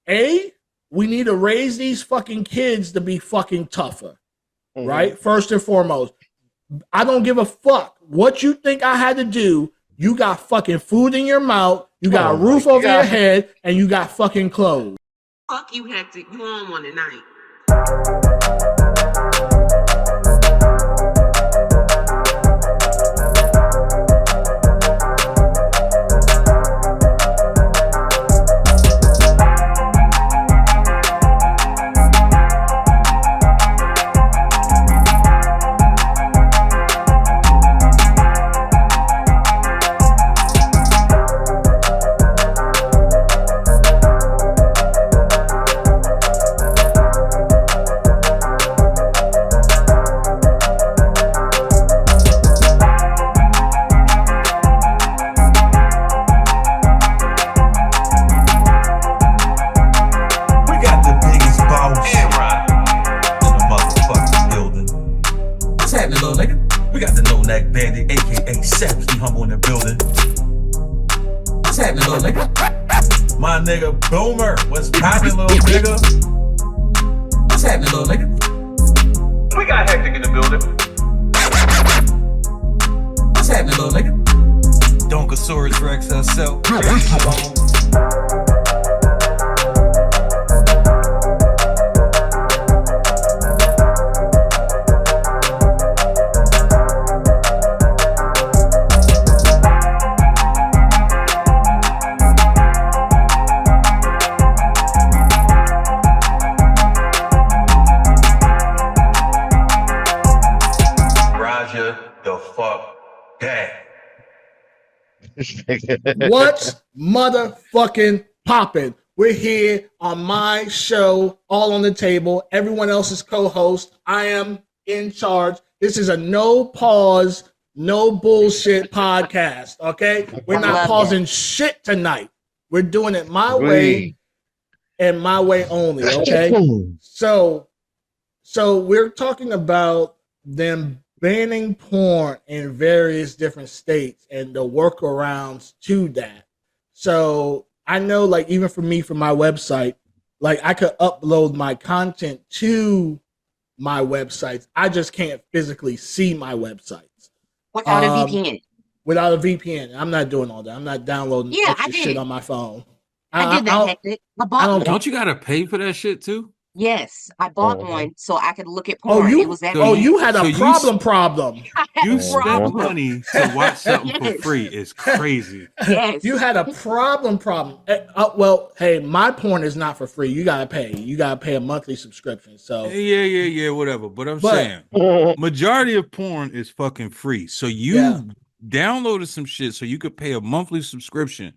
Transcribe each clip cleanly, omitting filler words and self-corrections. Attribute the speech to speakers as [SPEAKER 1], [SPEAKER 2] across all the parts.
[SPEAKER 1] we need to raise these fucking kids to be fucking tougher, right? First and foremost. I don't give a fuck what you think I had to do. You got fucking food in your mouth, you got a roof over your head, and you got fucking clothes.
[SPEAKER 2] Fuck you, Hectic. You on one tonight.
[SPEAKER 3] My nigga Boomer, what's poppin', little nigga? What's happening, little nigga? We got Hectic in the building. What's happening, little nigga? Donkosaurus Rex herself. The fuck that.
[SPEAKER 1] What's motherfucking poppin'? We're here on my show, all on the table. Everyone else is co-host. I am in charge. This is a no pause, no bullshit podcast. Okay, we're not pausing shit tonight. We're doing it my way and my way only. Okay, so we're talking about them banning porn in various different states and the workarounds to that. So I know, like, even for me, for my website, like, I could upload my content to my websites. I just can't physically see my websites.
[SPEAKER 2] Without a VPN.
[SPEAKER 1] Without a VPN. I'm not doing all that. I'm not downloading extra shit on my phone.
[SPEAKER 2] I did that, Hectic. I bought one.
[SPEAKER 4] Don't you gotta pay for that shit too?
[SPEAKER 2] Yes, I bought one so I could look at porn.
[SPEAKER 1] You had a problem.
[SPEAKER 4] You spent money to watch something for free. It's crazy.
[SPEAKER 2] Yes.
[SPEAKER 1] You had a problem. Well, hey, my porn is not for free. You gotta pay. You gotta pay a monthly subscription. So
[SPEAKER 4] yeah, whatever. But I'm saying, majority of porn is fucking free. So you downloaded some shit so you could pay a monthly subscription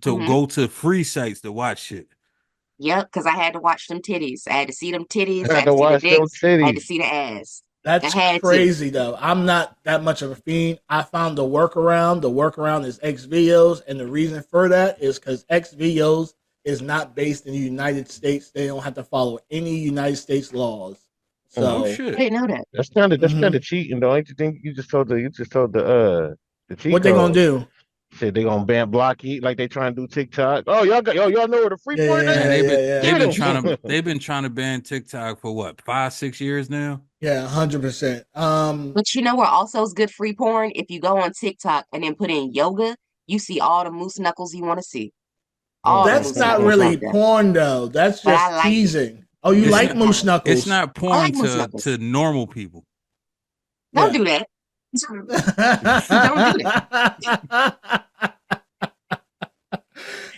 [SPEAKER 4] to go to free sites to watch shit.
[SPEAKER 2] Yep, because I had to watch them titties. I had to see them titties. I had to see the dicks. I had to see the ass.
[SPEAKER 1] That's crazy, though. I'm not that much of a fiend. I found the workaround. The workaround is Xvideos, and the reason for that is because Xvideos is not based in the United States. They don't have to follow any United States laws. So
[SPEAKER 4] shit.
[SPEAKER 2] I didn't know that.
[SPEAKER 5] That's kind of cheating, though. Ain't you think you just told the cheat
[SPEAKER 1] what they gonna do?
[SPEAKER 5] Said they gonna block you like they trying to do TikTok. Oh, y'all know where the free porn is?
[SPEAKER 4] They've been trying to ban TikTok for what, 5-6 years now?
[SPEAKER 1] Yeah, 100%.
[SPEAKER 2] But you know what also is good free porn? If you go on TikTok and then put in yoga, you see all the moose knuckles you want to see.
[SPEAKER 1] That's not really porn though. That's just teasing. Oh, you like moose knuckles?
[SPEAKER 4] It's not porn to normal people.
[SPEAKER 2] Don't do that. Don't do that.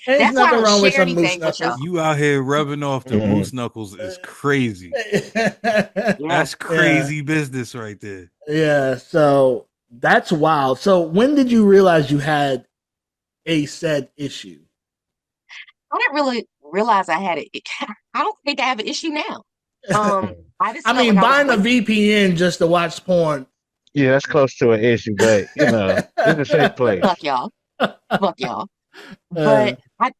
[SPEAKER 1] There's nothing wrong with some moose knuckles.
[SPEAKER 4] You out here rubbing off the moose knuckles is crazy. That's crazy business right there.
[SPEAKER 1] Yeah, so that's wild. So when did you realize you had a said issue?
[SPEAKER 2] I didn't really realize I had it. I don't think I have an issue now.
[SPEAKER 1] I mean, buying a VPN just to watch porn.
[SPEAKER 5] Yeah, that's close to an issue, but you know, it's a safe place.
[SPEAKER 2] Fuck y'all. But I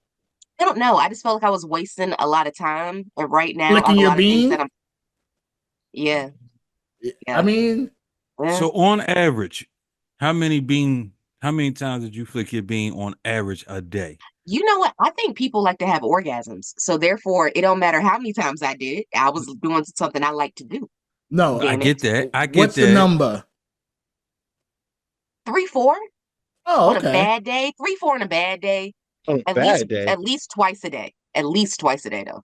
[SPEAKER 2] don't know. I just felt like I was wasting a lot of time. And right now,
[SPEAKER 1] licking your bean.
[SPEAKER 2] Yeah.
[SPEAKER 1] I mean,
[SPEAKER 4] so on average, how many times did you flick your bean on average a day?
[SPEAKER 2] You know what? I think people like to have orgasms. So therefore, it don't matter how many times I did it. I was doing something I like to do.
[SPEAKER 1] No,
[SPEAKER 4] I get that. I get
[SPEAKER 1] what's
[SPEAKER 4] that.
[SPEAKER 1] the number?
[SPEAKER 2] 3, 4.
[SPEAKER 1] Oh,
[SPEAKER 2] on
[SPEAKER 1] okay.
[SPEAKER 2] a bad day. 3, 4 on a bad day. At least twice a day. At least twice a day, though.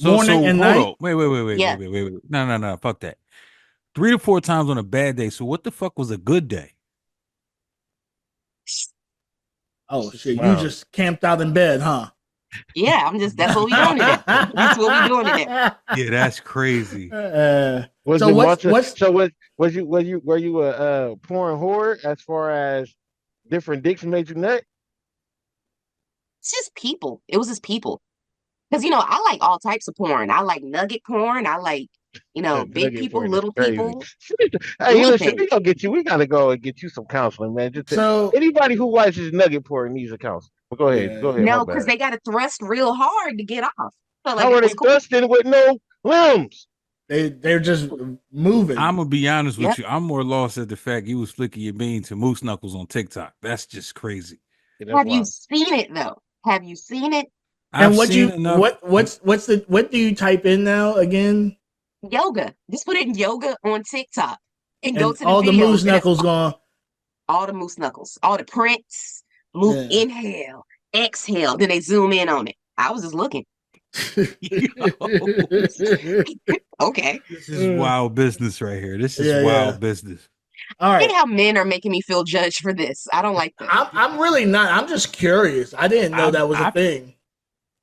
[SPEAKER 1] Morning and night.
[SPEAKER 4] On. Wait. No. Fuck that. 3 to 4 times on a bad day. So what the fuck was a good day?
[SPEAKER 1] Oh shit! Wow. You just camped out in bed, huh?
[SPEAKER 2] Yeah, that's what we doing today. That's what we doing today.
[SPEAKER 4] Yeah, that's crazy.
[SPEAKER 5] Was you a porn whore as far as different dicks made you nut?
[SPEAKER 2] It's just people. It was just people. Because I like all types of porn. I like nugget porn. I like big people, little people.
[SPEAKER 5] Hey, listen, we gotta go and get you some counseling, man. Anybody who watches nugget porn needs a counselor. But go ahead.
[SPEAKER 2] No, because they gotta thrust real hard to get off. So,
[SPEAKER 5] how are they thrusting with no limbs?
[SPEAKER 1] They're just moving.
[SPEAKER 4] I'm gonna be honest with you. I'm more lost at the fact you was flicking your bean to Moose Knuckles on TikTok. That's just crazy.
[SPEAKER 2] Have you seen it though? Have you seen it?
[SPEAKER 1] And what do you type in now again?
[SPEAKER 2] Yoga. Just put in yoga on TikTok and go to the
[SPEAKER 1] all
[SPEAKER 2] videos.
[SPEAKER 1] The moose knuckles gone.
[SPEAKER 2] All the moose knuckles, all the prints. Inhale, exhale. Then they zoom in on it. I was just looking. Okay.
[SPEAKER 4] This is wild business right here. This is wild business.
[SPEAKER 1] All right.
[SPEAKER 2] Look at how men are making me feel judged for this. I don't like that.
[SPEAKER 1] I'm really not. I'm just curious. I didn't know that was a thing.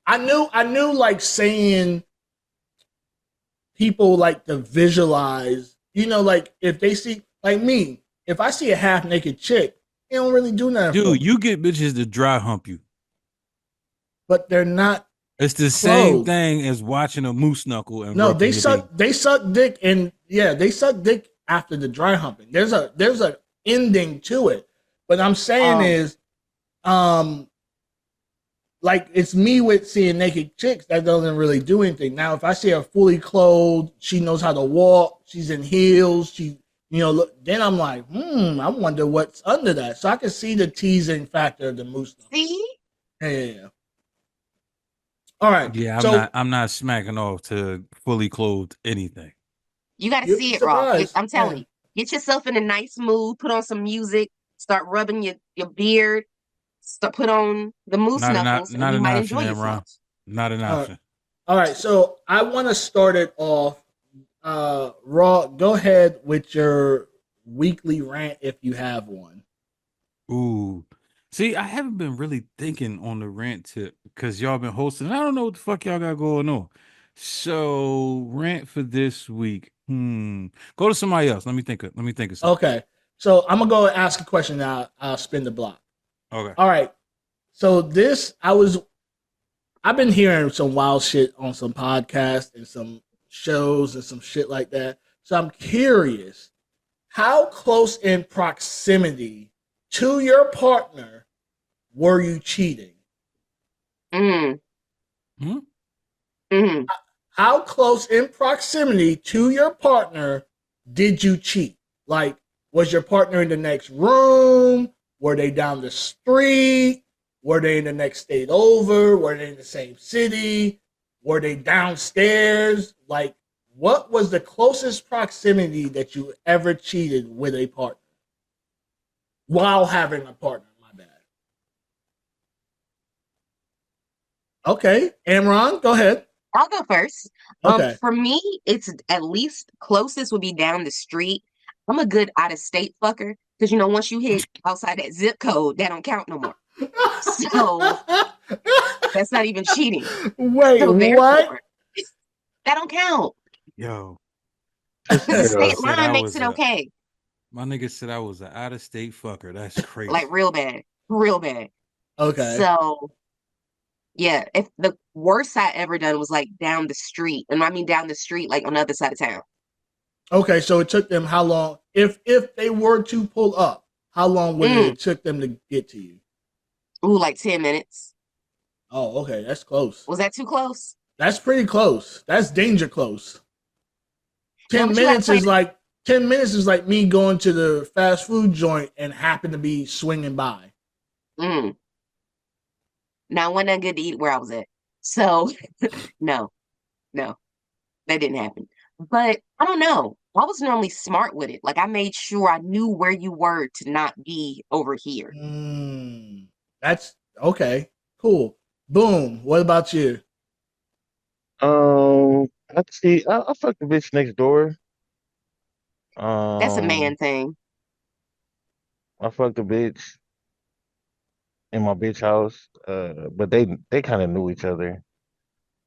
[SPEAKER 1] I knew like saying people like to visualize, like if they see, like me, if I see a half naked chick, they don't really do nothing.
[SPEAKER 4] Dude, you get bitches to dry hump you.
[SPEAKER 1] But they're not.
[SPEAKER 4] It's the same thing as watching a moose knuckle. And
[SPEAKER 1] no, they suck dick, and they suck dick after the dry humping. There's a ending to it. What I'm saying is, like it's me with seeing naked chicks that doesn't really do anything. Now, if I see her fully clothed, she knows how to walk, she's in heels, then I'm like, I wonder what's under that. So I can see the teasing factor of the moose.
[SPEAKER 2] See?
[SPEAKER 1] Yeah. All right.
[SPEAKER 4] Yeah, I'm not smacking off to fully clothed anything.
[SPEAKER 2] You got to see it, Rob. I'm telling you. Get yourself in a nice mood. Put on some music. Start rubbing your beard. Put on the moose knuckles.
[SPEAKER 4] Not
[SPEAKER 2] and you
[SPEAKER 4] an
[SPEAKER 2] might
[SPEAKER 4] option,
[SPEAKER 2] enjoy yourself.
[SPEAKER 4] Not an option.
[SPEAKER 1] All right. So I want to start it off. Raw, go ahead with your weekly rant if you have one.
[SPEAKER 4] Ooh. See, I haven't been really thinking on the rant tip because y'all been hosting. I don't know what the fuck y'all got going on. So rant for this week. Go to somebody else. Let me think of something.
[SPEAKER 1] Okay. So I'm gonna go and ask a question now. I'll spin the block.
[SPEAKER 4] Okay.
[SPEAKER 1] All right. So I've been hearing some wild shit on some podcasts and some shows and some shit like that. So I'm curious, how close in proximity to your partner were you cheating? How close in proximity to your partner did you cheat? Like, was your partner in the next room? Were they down the street? Were they in the next state over? Were they in the same city? Were they downstairs? Like, what was the closest proximity that you ever cheated with a partner while having a partner? My bad. Okay. Amron, go ahead.
[SPEAKER 2] I'll go first.
[SPEAKER 1] Okay.
[SPEAKER 2] For me, it's at least closest would be down the street. I'm a good out-of-state fucker because, once you hit outside that zip code, that don't count no more. So that's not even cheating.
[SPEAKER 1] Wait,
[SPEAKER 2] so
[SPEAKER 1] what?
[SPEAKER 2] That don't count.
[SPEAKER 4] Yo.
[SPEAKER 2] The state line makes it okay.
[SPEAKER 4] My nigga said I was an out-of-state fucker. That's crazy.
[SPEAKER 2] Like real bad. Real bad.
[SPEAKER 1] Okay.
[SPEAKER 2] So yeah, if the worst I ever done was like down the street. And I mean down the street, like on the other side of town.
[SPEAKER 1] Okay, so it took them how long? If they were to pull up, how long would it took them to get to you?
[SPEAKER 2] Ooh, like 10 minutes.
[SPEAKER 1] Oh, okay, that's close.
[SPEAKER 2] Was that too close?
[SPEAKER 1] That's pretty close. That's danger close. 10 minutes is like 10 minutes is like me going to the fast food joint and happen to be swinging by.
[SPEAKER 2] Now, wasn't that good to eat where I was at. So, no, that didn't happen. But I don't know. I was normally smart with it. Like, I made sure I knew where you were to not be over here.
[SPEAKER 1] That's okay. Cool. Boom. What about you?
[SPEAKER 5] Let's see. I fucked the bitch next door.
[SPEAKER 2] That's a man thing.
[SPEAKER 5] I fucked the bitch in my bitch house. But they kind of knew each other.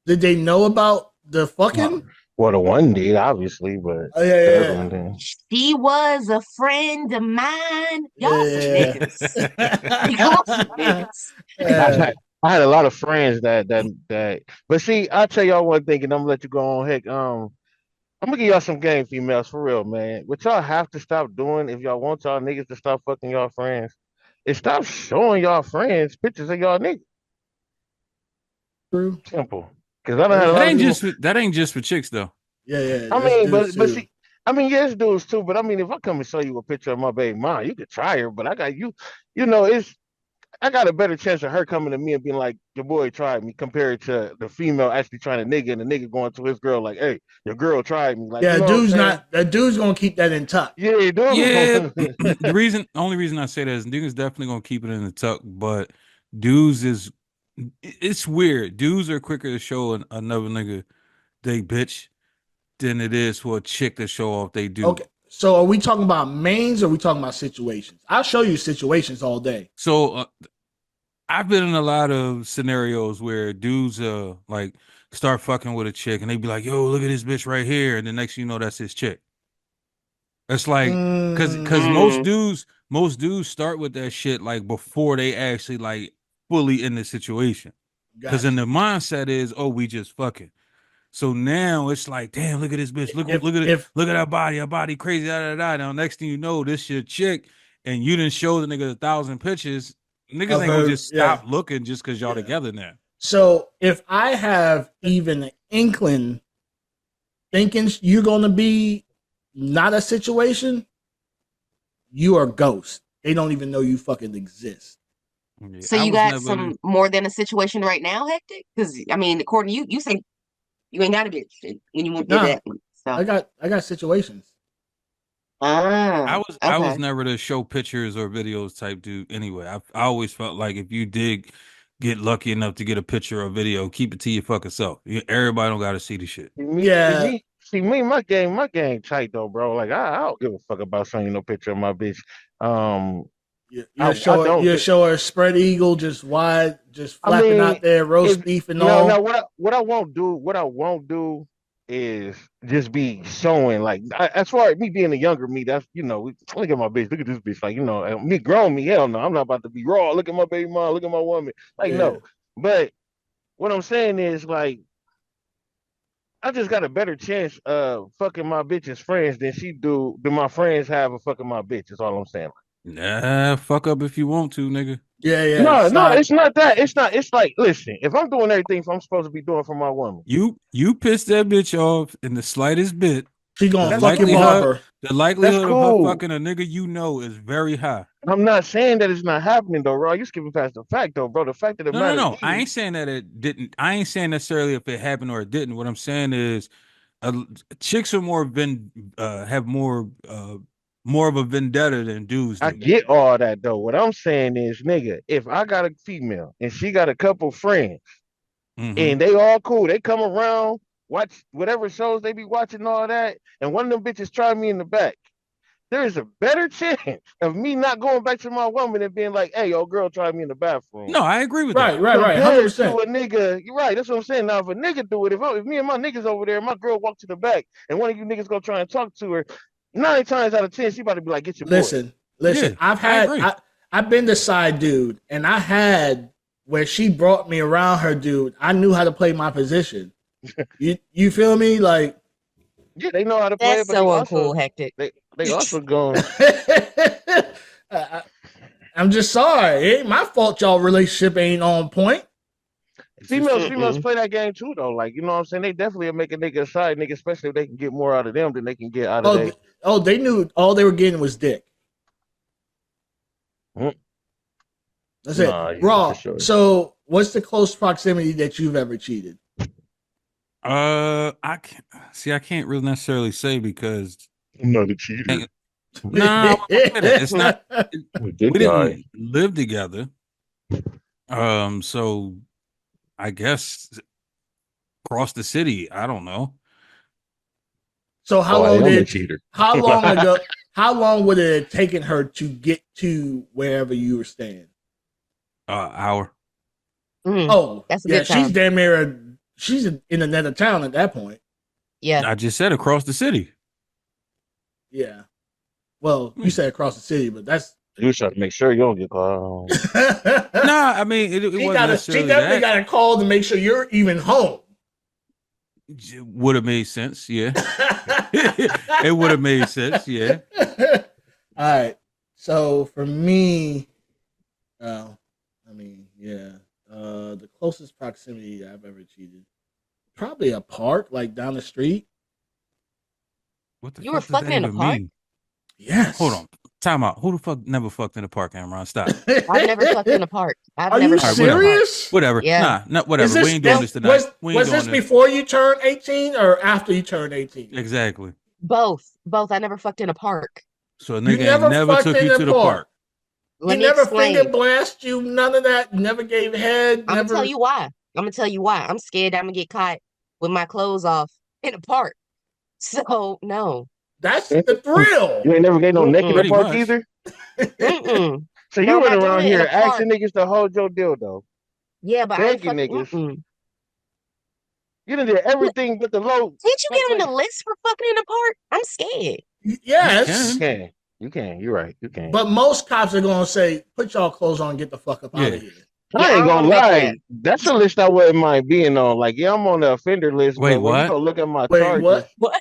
[SPEAKER 1] Did they know about the fucking?
[SPEAKER 5] Well, the one did, obviously, but
[SPEAKER 1] the other one
[SPEAKER 5] didn't.
[SPEAKER 2] She was a friend of mine. Y'all some niggas. Y'all some niggas.
[SPEAKER 5] I had a lot of friends that. But see, I'll tell y'all one thing, and I'm gonna let you go on. Heck, I'm gonna give y'all some game, females, for real, man. What y'all have to stop doing if y'all want y'all niggas to stop fucking y'all friends is stop showing y'all friends pictures of y'all niggas.
[SPEAKER 1] True.
[SPEAKER 5] Simple. Because I don't have
[SPEAKER 4] that ain't just for chicks though.
[SPEAKER 1] Yeah.
[SPEAKER 5] I mean, but see, I mean, yes, dudes too. But I mean, if I come and show you a picture of my baby mom, you could try her. But I got you. You know, I got a better chance of her coming to me and being like, your boy tried me, compared to the female actually trying to nigga and the nigga going to his girl like, hey, your girl tried me. Like,
[SPEAKER 1] yeah,
[SPEAKER 5] you know
[SPEAKER 1] that dude's gonna keep that in tuck.
[SPEAKER 5] Yeah, dude.
[SPEAKER 4] Yeah. The only reason I say that is niggas definitely gonna keep it in the tuck, but dudes it's weird. Dudes are quicker to show another nigga they bitch than it is for a chick to show off they do.
[SPEAKER 1] Okay. So are we talking about mains or are we talking about situations? I'll show you situations all day.
[SPEAKER 4] So I've been in a lot of scenarios where dudes like start fucking with a chick and they be like, yo, look at this bitch right here. And the next you know, that's his chick. It's like, cause most dudes start with that shit like before they actually like fully in the situation. Because then the mindset is, oh, we just fucking. So now it's like, damn, look at this bitch. Look at her body crazy. Now next thing you know, this your chick, and you didn't show the nigga 1,000 pictures. Niggas ain't gonna just stop looking just because y'all together now. So
[SPEAKER 1] if I have even an inkling thinking you're gonna be not a situation, you are ghost. They don't even know you fucking exist.
[SPEAKER 2] Yeah, so you got some more than a situation right now, Hectic? Because I mean, according to you say you ain't got a bitch when you won't get that one. So
[SPEAKER 1] I got situations.
[SPEAKER 4] I was never the show pictures or videos type dude anyway. I always felt like if you did get lucky enough to get a picture or video, keep it to your fucking self. Everybody don't gotta see the shit.
[SPEAKER 5] Yeah. See me, my game tight though, bro. Like I don't give a fuck about showing you no picture of my bitch.
[SPEAKER 1] You show her spread eagle, just wide, just flapping out there, roast beef and all.
[SPEAKER 5] No, what I won't do is just be showing like as far as me being a younger me, that's look at my bitch, look at this bitch, like me grown me, hell no, I'm not about to be raw. Look at my baby mom, look at my woman, like no. But what I'm saying is like I just got a better chance of fucking my bitch's friends than my friends have of fucking my bitch. Is all I'm saying.
[SPEAKER 4] Nah, fuck up if you want to, nigga.
[SPEAKER 1] Yeah.
[SPEAKER 5] No, it's not that. It's not. It's like, listen, if I'm doing everything I'm supposed to be doing for my woman,
[SPEAKER 4] you piss that bitch off in the slightest bit,
[SPEAKER 1] she gonna fuck your barber.
[SPEAKER 4] The likelihood of her fucking a nigga is very high.
[SPEAKER 5] I'm not saying that it's not happening though, Raw. You skipping past the fact though, bro. The fact that
[SPEAKER 4] No. I ain't saying that it didn't. I ain't saying necessarily if it happened or it didn't. What I'm saying is, chicks are have more of a vendetta than dudes do.
[SPEAKER 5] I get all that though. What I'm saying is, nigga, if I got a female and she got a couple friends and they all cool, they come around, watch whatever shows they be watching, all that, and one of them bitches try me in the back, there is a better chance of me not going back to my woman and being like, hey, your girl tried me in the bathroom.
[SPEAKER 4] No, I agree with that.
[SPEAKER 1] Right. 100%.
[SPEAKER 5] To a nigga, you're right. That's what I'm saying. Now, if a nigga do it, if me and my niggas over there, my girl walk to the back, and one of you niggas go try and talk to her, 9 times out of 10, she about to be like, get your boy.
[SPEAKER 1] Listen. Yeah, I've been the side dude, and I had where she brought me around her dude. I knew how to play my position. You feel me? Like,
[SPEAKER 5] yeah, they know how to play.
[SPEAKER 2] That's so uncool, Hectic.
[SPEAKER 5] They also going.
[SPEAKER 1] I'm just sorry. It ain't my fault. Y'all relationship ain't on point.
[SPEAKER 5] Females play that game too, though. Like, you know what I'm saying? They definitely make a nigga a side nigga, especially if they can get more out of them than they can get out of them.
[SPEAKER 1] Oh, they knew all they were getting was dick. That's it. Raw. Sure. So what's the close proximity that you've ever cheated?
[SPEAKER 4] I can't really necessarily say because
[SPEAKER 5] I'm not a cheater.
[SPEAKER 4] no, it's not.
[SPEAKER 5] We
[SPEAKER 4] We didn't live together. So I guess across the city. I don't know.
[SPEAKER 1] So how long
[SPEAKER 5] cheater?
[SPEAKER 1] How long ago? How long would it have taken her to get to wherever you were staying?
[SPEAKER 4] Hour.
[SPEAKER 1] Oh,
[SPEAKER 2] that's a
[SPEAKER 1] yeah.
[SPEAKER 2] good time.
[SPEAKER 1] She's damn near. She's in another town at that point.
[SPEAKER 2] Yeah,
[SPEAKER 4] I just said across the city.
[SPEAKER 1] Yeah. Well, you said across the city, but that's.
[SPEAKER 5] You trying to make sure you don't get caught.
[SPEAKER 4] Nah, I mean it wasn't necessarily
[SPEAKER 1] she definitely
[SPEAKER 4] that.
[SPEAKER 1] got a call to make sure you're even home.
[SPEAKER 4] Would have made sense, yeah. It would have made sense, yeah.
[SPEAKER 1] All right. So for me, the closest proximity I've ever cheated, probably a park, like down the street.
[SPEAKER 4] What the
[SPEAKER 2] You
[SPEAKER 4] fuck
[SPEAKER 2] were
[SPEAKER 4] does
[SPEAKER 2] fucking
[SPEAKER 4] that
[SPEAKER 2] in a
[SPEAKER 4] even
[SPEAKER 2] park?
[SPEAKER 4] mean?
[SPEAKER 1] Yes.
[SPEAKER 4] Hold on. Time out. Who the fuck never fucked in a park, Amron? Stop.
[SPEAKER 2] I've never fucked in a park.
[SPEAKER 1] Are you serious?
[SPEAKER 4] Whatever.
[SPEAKER 2] Yeah.
[SPEAKER 4] Nah, not whatever. We ain't doing this tonight.
[SPEAKER 1] Was this before you turned 18 or after you turned 18?
[SPEAKER 4] Exactly.
[SPEAKER 2] Both. I never fucked in a park.
[SPEAKER 4] So a nigga ain't never took you to the park.
[SPEAKER 2] Let
[SPEAKER 1] He
[SPEAKER 2] me
[SPEAKER 1] never
[SPEAKER 2] explain.
[SPEAKER 1] finger blast you, none of that. Never gave head.
[SPEAKER 2] I'm gonna tell you why. I'm scared I'm gonna get caught with my clothes off in a park. So no.
[SPEAKER 1] That's the thrill.
[SPEAKER 5] You ain't never get no naked in
[SPEAKER 4] Pretty
[SPEAKER 5] the park
[SPEAKER 4] much.
[SPEAKER 5] either.
[SPEAKER 2] Mm-mm.
[SPEAKER 5] So
[SPEAKER 2] No,
[SPEAKER 5] you went
[SPEAKER 2] I'm not
[SPEAKER 5] around
[SPEAKER 2] doing it in
[SPEAKER 5] here
[SPEAKER 2] a park.
[SPEAKER 5] asking niggas to hold your dildo.
[SPEAKER 2] Yeah, but I ain't
[SPEAKER 5] Begging
[SPEAKER 2] fucking.
[SPEAKER 5] niggas. You done did everything but the low.
[SPEAKER 2] Did you get on the list for fucking in a park? I'm scared.
[SPEAKER 1] Yes.
[SPEAKER 5] You can. You're right. You can.
[SPEAKER 1] But most cops are going to say, put y'all clothes on and get the fuck up out of here.
[SPEAKER 5] I ain't gonna
[SPEAKER 2] bet
[SPEAKER 5] lie.
[SPEAKER 2] that.
[SPEAKER 5] That's a list I wouldn't mind being on. Like, yeah, I'm on the offender list.
[SPEAKER 4] Wait,
[SPEAKER 5] but when
[SPEAKER 4] what?
[SPEAKER 5] you go look at my
[SPEAKER 1] Wait,
[SPEAKER 5] charges.
[SPEAKER 2] What?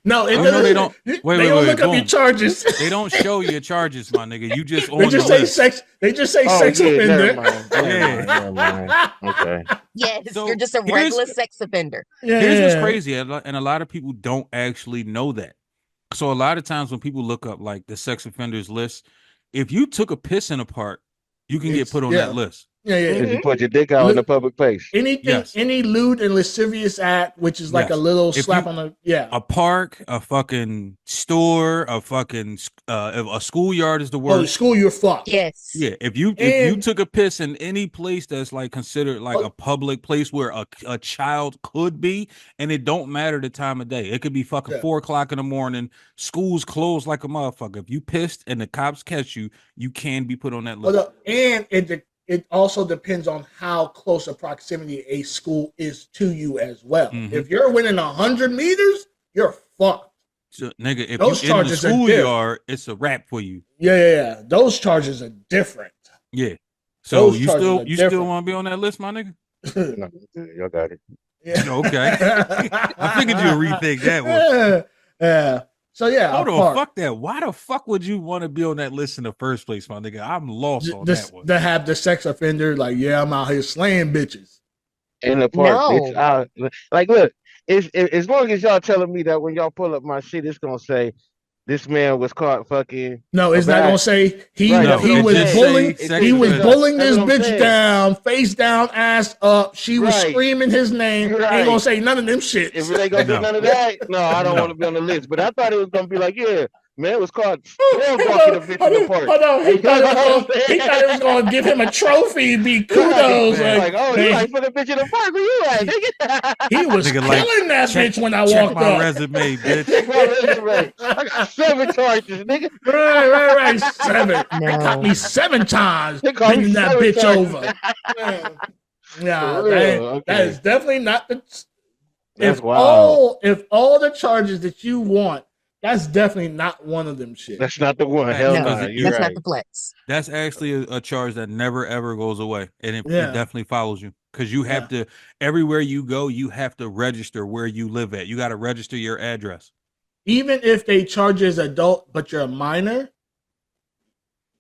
[SPEAKER 1] No, it
[SPEAKER 4] Oh,
[SPEAKER 1] doesn't.
[SPEAKER 4] no, they don't.
[SPEAKER 1] They
[SPEAKER 4] Wait,
[SPEAKER 1] don't look up
[SPEAKER 4] boom.
[SPEAKER 1] your charges.
[SPEAKER 4] They don't show your charges, my nigga. You just on
[SPEAKER 1] They just
[SPEAKER 4] the
[SPEAKER 1] say
[SPEAKER 4] list.
[SPEAKER 1] sex. They just say
[SPEAKER 5] Oh,
[SPEAKER 1] sex
[SPEAKER 5] yeah,
[SPEAKER 1] offender.
[SPEAKER 5] never mind. Okay.
[SPEAKER 2] Yes,
[SPEAKER 4] So
[SPEAKER 2] you're just a regular sex offender.
[SPEAKER 4] Here's what's crazy, and a lot of people don't actually know that. So a lot of times when people look up like the sex offenders list, if you took a piss in a park, you can get put on that list.
[SPEAKER 1] Yeah.
[SPEAKER 5] If you put your dick out in the public place.
[SPEAKER 1] Anything, any lewd and lascivious act, which is like a little slap on the a
[SPEAKER 4] park, a fucking store, a fucking a schoolyard is the word.
[SPEAKER 1] Oh, school, you're fucked.
[SPEAKER 2] Yes.
[SPEAKER 4] Yeah. If you took a piss in any place that's like considered like a public place where a child could be, and it don't matter the time of day. It could be fucking 4 o'clock in the morning. School's closed like a motherfucker. If you pissed and the cops catch you, you can be put on that list.
[SPEAKER 1] And it also depends on how close a proximity a school is to you as well.
[SPEAKER 4] Mm-hmm.
[SPEAKER 1] If you're within 100 meters, you're fucked.
[SPEAKER 4] So, nigga, if
[SPEAKER 1] those
[SPEAKER 4] you're in the schoolyard, it's a wrap for you.
[SPEAKER 1] Yeah. Those charges are different.
[SPEAKER 4] Yeah. So
[SPEAKER 1] those
[SPEAKER 4] you still want to be on that list, my nigga?
[SPEAKER 5] No, y'all got it.
[SPEAKER 1] Yeah.
[SPEAKER 4] Okay. I figured you'd rethink that one.
[SPEAKER 1] Yeah. So yeah,
[SPEAKER 4] hold on, fuck that. Why the fuck would you want to be on that list in the first place, my nigga? I'm lost on that one.
[SPEAKER 1] To have the sex offender, like, yeah, I'm out here slaying bitches
[SPEAKER 5] in the park. Bitch, like, look, as long as y'all telling me that when y'all pull up my shit, it's gonna say this man was caught fucking.
[SPEAKER 1] No, it's not gonna say he was bullying. He was bullying this bitch down, face down, ass up. She was screaming his name. Ain't gonna say none of them shit.
[SPEAKER 5] If they gonna do none of that, no, I don't want to be on the list. But I thought it was gonna be like, yeah, man was caught walking a bitch in the park.
[SPEAKER 1] Hold on, he thought it was gonna give him a trophy, be kudos.
[SPEAKER 5] Like, oh, you like put a bitch in the park? Where you at, nigga?
[SPEAKER 1] He was killing that bitch when I walked up.
[SPEAKER 4] Check my resume, bitch.
[SPEAKER 5] Check my resume. I got 7 charges, nigga.
[SPEAKER 1] Right. 7. They caught me 7 times bending that bitch over. Yeah, that is definitely not the. If all the charges that you want. That's definitely not one of them shit.
[SPEAKER 5] That's not the one. Hell no.
[SPEAKER 2] That's not the flex.
[SPEAKER 4] That's actually a charge that never ever goes away, and it definitely follows you because you have to everywhere you go. You have to register where you live at. You got to register your address. Even
[SPEAKER 1] if they charge you as adult, but you're a minor,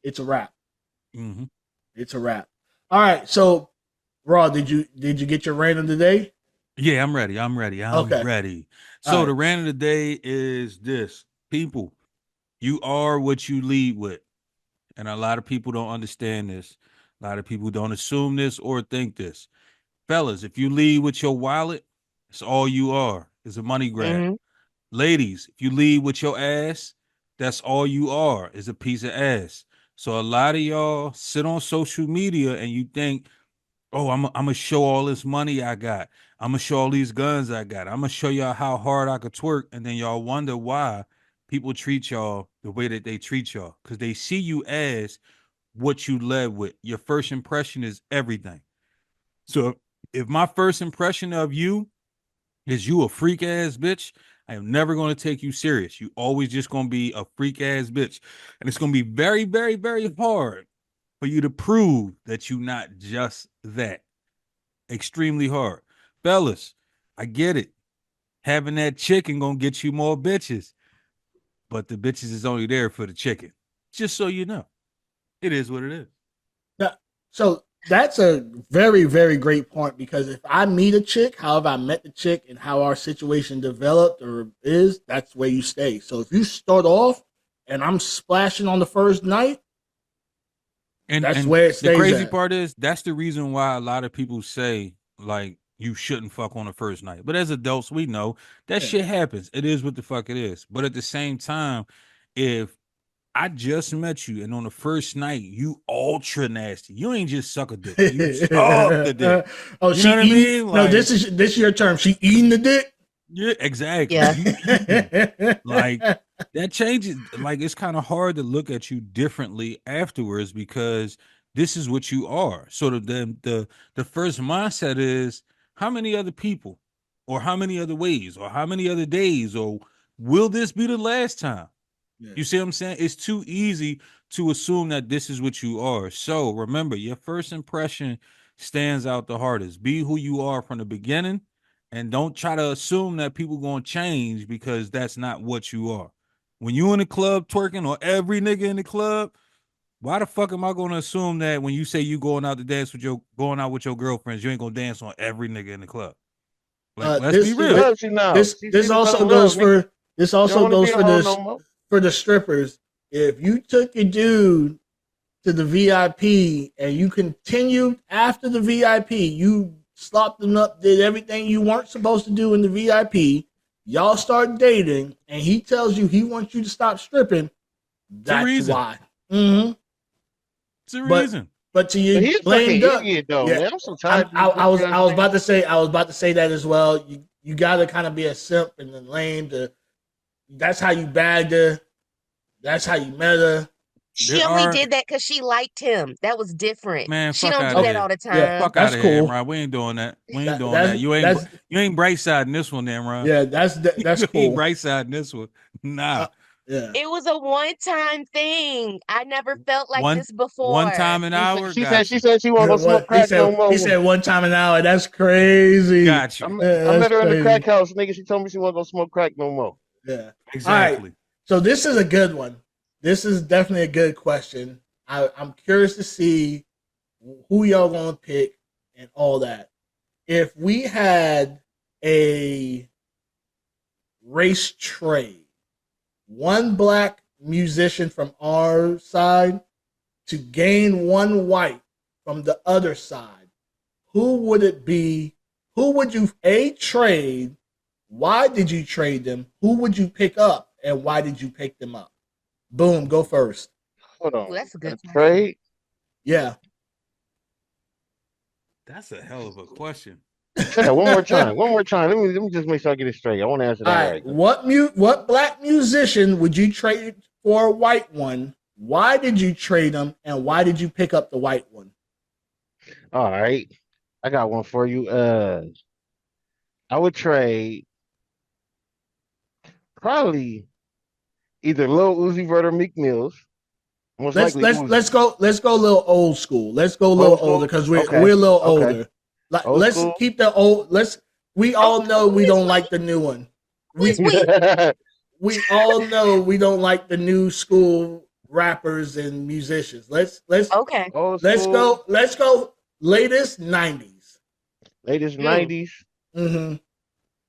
[SPEAKER 1] it's a wrap.
[SPEAKER 4] Mm-hmm.
[SPEAKER 1] It's a wrap. All right. So, Raw, did you get your random today?
[SPEAKER 4] Yeah, I'm ready. I'm ready. So the rant of the day is this. People, you are what you lead with. And a lot of people don't understand this. A lot of people don't assume this or think this. Fellas, if you lead with your wallet, it's all you are. It's a money grab.
[SPEAKER 2] Mm-hmm.
[SPEAKER 4] Ladies, if you lead with your ass, that's all you are, is a piece of ass. So a lot of y'all sit on social media and you think, oh, I'm gonna show all this money I got. I'm gonna show all these guns I got. I'm gonna show y'all how hard I could twerk. And then y'all wonder why people treat y'all the way that they treat y'all. Because they see you as what you led with. Your first impression is everything. So if my first impression of you is you a freak ass bitch, I am never going to take you serious. You always just going to be a freak ass bitch. And it's going to be very, very, very hard for you to prove that you're not just that. Extremely hard. Fellas, I get it. Having that chicken going to get you more bitches. But the bitches is only there for the chicken. Just so you know. It is what it is.
[SPEAKER 1] So that's a very, very great point, because if I meet a chick, however I met the chick and how our situation developed or is, that's where you stay. So if you start off and I'm splashing on the first night, that's where it stays.
[SPEAKER 4] The crazy
[SPEAKER 1] at.
[SPEAKER 4] part is that's the reason why a lot of people say, like, you shouldn't fuck on the first night. But as adults, we know that shit happens. It is what the fuck it is. But at the same time, if I just met you and on the first night you ultra nasty, you ain't just suck a dick. You suck the dick.
[SPEAKER 1] Oh,
[SPEAKER 4] you know what I mean?
[SPEAKER 1] No, this is your term. She eating the dick.
[SPEAKER 4] Yeah, exactly.
[SPEAKER 2] Yeah.
[SPEAKER 4] Like that changes. Like it's kind of hard to look at you differently afterwards because this is what you are. So the first mindset is how many other people, or how many other ways, or how many other days, or will this be the last time? Yeah. You see what I'm saying? It's too easy to assume that this is what you are. So remember, your first impression stands out the hardest. Be who you are from the beginning. And don't try to assume that people gonna change, because that's not what you are. When you in the club twerking, or every nigga in the club, why the fuck am I gonna assume that when you say you going out with your girlfriends, you ain't gonna dance on every nigga in the club? Like, let's be real.
[SPEAKER 1] This also goes for the strippers. If you took your dude to the VIP and you continued after the VIP, you slopped them up, did everything you weren't supposed to do in the VIP, y'all start dating, and he tells you he wants you to stop stripping, that's why. Mm-hmm.
[SPEAKER 4] It's a reason.
[SPEAKER 1] But to you,
[SPEAKER 5] he's fucking idiot though, man. I'm so tired.
[SPEAKER 1] I was about to say that as well. You gotta kind of be a simp and then lame that's how you bagged her. That's how you met her.
[SPEAKER 2] She only did that because she liked him. That was different.
[SPEAKER 4] Man,
[SPEAKER 2] she don't do that all the time.
[SPEAKER 1] Yeah,
[SPEAKER 4] fuck out of here, Emrod. We ain't doing that. We ain't doing that. You ain't bright side in this one, Emrod.
[SPEAKER 1] Yeah, that's cool.
[SPEAKER 4] You ain't bright side in this one. Nah.
[SPEAKER 1] Yeah.
[SPEAKER 2] It was a one-time thing. I never felt like this before.
[SPEAKER 4] One time an hour.
[SPEAKER 5] She said she won't go smoke crack no more.
[SPEAKER 1] He said one time an hour. That's crazy.
[SPEAKER 4] Got you.
[SPEAKER 5] I met her in the crack house, nigga. She told me she won't go smoke crack no more.
[SPEAKER 1] Yeah,
[SPEAKER 4] exactly.
[SPEAKER 1] All right. So this is a good one. This is definitely a good question. I'm curious to see who y'all gonna pick and all that. If we had a race trade, one black musician from our side to gain one white from the other side, who would it be? Who would you trade? Why did you trade them? Who would you pick up, and why did you pick them up? Boom, go first.
[SPEAKER 5] Hold on.
[SPEAKER 2] Ooh, that's a good
[SPEAKER 5] trade.
[SPEAKER 1] Yeah.
[SPEAKER 4] That's a hell of a question.
[SPEAKER 5] Yeah, one more time. Let me just make sure I get it straight. I want to answer that right.
[SPEAKER 1] What black musician would you trade for a white one? Why did you trade them, and why did you pick up the white one?
[SPEAKER 5] All right. I got one for you. I would trade probably either Lil Uzi Vert or Meek Mills.
[SPEAKER 1] Let's go a little old school. Let's go a little older, because we're a little older. Let's keep the old. We all know we don't like the new one. We all know we don't like the new school rappers and musicians. Let's go latest 90s.
[SPEAKER 5] Latest 90s.
[SPEAKER 1] Mm-hmm.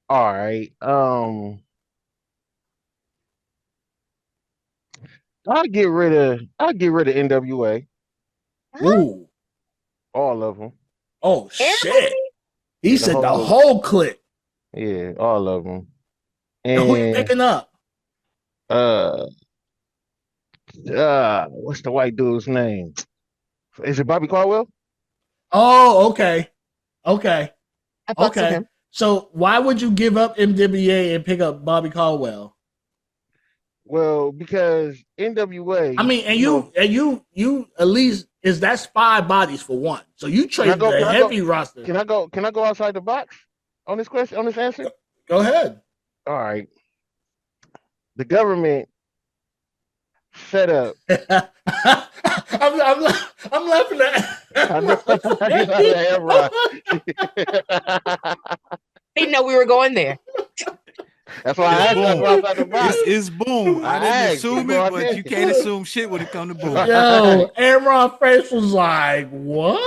[SPEAKER 5] All right. I'll get rid of NWA.
[SPEAKER 1] Ooh.
[SPEAKER 5] All of them.
[SPEAKER 1] Oh shit! He
[SPEAKER 5] The
[SPEAKER 1] said the
[SPEAKER 5] whole-
[SPEAKER 1] whole clip.
[SPEAKER 5] Yeah, all of them.
[SPEAKER 1] And who you
[SPEAKER 5] And
[SPEAKER 1] picking up?
[SPEAKER 5] what's the white dude's name? Is it Bobby Caldwell?
[SPEAKER 1] Oh, okay. Okay.
[SPEAKER 2] I fucks with
[SPEAKER 1] Okay.
[SPEAKER 2] him.
[SPEAKER 1] So why would you give up MWA and pick up Bobby Caldwell?
[SPEAKER 5] Well, because NWA.
[SPEAKER 1] I mean, and you at least that's 5 bodies for one. So you trade the heavy roster.
[SPEAKER 5] Can I go outside the box on this question, on this answer?
[SPEAKER 1] Go ahead.
[SPEAKER 5] All right. The government set up.
[SPEAKER 1] I'm laughing
[SPEAKER 2] Didn't know we were going there.
[SPEAKER 5] That's why I asked you outside the box.
[SPEAKER 4] It's boom. I didn't assume it, but you can't assume shit when it comes to boom.
[SPEAKER 1] Yo, Aaron face was like, what?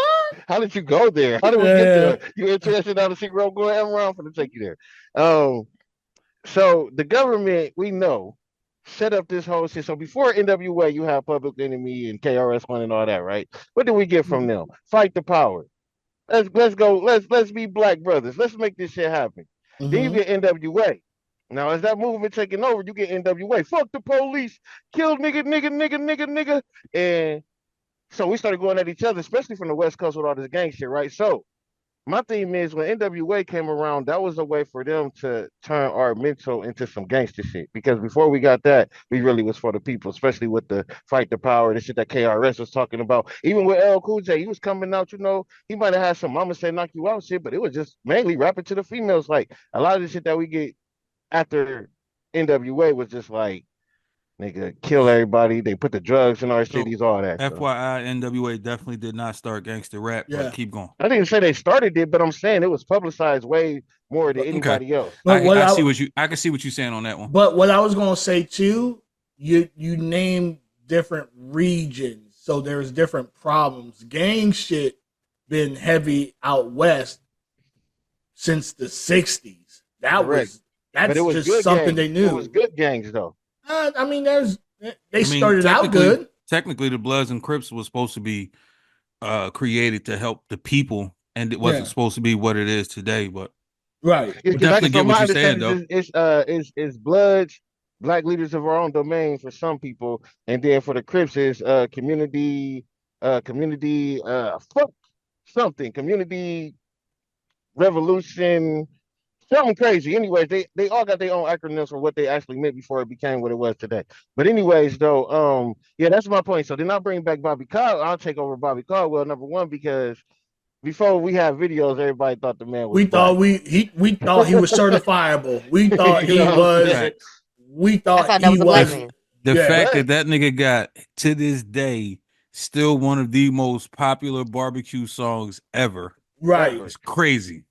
[SPEAKER 5] How did you go there? How did we get there? You interested on the secret road going? I'm going to take you there. So the government, we know, set up this whole shit. So before NWA, you have Public Enemy and KRS-One and all that, right? What did we get from them? Fight the power. Let's go. Let's be black brothers. Let's make this shit happen. Mm-hmm. Then you get NWA. Now, as that movement taking over, you get NWA. Fuck the police. Kill nigga. And so we started going at each other, especially from the West Coast with all this gang shit, right? So my theme is when NWA came around, that was a way for them to turn our mental into some gangster shit. Because before we got that, we really was for the people, especially with the fight the power, the shit that KRS was talking about. Even with LL Cool J, he was coming out, he might have had some mama say knock you out shit, but it was just mainly rapping to the females. Like a lot of the shit that we get after NWA was just like, nigga, kill everybody. They put the drugs in our cities, all that.
[SPEAKER 4] FYI, NWA definitely did not start gangster rap, but keep going.
[SPEAKER 5] I didn't say they started it, but I'm saying it was publicized way more than anybody else.
[SPEAKER 4] I can see what you're saying on that one.
[SPEAKER 1] But what I was gonna say too, you name different regions, so there's different problems. Gang shit been heavy out west since the 60s. That's just something they knew.
[SPEAKER 5] It was good gangs though.
[SPEAKER 1] I mean, they started out good.
[SPEAKER 4] Technically, the Bloods and Crips was supposed to be created to help the people, and it wasn't supposed to be what it is today. But
[SPEAKER 1] right,
[SPEAKER 4] definitely get what you're saying though.
[SPEAKER 5] It's Bloods, black leaders of our own domain for some people, and then for the Crips is community revolution. Something crazy. Anyways, they all got their own acronyms for what they actually meant before it became what it was today. But anyways, though, that's my point. So then I'll bring back Bobby Caldwell. I'll take over Bobby Caldwell, number one, because before we had videos, everybody thought the man was
[SPEAKER 1] we thought he was certifiable. We thought he was. We thought he was.
[SPEAKER 4] The fact that nigga got to this day still one of the most popular barbecue songs ever.
[SPEAKER 1] Right,
[SPEAKER 4] it's crazy.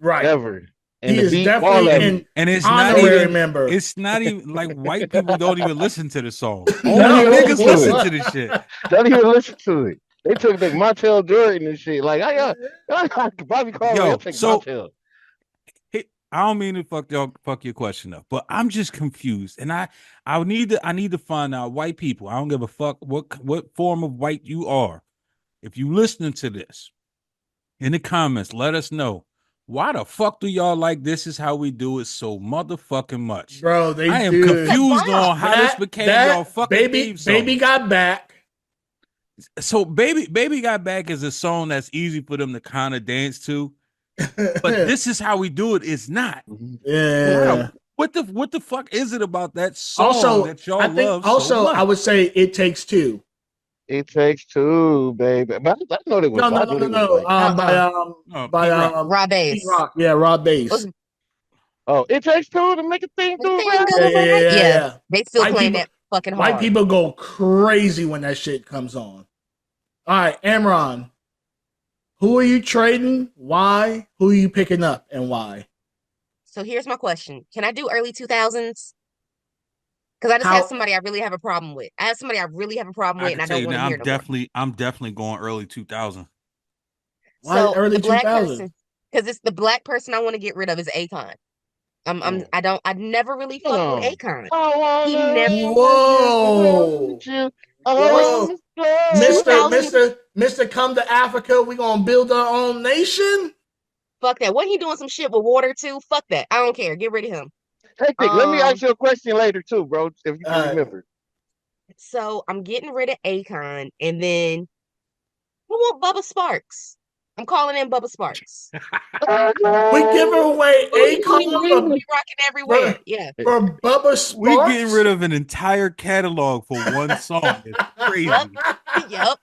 [SPEAKER 1] Right,
[SPEAKER 5] ever.
[SPEAKER 1] And he is definitely
[SPEAKER 4] and it's not even member. It's not even like white people don't even listen to the song. Only niggas listen to this shit.
[SPEAKER 5] Don't even listen to it. They took like Montel Jordan and shit. Like Bobby Caldwell.
[SPEAKER 4] So I don't mean to fuck your question up, but I'm just confused, and I need to find out, white people. I don't give a fuck what form of white you are. If you listening to this in the comments, let us know. Why the fuck do y'all like This Is How We Do It so motherfucking much?
[SPEAKER 1] Bro,
[SPEAKER 4] I am confused on how this became y'all fucking theme song.
[SPEAKER 1] Baby Got Back.
[SPEAKER 4] So Baby Got Back is a song that's easy for them to kind of dance to. But This Is How We Do It is not.
[SPEAKER 1] Yeah.
[SPEAKER 4] What the fuck is it about that song that y'all love so much?
[SPEAKER 1] I would say It Takes Two.
[SPEAKER 5] It Takes Two, baby. But I know they was
[SPEAKER 1] no. By
[SPEAKER 2] Rob Bass.
[SPEAKER 1] Yeah, Rob Bass.
[SPEAKER 5] Oh, It Takes Two to make a thing do.
[SPEAKER 1] Yeah.
[SPEAKER 2] They still playing that fucking hard.
[SPEAKER 1] White people go crazy when that shit comes on. All right, Amron. Who are you trading? Why? Who are you picking up and why?
[SPEAKER 2] So here's my question. Can I do early 2000s? Because I just had somebody I really have a problem with. I have somebody I really have a problem with, and I don't want to hear it.
[SPEAKER 4] I'm definitely going early 2000.
[SPEAKER 1] Why early 2000?
[SPEAKER 2] Because it's the black person I want to get rid of is Akon. I never really fucked with Akon.
[SPEAKER 1] Whoa. Whoa. Mister,
[SPEAKER 2] 2000
[SPEAKER 1] Mister, Mister, come to Africa. We gonna build our own nation.
[SPEAKER 2] Fuck that. Wasn't he doing some shit with water too? Fuck that. I don't care. Get rid of him.
[SPEAKER 5] Hectic. Let me ask you a question later too, bro, if you can remember.
[SPEAKER 2] So I'm getting rid of Akon, and then I want Bubba Sparks. I'm calling in Bubba Sparks.
[SPEAKER 1] We giving away Akon
[SPEAKER 2] Be rocking everywhere. Yeah.
[SPEAKER 1] for Bubba Sparks.
[SPEAKER 4] We getting rid of an entire catalog for one song. It's crazy.
[SPEAKER 2] Yep.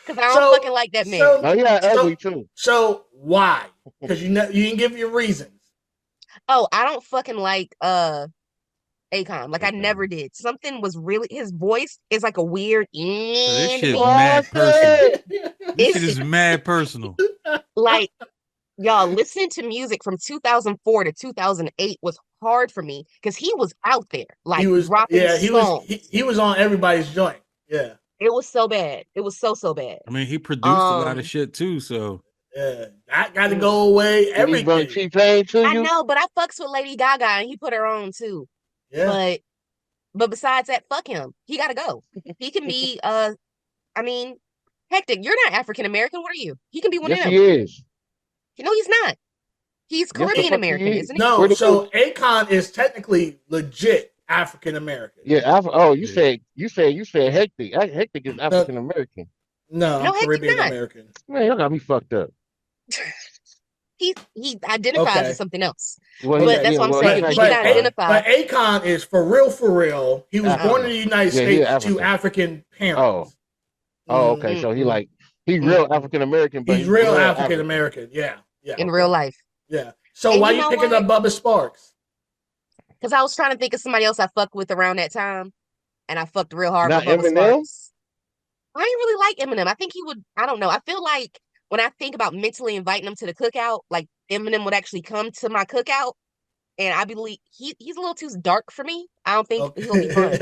[SPEAKER 2] Because I don't fucking like that man.
[SPEAKER 5] Ugly too.
[SPEAKER 1] So why? Because you didn't give your reasons.
[SPEAKER 2] Oh, I don't fucking like Akon. Like I never did. Something was really, his voice is like a weird.
[SPEAKER 4] So this shit mad personal. This shit is mad personal.
[SPEAKER 2] Like, y'all, listening to music from 2004 to 2008 was hard for me because he was out there, like
[SPEAKER 1] he was
[SPEAKER 2] dropping songs.
[SPEAKER 1] He was on everybody's joint. Yeah.
[SPEAKER 2] It was so bad. It was so bad.
[SPEAKER 4] I mean, he produced a lot of shit too, so
[SPEAKER 1] yeah, that got to go away. Everything.
[SPEAKER 2] I know, but I fucks with Lady Gaga and he put her on too. Yeah. But besides that, fuck him. He gotta go. He can be I mean, Hectic, you're not African American. What are you? He can be one of them.
[SPEAKER 5] He is.
[SPEAKER 2] You know, he's not. He's Caribbean American, isn't he?
[SPEAKER 1] No, so Akon is technically legit African American.
[SPEAKER 5] Yeah. You said Hectic. Hectic is African American.
[SPEAKER 1] No, I'm Caribbean American.
[SPEAKER 5] Man, y'all got me fucked up.
[SPEAKER 2] He identifies as something else.
[SPEAKER 5] Well,
[SPEAKER 2] but that's what I'm saying. He can identify.
[SPEAKER 1] But Akon is for real. He was born in the United States to African parents.
[SPEAKER 5] Oh, okay. So he's real African American, but
[SPEAKER 1] he's real African American. Yeah.
[SPEAKER 2] In real life.
[SPEAKER 1] Yeah. So why you picking up Bubba Sparks?
[SPEAKER 2] Because I was trying to think of somebody else I fucked with around that time, and I fucked real hard
[SPEAKER 5] with
[SPEAKER 2] Bubba
[SPEAKER 5] Eminem?
[SPEAKER 2] Sparks. I didn't really like Eminem. I think he would. I don't know. I feel like when I think about mentally inviting him to the cookout, like Eminem would actually come to my cookout, and I believe he's a little too dark for me. I don't think he'll be fun.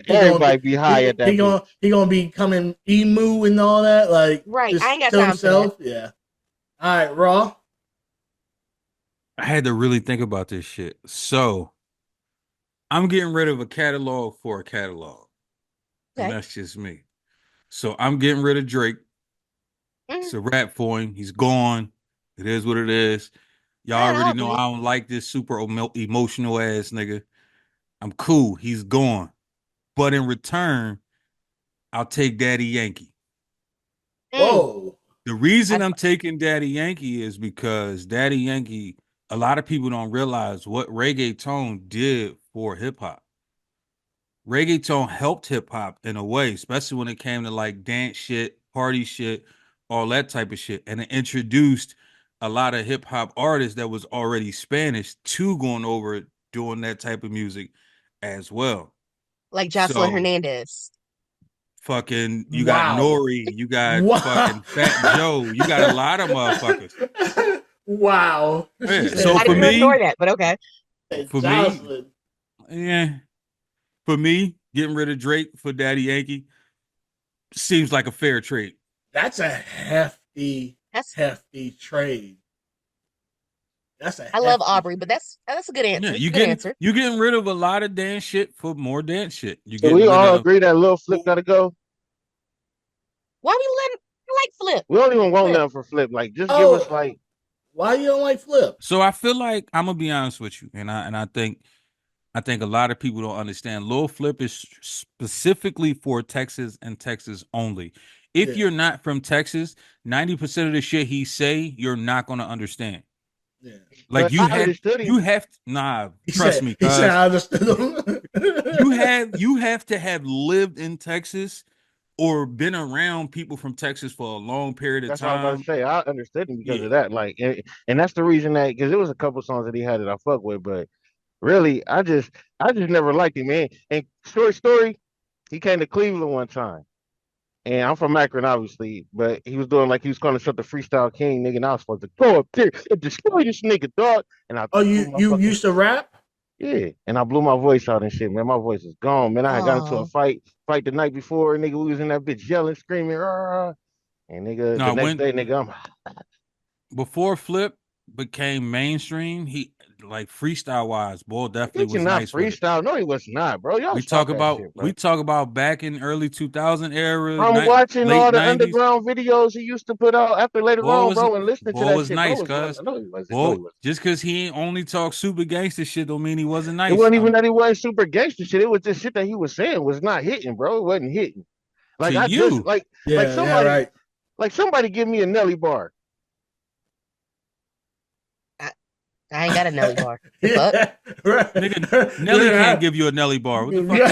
[SPEAKER 5] Everybody be high at that.
[SPEAKER 1] He gonna be coming emu and all that, like
[SPEAKER 2] right. I ain't got time for that.
[SPEAKER 1] Yeah. All right, Raw.
[SPEAKER 4] I had to really think about this shit. So I'm getting rid of a catalog for a catalog. Okay. And that's just me. So I'm getting rid of Drake. It's a rap for him. He's gone. It is what it is. Y'all already know I don't like this super emotional ass nigga. I'm cool. He's gone. But in return, I'll take Daddy Yankee.
[SPEAKER 1] Whoa.
[SPEAKER 4] The reason I'm taking Daddy Yankee is because Daddy Yankee, a lot of people don't realize what reggaeton did for hip hop. Reggaeton helped hip hop in a way, especially when it came to like dance shit, party shit, all that type of shit. And it introduced a lot of hip hop artists that was already Spanish to going over doing that type of music as well.
[SPEAKER 2] Like Jocelyn Hernandez.
[SPEAKER 4] Fucking, you got Nori, you got fucking Fat Joe, you got a lot of motherfuckers.
[SPEAKER 1] Wow.
[SPEAKER 4] Yeah. So
[SPEAKER 2] I didn't ignore that, but okay.
[SPEAKER 4] For me, getting rid of Drake for Daddy Yankee seems like a fair trade.
[SPEAKER 1] That's a hefty trade.
[SPEAKER 2] I love Aubrey, but that's a good answer.
[SPEAKER 4] Yeah, you getting rid of a lot of dance shit for more dance shit.
[SPEAKER 5] So we all agree that Lil Flip gotta go.
[SPEAKER 2] Why we like Flip?
[SPEAKER 5] We don't even want nothing for Flip. Like, just give us like.
[SPEAKER 1] Why you don't like Flip?
[SPEAKER 4] So I feel like I'm gonna be honest with you, and I think a lot of people don't understand. Lil Flip is specifically for Texas and Texas only. If you're not from Texas, 90% of the shit he say, you're not gonna understand. Yeah. Like
[SPEAKER 5] but
[SPEAKER 4] you have trust me.
[SPEAKER 1] He said I understood him.
[SPEAKER 4] you have to have lived in Texas or been around people from Texas for a long period of time.
[SPEAKER 5] That's what I was gonna say. I understood him because of that. Like, and that's the reason that, because there was a couple songs that he had that I fuck with, but really, I just never liked him, man. And story, he came to Cleveland one time. And I'm from Akron, obviously, but he was doing like he was calling himself the Freestyle King, nigga. And I was supposed to go up there and destroy this nigga, dog. And
[SPEAKER 1] you used to rap?
[SPEAKER 5] Yeah, and I blew my voice out and shit, man. My voice is gone, man. I had got into a fight the night before, nigga. We was in that bitch yelling, screaming, and nigga, the next day, nigga,
[SPEAKER 4] before Flip became mainstream, like freestyle wise, boy definitely
[SPEAKER 5] He
[SPEAKER 4] was
[SPEAKER 5] not
[SPEAKER 4] nice with it.
[SPEAKER 5] freestyle. No, he was not, bro. Y'all
[SPEAKER 4] We
[SPEAKER 5] stop
[SPEAKER 4] talk
[SPEAKER 5] that
[SPEAKER 4] about
[SPEAKER 5] shit, bro.
[SPEAKER 4] we talk about back in early 2000 era,
[SPEAKER 5] I'm watching
[SPEAKER 4] late
[SPEAKER 5] all the
[SPEAKER 4] 90s.
[SPEAKER 5] underground videos he used to put out after later
[SPEAKER 4] Boy
[SPEAKER 5] on,
[SPEAKER 4] was
[SPEAKER 5] bro, and listening to that
[SPEAKER 4] was
[SPEAKER 5] shit.
[SPEAKER 4] nice,
[SPEAKER 5] Bro was
[SPEAKER 4] cuz.
[SPEAKER 5] no, he wasn't.
[SPEAKER 4] Boy,
[SPEAKER 5] No, he wasn't.
[SPEAKER 4] just because he ain't only talk super gangster shit don't mean he wasn't
[SPEAKER 5] It
[SPEAKER 4] nice.
[SPEAKER 5] wasn't even that he wasn't super gangster shit. It was just shit that he was saying was not hitting, bro. It wasn't hitting. Like
[SPEAKER 4] to
[SPEAKER 5] I just
[SPEAKER 4] you.
[SPEAKER 5] like somebody give me a Nelly bar.
[SPEAKER 2] I ain't got a Nelly bar.
[SPEAKER 1] Yeah, right.
[SPEAKER 4] Nigga, Nelly can't give you a Nelly bar. What the fuck do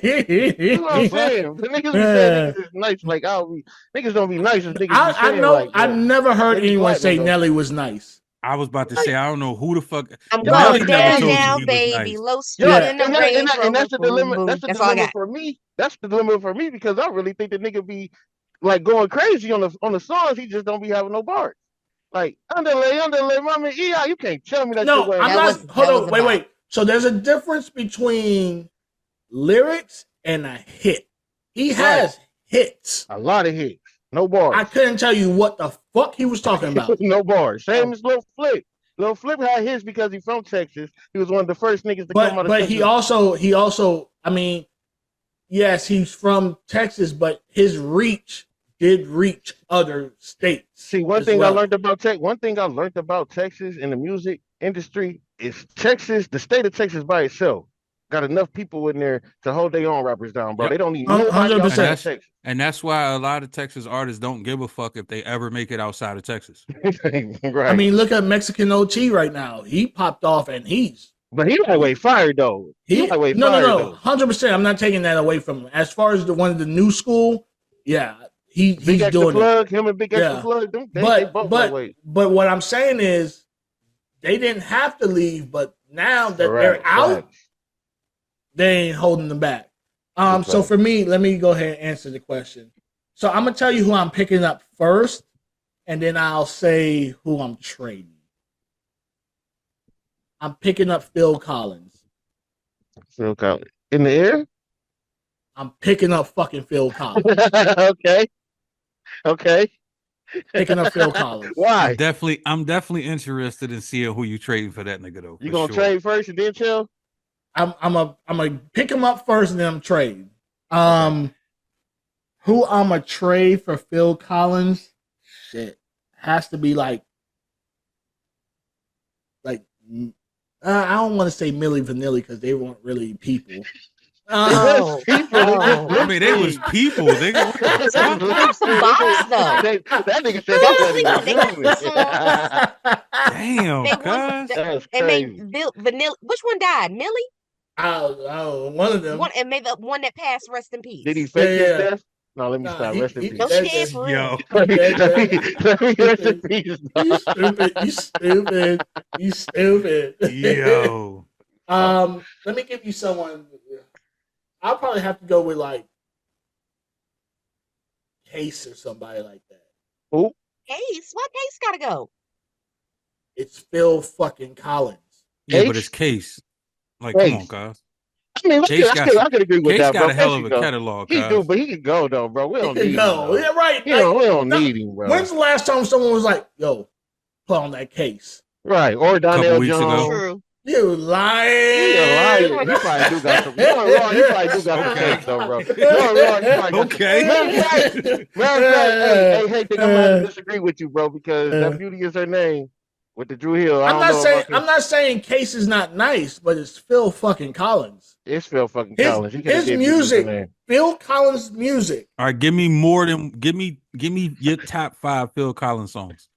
[SPEAKER 4] you mean?
[SPEAKER 5] You know what I'm saying? The niggas be saying niggas is nice. Like niggas don't be nice as niggas be
[SPEAKER 1] I
[SPEAKER 5] saying.
[SPEAKER 1] know.
[SPEAKER 5] Like,
[SPEAKER 1] I've never heard
[SPEAKER 5] maybe
[SPEAKER 1] anyone
[SPEAKER 5] black
[SPEAKER 1] say
[SPEAKER 5] niggas.
[SPEAKER 1] Nelly was nice.
[SPEAKER 4] I was about to say, I don't know who the fuck.
[SPEAKER 2] I'm
[SPEAKER 4] Nelly
[SPEAKER 2] going
[SPEAKER 4] never
[SPEAKER 2] down,
[SPEAKER 4] told you
[SPEAKER 2] down,
[SPEAKER 4] he was
[SPEAKER 2] baby.
[SPEAKER 4] nice.
[SPEAKER 2] Low speed
[SPEAKER 5] Yeah,
[SPEAKER 2] in the
[SPEAKER 5] and
[SPEAKER 2] Range
[SPEAKER 5] that's the
[SPEAKER 2] Rover.
[SPEAKER 5] dilemma.
[SPEAKER 2] Boom,
[SPEAKER 5] That's the
[SPEAKER 2] that's all I
[SPEAKER 5] dilemma
[SPEAKER 2] got.
[SPEAKER 5] for me. That's the dilemma for me because I really think the nigga be like going crazy on the songs. He just don't be having no bars. Like underlay, mommy, yeah, you can't tell me that shit
[SPEAKER 1] No,
[SPEAKER 5] wasn't.
[SPEAKER 1] I'm not. Hold on, wait. So there's a difference between lyrics and a hit. He has hits.
[SPEAKER 5] A lot of hits. No bars.
[SPEAKER 1] I couldn't tell you what the fuck he was talking about.
[SPEAKER 5] No bars. Same as Lil Flip. Lil Flip had his because he's from Texas. He was one of the first niggas to come out of
[SPEAKER 1] But
[SPEAKER 5] Texas.
[SPEAKER 1] he also, I mean, yes, he's from Texas, but his reach did reach other states.
[SPEAKER 5] See, one thing I learned about Texas in the music industry is Texas, the state of Texas by itself, got enough people in there to hold their own rappers down, bro. Yep. They don't need nobody outside of Texas.
[SPEAKER 4] And that's why a lot of Texas artists don't give a fuck if they ever make it outside of Texas.
[SPEAKER 5] Right.
[SPEAKER 1] I mean, look at Mexican OT right now. He popped off and
[SPEAKER 5] But he lightweight fire though. He lightweight fire.
[SPEAKER 1] No, 100%. I'm not taking that away from him. As far as the one of the new school, yeah, he's doing
[SPEAKER 5] it. Him and Big Extra Plug, they both lightweight.
[SPEAKER 1] But what I'm saying is, they didn't have to leave, but now that they're out, they ain't holding them back. So for me, let me go ahead and answer the question. So I'm gonna tell you who I'm picking up first, and then I'll say who I'm trading. I'm picking up Phil Collins.
[SPEAKER 5] Phil Collins in the air.
[SPEAKER 1] I'm picking up fucking Phil Collins.
[SPEAKER 5] Okay.
[SPEAKER 1] Picking up Phil Collins.
[SPEAKER 5] Why?
[SPEAKER 4] I'm definitely interested in seeing who you trading for that nigga though.
[SPEAKER 5] You gonna trade first and then chill?
[SPEAKER 1] I'm gonna pick him up first and then I'm trading. Who I'm gonna trade for Phil Collins? Shit, has to be like I don't want to say Milli Vanilli because they weren't really people.
[SPEAKER 2] I
[SPEAKER 4] mean, they was people. They
[SPEAKER 2] some box though.
[SPEAKER 5] That nigga said
[SPEAKER 4] damn,
[SPEAKER 2] they made Vanilla. Which one died? Millie?
[SPEAKER 1] Oh, one of them.
[SPEAKER 2] And made the one that passed. Rest in peace.
[SPEAKER 5] Did he fake his death? No, let me stop. Rest in peace.
[SPEAKER 2] No, she did for real.
[SPEAKER 5] Let me rest in peace.
[SPEAKER 1] You stupid.
[SPEAKER 4] Yo.
[SPEAKER 1] Let me give you someone. I'll probably have to go with like Case or somebody like that.
[SPEAKER 5] Who?
[SPEAKER 2] Case? What Case gotta go?
[SPEAKER 1] It's Phil fucking Collins.
[SPEAKER 4] Yeah, but it's Case. Like, come on, guys.
[SPEAKER 5] I mean, I could agree with
[SPEAKER 4] Case
[SPEAKER 5] that, bro.
[SPEAKER 4] Got a hell of a catalog,
[SPEAKER 5] He do, but he can go though, bro. We don't need him.
[SPEAKER 1] Yeah, right.
[SPEAKER 5] We don't need him, bro.
[SPEAKER 1] When's the last time someone was like, "Yo, put on that Case"?
[SPEAKER 5] Right, or Donnell Jones.
[SPEAKER 2] True.
[SPEAKER 1] You lying?
[SPEAKER 5] You lying? He probably do got some. He probably do got some case though, bro.
[SPEAKER 4] Okay.
[SPEAKER 5] Hey, think I'm gonna disagree with you, bro, because that Beauty is her name with the Drew Hill.
[SPEAKER 1] I'm not saying Case is not nice, but it's Phil fucking Collins.
[SPEAKER 5] It's Phil fucking Collins.
[SPEAKER 1] His music, Phil Collins' music.
[SPEAKER 4] All right, give me your top 5 Phil Collins songs.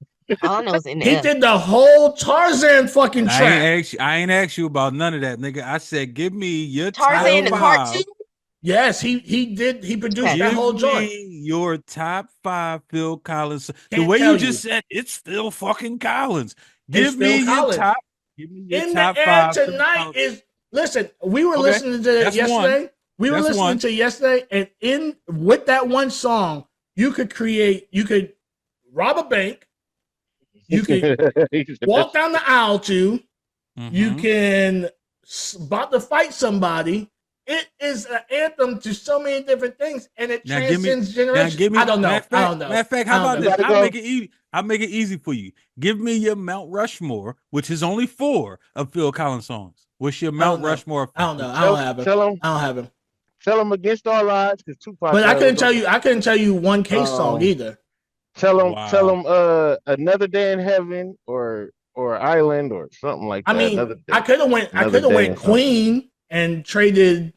[SPEAKER 2] All I know is in
[SPEAKER 1] He did the whole Tarzan fucking track.
[SPEAKER 4] I ain't asked you about none of that, nigga. I said, give me your
[SPEAKER 2] Tarzan
[SPEAKER 4] top 5.
[SPEAKER 2] the cartoon.
[SPEAKER 1] Yes, he did. He produced that whole joint.
[SPEAKER 4] Your top 5 Phil Collins. The way you just said, it's Phil fucking Collins. Give me your top. Give me your top 5
[SPEAKER 1] tonight is. Listen, we were listening to it yesterday. We were listening to it yesterday, and with that one song, you could rob a bank. You can walk down the aisle to. Mm-hmm. You can about to fight somebody, it is an anthem to so many different things, and it
[SPEAKER 4] Now
[SPEAKER 1] transcends generations.
[SPEAKER 4] give me.
[SPEAKER 1] I don't know.
[SPEAKER 4] Matter of fact, how about this?
[SPEAKER 5] Gotta
[SPEAKER 4] I'll
[SPEAKER 5] go.
[SPEAKER 4] make it easy. I'll make it easy for you. Give me your Mount Rushmore, which is only 4 of Phil Collins songs. What's your Mount Rushmore?
[SPEAKER 1] I don't know. I don't have him. I don't have him.
[SPEAKER 5] Tell him Against All Odds, because Tupac.
[SPEAKER 1] But I couldn't tell you. I couldn't tell you one Case song either.
[SPEAKER 5] Tell him Another Day in Heaven or Island or something like that.
[SPEAKER 1] I mean, I could have went Queen and traded.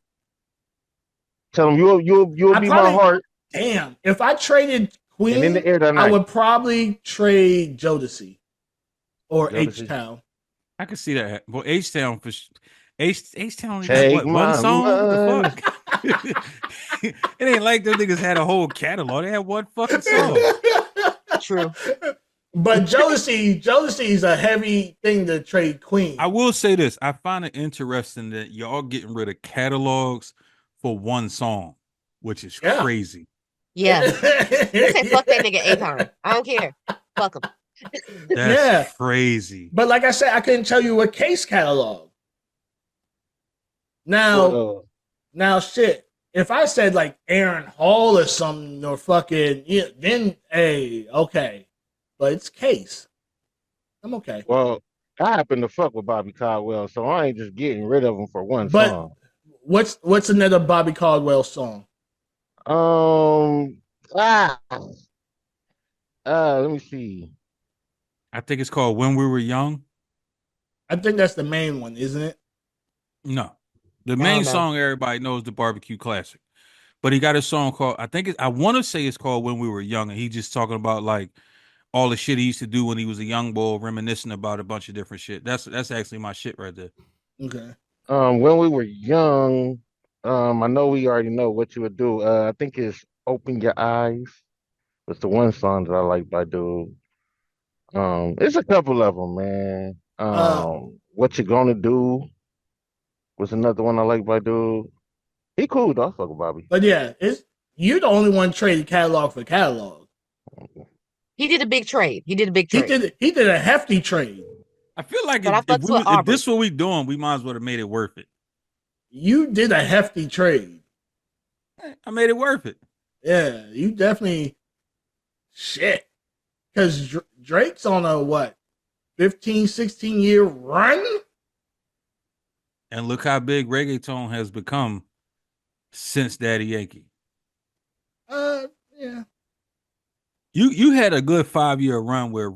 [SPEAKER 5] Tell him you'll be my heart.
[SPEAKER 1] Damn, if I traded Queen,
[SPEAKER 5] In the Air That Night,
[SPEAKER 1] I would probably trade Jodeci or H-Town.
[SPEAKER 4] I could see that. Well, H-Town for H-Town.
[SPEAKER 5] Take
[SPEAKER 4] One song? What the
[SPEAKER 5] money.
[SPEAKER 4] fuck? It ain't like those niggas had a whole catalog. They had one fucking song.
[SPEAKER 2] True.
[SPEAKER 1] But Jodeci is a heavy thing to trade Queen.
[SPEAKER 4] I will say this. I find it interesting that y'all getting rid of catalogs for one song, which is crazy.
[SPEAKER 2] Yeah. I say fuck that nigga Akon. I don't care. Fuck him.
[SPEAKER 4] That's crazy.
[SPEAKER 1] But like I said, I couldn't tell you a Case catalog. Now shit. If I said like Aaron Hall or something or fucking, then hey, okay. But it's Case. I'm okay.
[SPEAKER 5] Well, I happen to fuck with Bobby Caldwell, so I ain't just getting rid of him for one
[SPEAKER 1] but
[SPEAKER 5] song.
[SPEAKER 1] What's another Bobby Caldwell song?
[SPEAKER 5] Let me see.
[SPEAKER 4] I think it's called When We Were Young.
[SPEAKER 1] I think that's the main one, isn't it?
[SPEAKER 4] No. The main song everybody knows, the Barbecue Classic. But he got a song called, I want to say it's called When We Were Young, and he just talking about like all the shit he used to do when he was a young boy, reminiscing about a bunch of different shit. That's actually my shit right there.
[SPEAKER 1] Okay.
[SPEAKER 5] When We Were Young, I know we already know what you would do. I think it's Open Your Eyes. It's the one song that I like by dude. It's a couple of them, man. What You Gonna Do was another one I like by dude. He cool though. I fuck with Bobby.
[SPEAKER 1] But yeah, you're the only one traded catalog for catalog.
[SPEAKER 2] He did a big trade. He did
[SPEAKER 1] a hefty trade.
[SPEAKER 4] I feel like if this is what we doing, we might as well have made it worth it.
[SPEAKER 1] You did a hefty trade.
[SPEAKER 4] I made it worth it.
[SPEAKER 1] Yeah, you definitely shit. Because Drake's on a 15, 16 year run?
[SPEAKER 4] And look how big reggaeton has become since Daddy Yankee.
[SPEAKER 1] Yeah.
[SPEAKER 4] You had a good 5-year run where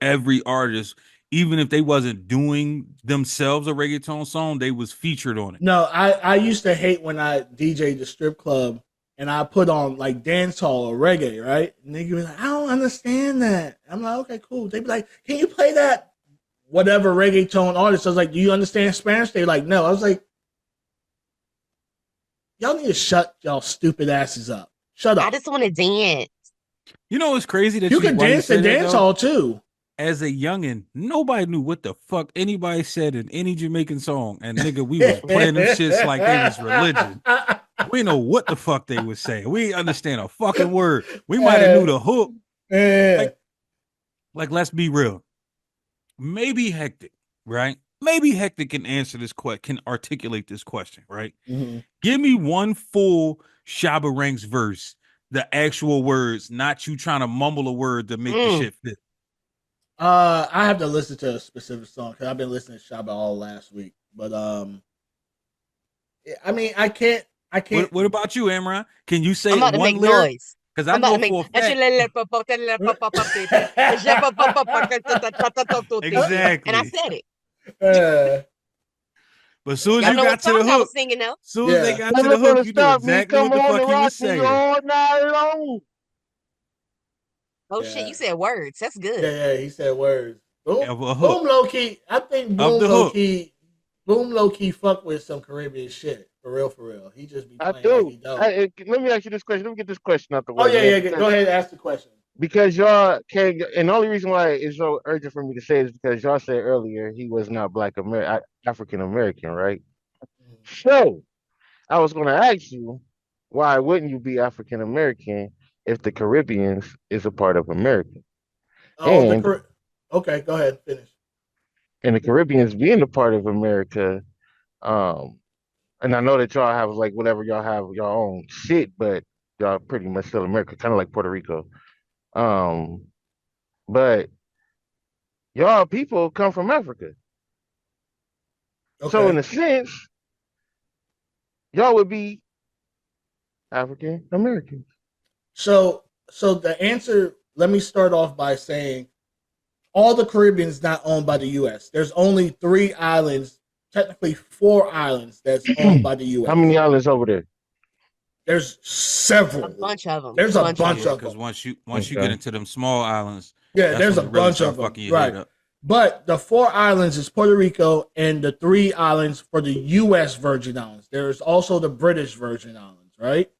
[SPEAKER 4] every artist, even if they wasn't doing themselves a reggaeton song, they was featured on it.
[SPEAKER 1] No, I used to hate when I DJ'd the strip club and I put on like dancehall or reggae, right? And they be like, I don't understand that. I'm like, okay, cool. They'd be like, can you play that whatever reggaeton artist? I was like, do you understand Spanish? They're like, no. I was like, y'all need to shut y'all stupid asses up. Shut up.
[SPEAKER 2] I just want to dance.
[SPEAKER 4] You know what's crazy? That
[SPEAKER 1] you can dance to dancehall too.
[SPEAKER 4] As a youngin', nobody knew what the fuck anybody said in any Jamaican song. And nigga, we was playing them shits like they was religion. We know what the fuck they was saying. We ain't understand a fucking word. We might have knew the hook. Like, let's be real. Maybe Hectic, right? Maybe Hectic can answer this can articulate this question, right?
[SPEAKER 1] Mm-hmm.
[SPEAKER 4] Give me one full Shabba Ranks verse, the actual words, not you trying to mumble a word to make the shit fit.
[SPEAKER 1] I have to listen to a specific song because I've been listening to Shabba all last week. But I mean, I can't.
[SPEAKER 4] What about you, Amran? Can you say
[SPEAKER 2] I'm about to make noise?
[SPEAKER 4] Because I know for a fact. Exactly.
[SPEAKER 2] And I said it.
[SPEAKER 4] But as soon as you got to the hook, as soon as they got to the hook, you knew exactly what the fuck he was saying.
[SPEAKER 5] All night long.
[SPEAKER 2] Oh shit, you said words. That's good.
[SPEAKER 1] Yeah, he said words. Boom,
[SPEAKER 4] Yeah,
[SPEAKER 1] Boom low key. I think Boom low key fuck with some Caribbean shit. For real. He just be playing. I do. Like
[SPEAKER 5] let me ask you this question. Let me get this question out the way.
[SPEAKER 1] Oh yeah. Go ahead and ask the question.
[SPEAKER 5] Because y'all can't, and the only reason why it's so urgent for me to say it is because y'all said earlier he was not African American, right? So I was going to ask you, why wouldn't you be African American if the Caribbean is a part of America?
[SPEAKER 1] Okay, go ahead, finish.
[SPEAKER 5] And the Caribbeans being a part of America, And I know that y'all have like whatever y'all have your own shit, but y'all pretty much still America, kind of like Puerto Rico. Um, but y'all people come from Africa. So in
[SPEAKER 1] Okay.
[SPEAKER 5] a sense, y'all would be African Americans.
[SPEAKER 1] So the answer, let me start off by saying all the Caribbean is not owned by the US. There's only 3 islands, technically 4 islands that's owned by the
[SPEAKER 5] How
[SPEAKER 1] US.
[SPEAKER 5] many islands over there?
[SPEAKER 1] There's several.
[SPEAKER 2] A bunch of them.
[SPEAKER 1] There's a bunch
[SPEAKER 4] Yeah,
[SPEAKER 1] of
[SPEAKER 4] because
[SPEAKER 1] them.
[SPEAKER 4] once you get
[SPEAKER 5] Okay.
[SPEAKER 4] into them small islands,
[SPEAKER 1] Yeah,
[SPEAKER 4] that's
[SPEAKER 1] there's
[SPEAKER 4] when
[SPEAKER 1] a
[SPEAKER 4] it really
[SPEAKER 1] bunch of
[SPEAKER 4] start
[SPEAKER 1] them.
[SPEAKER 4] fucking your head
[SPEAKER 1] Right.
[SPEAKER 4] up.
[SPEAKER 1] But the 4 islands is Puerto Rico and the 3 islands for the US Virgin Islands. There's also the British Virgin Islands, right?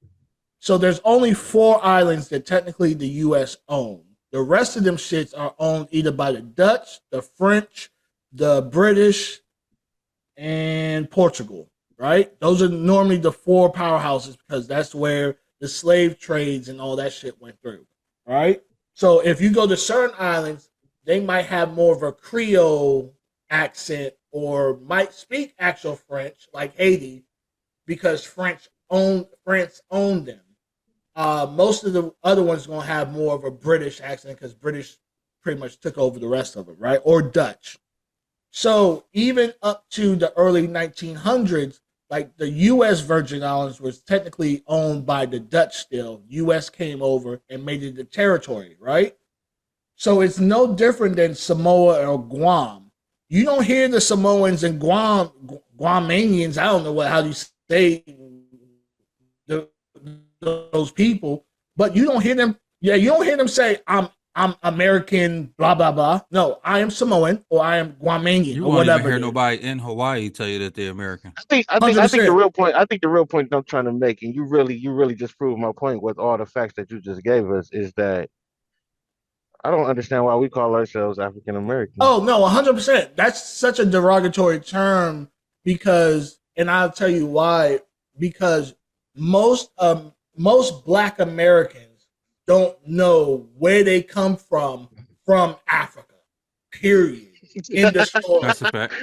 [SPEAKER 1] So there's only 4 islands that technically the US own. The rest of them shits are owned either by the Dutch, the French, the British, and Portugal, right? Those are normally the 4 powerhouses because that's where the slave trades and all that shit went through, right? So if you go to certain islands, they might have more of a Creole accent or might speak actual French, like Haiti, because France owned them. Most of the other ones gonna have more of a British accent because British pretty much took over the rest of it, right? Or Dutch. So even up to the early 1900s, like the U.S. Virgin Islands was technically owned by the Dutch still. U.S. came over and made it a territory, right? So it's no different than Samoa or Guam. You don't hear the Samoans and Guamanians. I don't know how you say the, those people, but you don't hear them. Yeah, you don't hear them say, I'm American, blah blah blah. No, I am Samoan or I am Guamanian
[SPEAKER 4] You
[SPEAKER 1] or
[SPEAKER 4] won't even
[SPEAKER 1] whatever.
[SPEAKER 4] hear nobody in Hawaii tell you that they're American.
[SPEAKER 5] I think the
[SPEAKER 1] 100%.
[SPEAKER 5] real point. I think the real point I'm trying to make, and you really just proved my point with all the facts that you just gave us, is that I don't understand why we call ourselves African American.
[SPEAKER 1] Oh no, 100%. That's such a derogatory term because, and I'll tell you why. Because most Black Americans don't know where they come from Africa. Period. In the story.
[SPEAKER 4] That's a fact.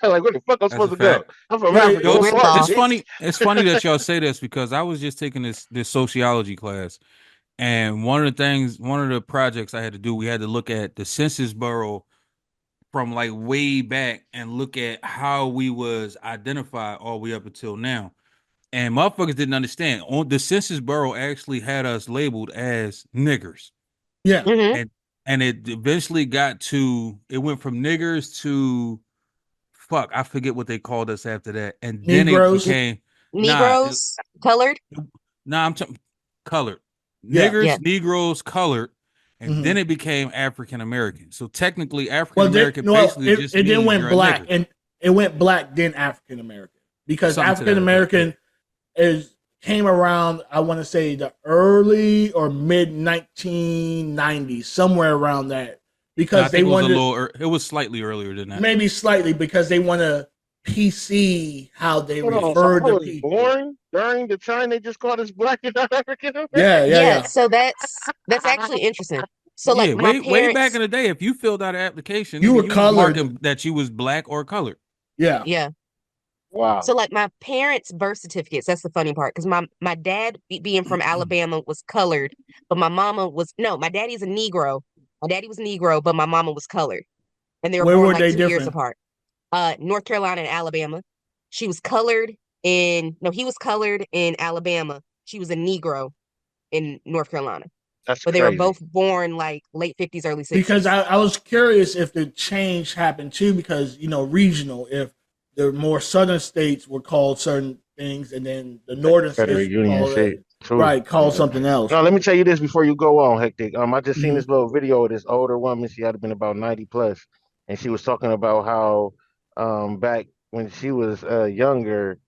[SPEAKER 5] Like, where the fuck I'm
[SPEAKER 4] That's a
[SPEAKER 5] supposed to go?
[SPEAKER 4] fact.
[SPEAKER 5] I'm from
[SPEAKER 1] Yeah,
[SPEAKER 5] Africa.
[SPEAKER 4] Yo,
[SPEAKER 5] What
[SPEAKER 2] We're
[SPEAKER 5] part,
[SPEAKER 4] it's
[SPEAKER 2] lost.
[SPEAKER 5] bitch?
[SPEAKER 4] funny. It's funny that y'all say this because I was just taking this sociology class, and one of the projects I had to do, we had to look at the census bureau from like way back and look at how we was identified all the way up until now. And motherfuckers didn't understand. On the census bureau actually had us labeled as niggers.
[SPEAKER 1] Yeah.
[SPEAKER 2] Hmm.
[SPEAKER 4] And it eventually it went from niggers to fuck, I forget what they called us after that. And then it
[SPEAKER 1] Negroes.
[SPEAKER 4] became nah,
[SPEAKER 2] Negroes, colored.
[SPEAKER 4] nah, I'm talking colored.
[SPEAKER 1] Yeah.
[SPEAKER 2] Yeah.
[SPEAKER 4] Niggers, Negroes, colored, and
[SPEAKER 1] Mm-hmm.
[SPEAKER 4] then it became African American. So technically African
[SPEAKER 1] Well,
[SPEAKER 4] American basically just
[SPEAKER 1] it then
[SPEAKER 4] means
[SPEAKER 1] went
[SPEAKER 4] you're a
[SPEAKER 1] black,
[SPEAKER 4] nigger.
[SPEAKER 1] and it went black then African American because
[SPEAKER 4] Something to
[SPEAKER 1] African
[SPEAKER 4] that effect.
[SPEAKER 1] American is came around. I want to say the early or mid 1990s, somewhere around that,
[SPEAKER 4] No, I
[SPEAKER 1] because they
[SPEAKER 4] think it was a
[SPEAKER 1] wanted
[SPEAKER 4] little it was slightly earlier than that.
[SPEAKER 1] maybe slightly because they want to PC how they
[SPEAKER 5] Hold on. So
[SPEAKER 1] refer
[SPEAKER 5] I
[SPEAKER 1] to
[SPEAKER 5] was
[SPEAKER 1] people.
[SPEAKER 5] born during the time they just called us Black and not African
[SPEAKER 1] Yeah,
[SPEAKER 5] American.
[SPEAKER 1] yeah,
[SPEAKER 2] Yeah.
[SPEAKER 1] yeah,
[SPEAKER 2] So that's actually interesting. So like
[SPEAKER 4] Yeah,
[SPEAKER 2] my
[SPEAKER 4] way back
[SPEAKER 2] parents.
[SPEAKER 4] in the day, if you filled out an application,
[SPEAKER 1] you
[SPEAKER 4] nigga,
[SPEAKER 1] were
[SPEAKER 4] you was
[SPEAKER 1] colored.
[SPEAKER 4] marking that you was black or colored.
[SPEAKER 1] Yeah.
[SPEAKER 2] Yeah.
[SPEAKER 5] Wow.
[SPEAKER 2] So like my parents' birth certificates, that's the funny part because my dad being from Alabama was colored, but my mama was no, my daddy's a Negro. My daddy was Negro, but my mama was colored. And they were
[SPEAKER 1] Where
[SPEAKER 2] born
[SPEAKER 1] were
[SPEAKER 2] like
[SPEAKER 1] they
[SPEAKER 2] 2 years
[SPEAKER 1] different?
[SPEAKER 2] apart. North Carolina and Alabama. She was colored he was colored in Alabama. She was a Negro in North Carolina.
[SPEAKER 5] That's
[SPEAKER 2] But they were
[SPEAKER 5] crazy.
[SPEAKER 2] both born like late 50s, early
[SPEAKER 1] Because
[SPEAKER 2] 60s.
[SPEAKER 1] I was curious if the change happened too, because regional, if the more southern states were called certain things, and then the northern states
[SPEAKER 5] Confederate
[SPEAKER 1] were
[SPEAKER 5] Union
[SPEAKER 1] called
[SPEAKER 5] shit. True.
[SPEAKER 1] right, called something else.
[SPEAKER 5] No, let me tell you this before you go on, Hectic. I just seen
[SPEAKER 1] Mhm.
[SPEAKER 5] this little video of this older woman. She had been about 90 plus, and she was talking about how back when she was younger,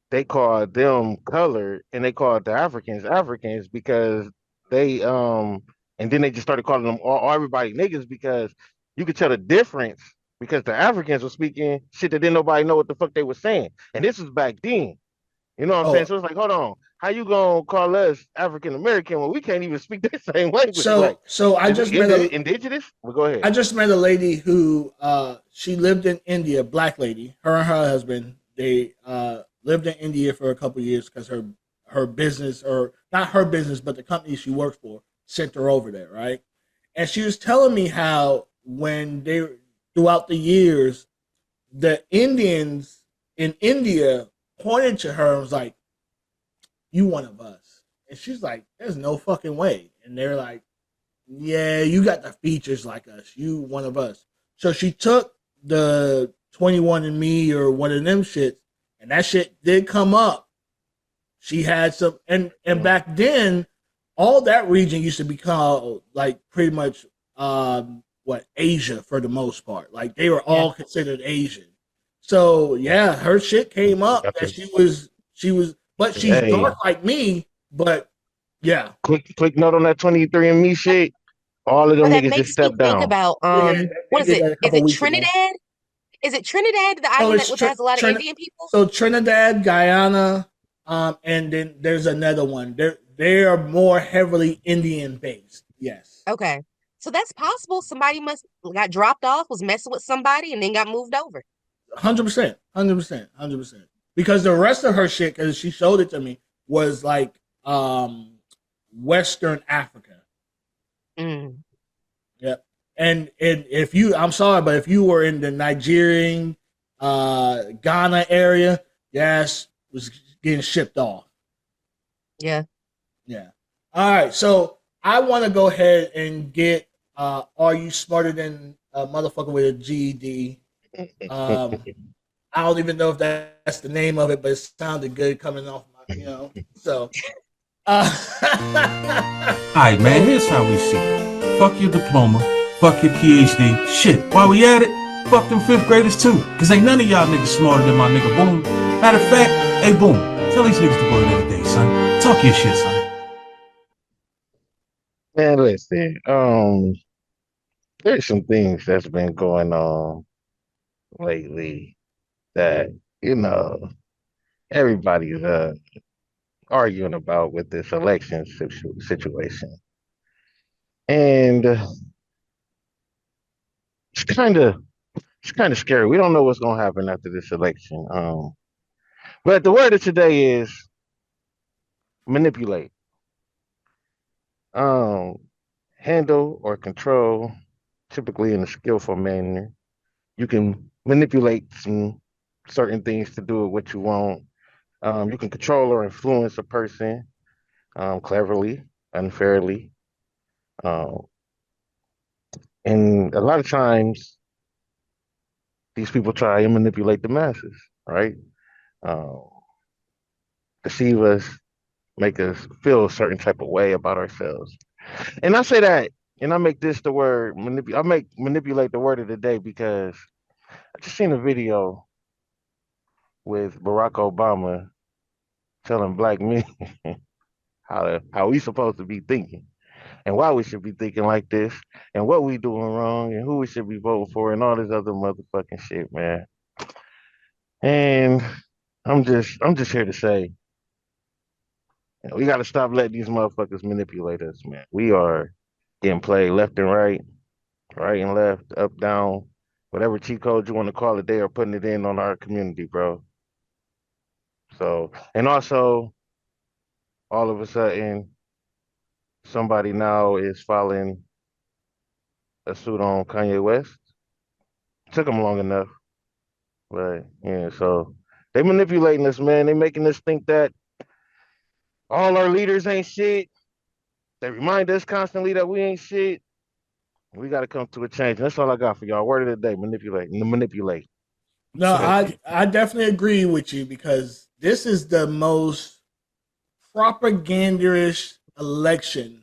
[SPEAKER 5] they called them colored and they called the Africans because they and then they just started calling them all everybody niggas because you could tell the difference because the Africans were speaking shit that didn't nobody know what the fuck they were saying. And this was back then. You know what I'm saying?
[SPEAKER 1] Oh,
[SPEAKER 5] So it's like, hold on, how you gonna call us African American when we can't even speak the same language? Like,
[SPEAKER 1] so I
[SPEAKER 5] is we
[SPEAKER 1] just met a
[SPEAKER 5] indigenous? Well, go
[SPEAKER 1] I
[SPEAKER 5] ahead.
[SPEAKER 1] just met a lady who she lived in India, black lady. Her and her husband they lived in India for a couple of years because her business, or not her business, but the company she works for, sent her over there, right? And she was telling me how when they throughout the years, the Indians in India pointed to her and was like, "You one of us," and she's like, "There's no fucking way," and they're like, "Yeah, you got the features like us. You one of us." So she took the 21andMe or one of them shits, and that shit did come up. She had some, and back then, all that region used to be called like pretty much Asia for the most part. Like they were all considered Asian. So yeah, her shit came up that she was, but she's dark like me. But yeah,
[SPEAKER 5] quick note on that 23andMe shit. All of them niggas just stepped down.
[SPEAKER 2] Think about what is it? Is it Trinidad? Is it Trinidad, the island which has a lot of Indian people?
[SPEAKER 1] So Trinidad, Guyana, and then there's another one. They are more heavily Indian based. Yes.
[SPEAKER 2] Okay. So that's possible. Somebody must got dropped off, was messing with somebody, and then got moved over.
[SPEAKER 1] 100%. Because the rest of her shit, because she showed it to me, was like Western Africa. Yep. And if you, I'm sorry, but if you were in the Nigerian, Ghana area, yes, was getting shipped off.
[SPEAKER 2] Yeah.
[SPEAKER 1] Yeah. All right. So I want to go ahead and get Are You Smarter Than a Motherfucker with a GED? I don't even know if that's the name of it, but it sounded good coming off my, so.
[SPEAKER 4] All right, man, here's how we see it. Fuck your diploma. Fuck your PhD. Shit, while we at it, fuck them 5th graders too. Cause ain't none of y'all niggas smarter than my nigga Boom. Matter of fact, hey Boom, tell these niggas to go another day, son. Talk your shit, son.
[SPEAKER 5] Man, listen, there's some things that's been going on lately that, everybody's arguing about with this election situation. And it's kind of scary. We don't know what's going to happen after this election. But the word of today is manipulate. Handle or control, typically in a skillful manner. You can manipulate some certain things to do what you want. You can control or influence a person cleverly, unfairly. And a lot of times, these people try and manipulate the masses, right? Deceive us, make us feel a certain type of way about ourselves. And I say that, and I make this the word, manipulate the word of the day because I just seen a video with Barack Obama telling black men how we supposed to be thinking and why we should be thinking like this and what we doing wrong and who we should be voting for and all this other motherfucking shit, man. And I'm just here to say, we got to stop letting these motherfuckers manipulate us, man. We are getting played left and right and left, up, down, whatever cheat code you want to call it, they are putting it in on our community, bro. So, and also, all of a sudden, somebody now is filing a suit on Kanye West. Took them long enough, but yeah. So they manipulating us, man. They making us think that all our leaders ain't shit. They remind us constantly that we ain't shit. We got to come to a change. And that's all I got for y'all. Word of the day: manipulate.
[SPEAKER 1] No, I definitely agree with you because this is the most propagandist election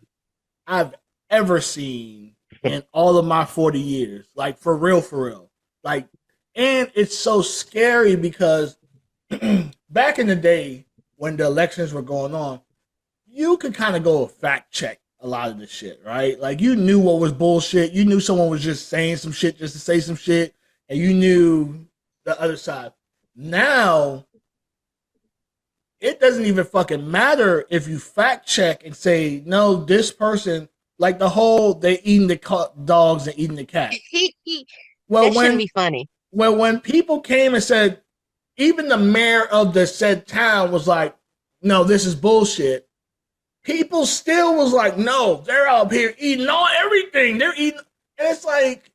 [SPEAKER 1] I've ever seen in all of my 40 years. Like, for real. Like, and it's so scary because back in the day when the elections were going on, you could kind of go fact check a lot of the shit, right? Like, you knew what was bullshit. You knew someone was just saying some shit just to say some shit, and you knew the other side. Now, it doesn't even fucking matter if you fact check and say, no, this person, like the whole, they eating the dogs and eating the cat.
[SPEAKER 2] Well, that shouldn't be funny.
[SPEAKER 1] Well, when people came and said, even the mayor of the said town was like, no, this is bullshit. People still was like, no, they're up here eating everything. They're eating. And it's like.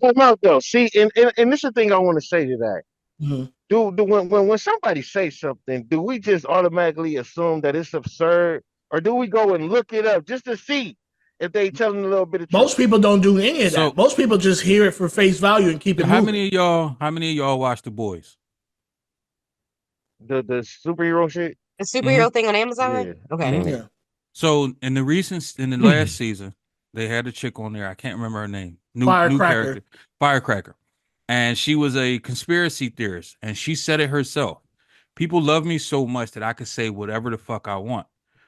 [SPEAKER 5] Time out though. See, and this is the thing I want to say to that.
[SPEAKER 1] Mm-hmm.
[SPEAKER 5] When somebody says something, do we just automatically assume that it's absurd, or do we go and look it up just to see if they telling a little bit of truth?
[SPEAKER 1] Most people don't do any of that. Most people just hear it for face value and keep it moving.
[SPEAKER 4] How many of y'all watch The Boys?
[SPEAKER 5] The superhero shit?
[SPEAKER 2] The superhero thing on Amazon?
[SPEAKER 5] Yeah.
[SPEAKER 2] Okay.
[SPEAKER 1] Mm-hmm. Yeah.
[SPEAKER 4] So in the last season, they had a chick on there. I can't remember her name. New character. Firecracker. And she was a conspiracy theorist. And she said it herself. People love me so much that I could say whatever the fuck I want.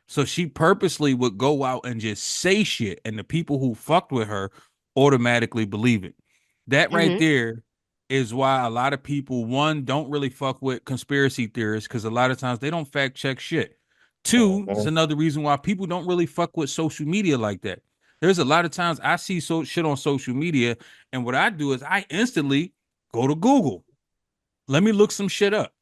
[SPEAKER 4] So she purposely would go out and just say shit. And the people who fucked with her automatically believe it. That right there is why a lot of people, one, don't really fuck with conspiracy theorists, because a lot of times they don't fact check shit. Two, it's another reason why people don't really fuck with social media like that. There's a lot of times I see shit on social media, and what I do is I instantly go to Google. Let me look some shit up.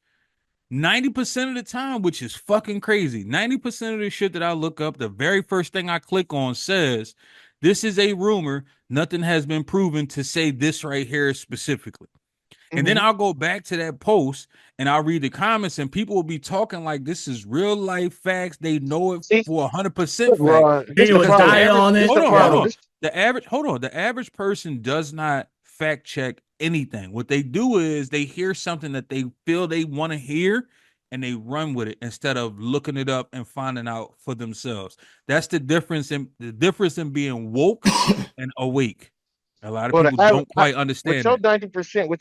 [SPEAKER 4] 90% of the time, which is fucking crazy, 90% of the shit that I look up, the very first thing I click on says, this is a rumor. Nothing has been proven to say this right here specifically. And then I'll go back to that post and I'll read the comments, and people will be talking like this is real life facts. They know it for 100% fact.
[SPEAKER 1] They would die on it.
[SPEAKER 4] Hold on. The average person does not fact check anything. What they do is they hear something that they feel they want to hear, and they run with it instead of looking it up and finding out for themselves. That's the difference in being woke and awake. A lot of people don't quite understand.
[SPEAKER 5] With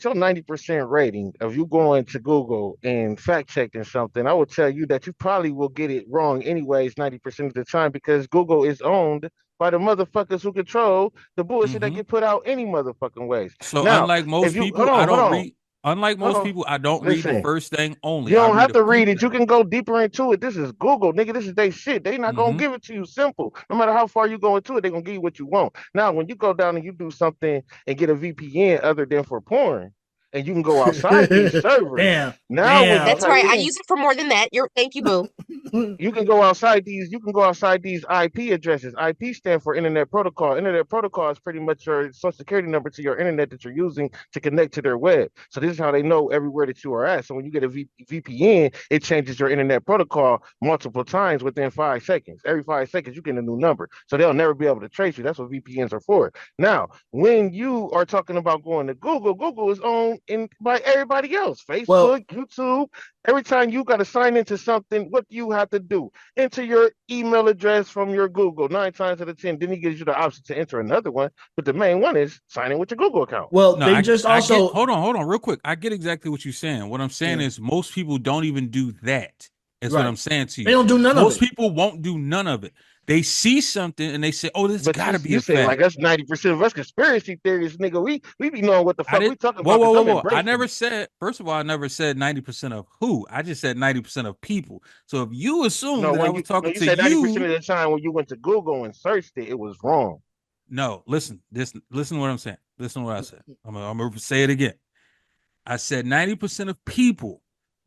[SPEAKER 5] your 90% rating of you going to Google and fact checking something, I will tell you that you probably will get it wrong anyways 90% of the time, because Google is owned by the motherfuckers who control the bullshit that get put out any motherfucking ways.
[SPEAKER 4] So now, unlike most people, I don't read. Unlike most people, I don't read the first thing only.
[SPEAKER 5] You don't have to read it. You can go deeper into it. This is Google, nigga. This is their shit. They not gonna give it to you simple. No matter how far you go into it, they're gonna give you what you want. Now, when you go down and you do something and get a VPN other than for porn, and you can go outside these servers.
[SPEAKER 2] That's right. I use it for more than that. Thank you, boo.
[SPEAKER 5] You can go outside these. You can go outside these IP addresses. IP stand for Internet Protocol. Internet Protocol is pretty much your social security number to your internet that you're using to connect to their web. So this is how they know everywhere that you are at. So when you get a VPN, it changes your Internet Protocol multiple times within 5 seconds. Every 5 seconds, you get a new number. So they'll never be able to trace you. That's what VPNs are for. Now, when you are talking about going to Google, Google is owned by everybody else. Facebook, YouTube. Every time you got to sign into something, what do you have to do? Enter your email address from your Google 9 times out of 10. Then he gives you the option to enter another one. But the main one is sign in with your Google account.
[SPEAKER 1] Well, no,
[SPEAKER 4] hold on, real quick. I get exactly what you're saying. What I'm saying is most people don't even do that. That's what I'm saying to you.
[SPEAKER 1] They don't do none of it.
[SPEAKER 4] Most people won't do none of it. They see something and they say, "Oh, this got to be a fact."
[SPEAKER 5] Like that's 90% of us conspiracy theories, nigga. We be knowing what the fuck we talking about.
[SPEAKER 4] Whoa. I never said. First of all, I never said 90% of who. I just said 90% of people. So if you assume that I was talking to you,
[SPEAKER 5] 90% of the time when you went to Google and searched it, it was wrong.
[SPEAKER 4] No, listen to what I'm saying. Listen to what I said. I'm gonna say it again. I said 90% of people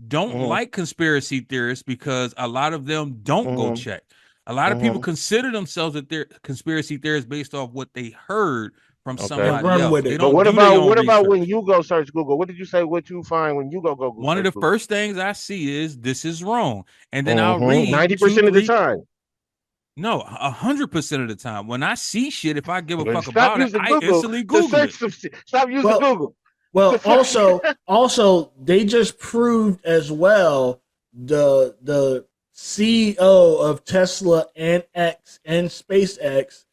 [SPEAKER 4] don't like conspiracy theorists because a lot of them don't go check. A lot of people consider themselves that they're conspiracy theorists based off what they heard from somebody else.
[SPEAKER 5] But what about when you go search Google? What did you say? What you find when you go Google?
[SPEAKER 4] One of the first things I see is this is wrong, and then I'll read
[SPEAKER 5] 90% of the time.
[SPEAKER 4] No, 100% of the time. When I see shit, if I give a fuck about it, I instantly Google it.
[SPEAKER 5] Stop using Google.
[SPEAKER 1] Well, also, they just proved as well the CEO of Tesla and SpaceX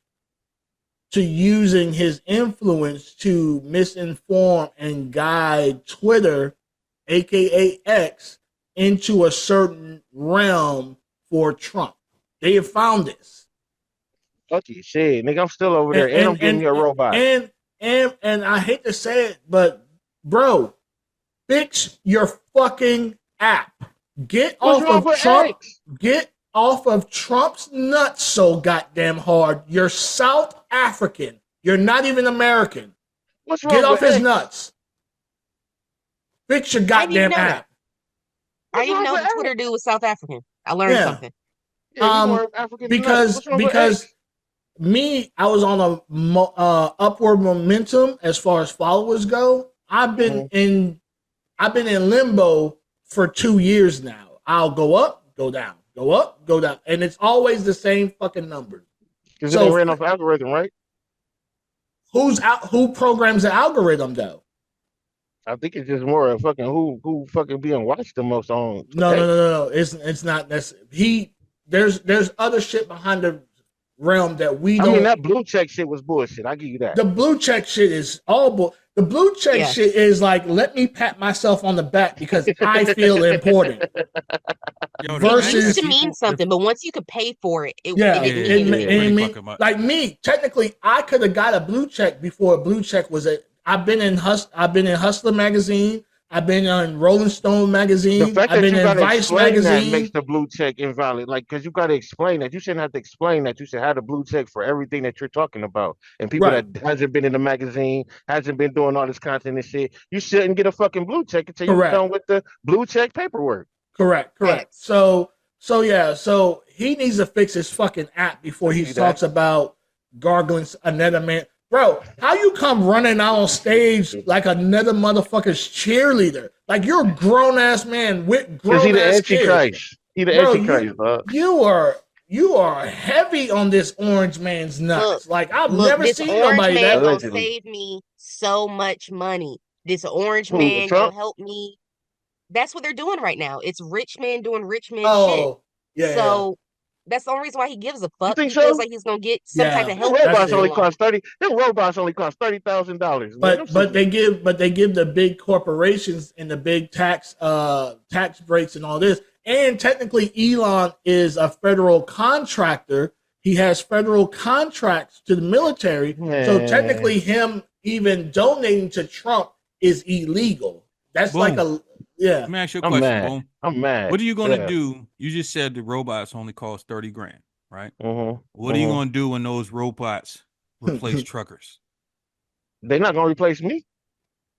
[SPEAKER 1] to using his influence to misinform and guide Twitter, aka X, into a certain realm for Trump. They have found this.
[SPEAKER 5] Okay, shit, nigga, I'm still over there, and I'm getting you a robot.
[SPEAKER 1] And I hate to say it, but bro, fix your fucking app. Get off of Trump. Get off of Trump's nuts so goddamn hard. You're South African. You're not even American.
[SPEAKER 5] What's wrong
[SPEAKER 1] Get off
[SPEAKER 5] with
[SPEAKER 1] his
[SPEAKER 5] X?
[SPEAKER 1] nuts. Fix your
[SPEAKER 2] I didn't even
[SPEAKER 1] goddamn
[SPEAKER 2] know
[SPEAKER 1] app.
[SPEAKER 2] that. I
[SPEAKER 5] What's
[SPEAKER 2] didn't even
[SPEAKER 5] wrong
[SPEAKER 2] know
[SPEAKER 5] with
[SPEAKER 2] the Twitter
[SPEAKER 5] X?
[SPEAKER 2] dude was South African. I learned
[SPEAKER 1] Yeah.
[SPEAKER 2] something.
[SPEAKER 5] Yeah, you more African than us. What's wrong with
[SPEAKER 1] Because
[SPEAKER 5] X?
[SPEAKER 1] I was on a upward momentum as far as followers go. I've been in limbo for 2 years now. I'll go up, go down, go up, go down, and it's always the same fucking numbers.
[SPEAKER 5] Because it ain't ran off algorithm, right?
[SPEAKER 1] Who programs the algorithm though?
[SPEAKER 5] I think it's just more of fucking who fucking being watched the most on.
[SPEAKER 1] No. It's not necessarily. There's other shit behind the realm that we don't.
[SPEAKER 5] I mean, that blue check shit was bullshit. I give you that.
[SPEAKER 1] The blue check shit is all bull. The blue check shit is like, let me pat myself on the back because I feel important.
[SPEAKER 2] It used to mean something, but once you could pay for it, it
[SPEAKER 1] like me, technically, I could have got a blue check before a blue check was a. I've been in Hustler magazine. I've been on Rolling Stone magazine.
[SPEAKER 5] The fact
[SPEAKER 1] I've
[SPEAKER 5] that
[SPEAKER 1] been
[SPEAKER 5] you
[SPEAKER 1] in
[SPEAKER 5] gotta
[SPEAKER 1] Vice
[SPEAKER 5] explain
[SPEAKER 1] magazine
[SPEAKER 5] that makes the blue check invalid. Like, because you gotta explain that. You shouldn't have to explain that. You should have the blue check for everything that you're talking about. And people that hasn't been in the magazine, hasn't been doing all this content and shit, you shouldn't get a fucking blue check until you're done with the blue check paperwork.
[SPEAKER 1] Correct. So he needs to fix his fucking app before he talks about gargling another man. Bro, how you come running out on stage like another motherfucker's cheerleader? Like you're a grown ass man with grown ass kids.
[SPEAKER 5] He the Antichrist. He the Antichrist, dog.
[SPEAKER 1] You are heavy on this orange man's nuts. I've never seen nobody
[SPEAKER 2] that.
[SPEAKER 1] This
[SPEAKER 2] orange man gonna save me so much money. This orange man
[SPEAKER 5] Trump?
[SPEAKER 2] gonna help me. That's what they're doing right now. It's rich men doing rich man shit.
[SPEAKER 1] Yeah.
[SPEAKER 2] So that's the only reason why he gives a fuck.
[SPEAKER 5] He
[SPEAKER 2] feels like he's gonna get some type of help.
[SPEAKER 5] Robots only cost $30,000.
[SPEAKER 1] But they give the big corporations and the big tax breaks and all this. And technically, Elon is a federal contractor. He has federal contracts to the military. So technically, him even donating to Trump is illegal. That's
[SPEAKER 4] Let me ask you a question.
[SPEAKER 5] I'm mad.
[SPEAKER 4] What are you gonna do? You just said the robots only cost $30,000, right? What are you gonna do when those robots replace truckers?
[SPEAKER 5] They're not gonna replace me.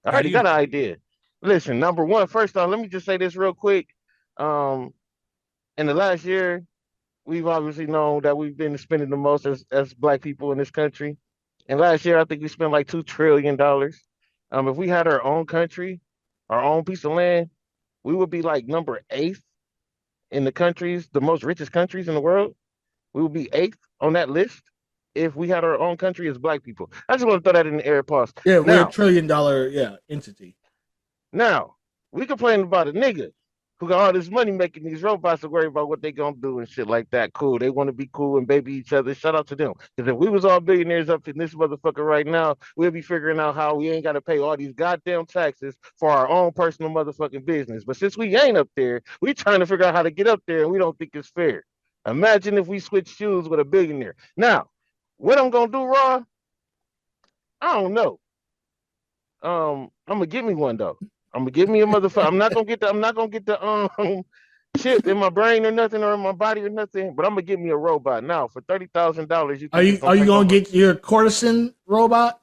[SPEAKER 5] I already got an idea. Listen, number one, first off, let me just say this real quick. In the last year, we've obviously known that we've been spending the most as Black people in this country. And last year, I think we spent like $2 trillion. If we had our own country, our own piece of land, we would be like number 8th in the countries, the most richest countries in the world. We would be 8th on that list if we had our own country as Black people. I just want to throw that in the air. Pause.
[SPEAKER 1] Yeah, we're a $1 trillion entity.
[SPEAKER 5] Now, we complain about a nigga who got all this money making these robots to worry about what they gonna do and shit like that. Cool. They want to be cool and baby each other. Shout out to them. Because if we was all billionaires up in this motherfucker right now, we'll be figuring out how we ain't got to pay all these goddamn taxes for our own personal motherfucking business. But since we ain't up there, we trying to figure out how to get up there and we don't think it's fair. Imagine if we switch shoes with a billionaire. Now, what I'm gonna do, Raw? I don't know. I'm gonna give me one though. I'm gonna give me a motherfucker. I'm not gonna get the chip in my brain or nothing or in my body or nothing. But I'm gonna give me a robot now for $30,000.
[SPEAKER 1] Are you gonna get your courtesan robot?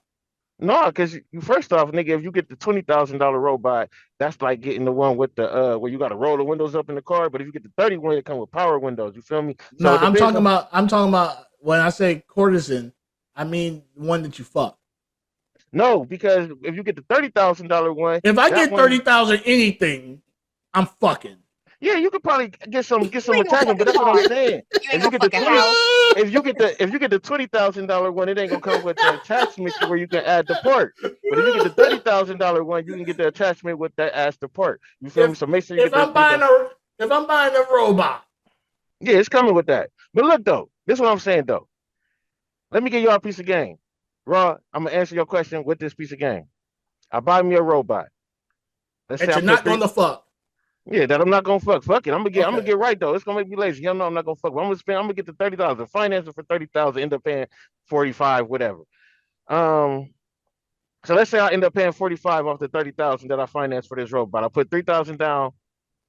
[SPEAKER 5] No, because you first off, nigga, if you get the $20,000 robot, that's like getting the one with the where you got to roll the windows up in the car. But if you get the 30 one, it comes with power windows. You feel me?
[SPEAKER 1] No, I'm talking about when I say courtesan, I mean one that you fuck.
[SPEAKER 5] No, because if you get the $30,000 one,
[SPEAKER 1] if I get 30,000 anything, I'm fucking.
[SPEAKER 5] Yeah, you could probably get some attachment, but that's what I'm saying. If you get the $20,000 one, it ain't gonna come with the attachment where you can add the part. But if you get the $30,000 one, you can get the attachment with that as the part. You feel me? So make sure you
[SPEAKER 1] if I'm buying a robot.
[SPEAKER 5] Yeah, it's coming with that. But look though, this is what I'm saying though. Let me give y'all a piece of game. Raw, I'm gonna answer your question with this piece of game. I buy me a robot.
[SPEAKER 1] Let's say you're not gonna fuck.
[SPEAKER 5] Yeah, that I'm not gonna fuck. Fuck it. I'm gonna get right though. It's gonna make me lazy. Y'all know I'm not gonna fuck. But I'm gonna get the $30,000. Finance it for $30,000. End up paying 45, whatever. So let's say I end up paying 45 off the 30,000 that I financed for this robot. I put 3,000 down,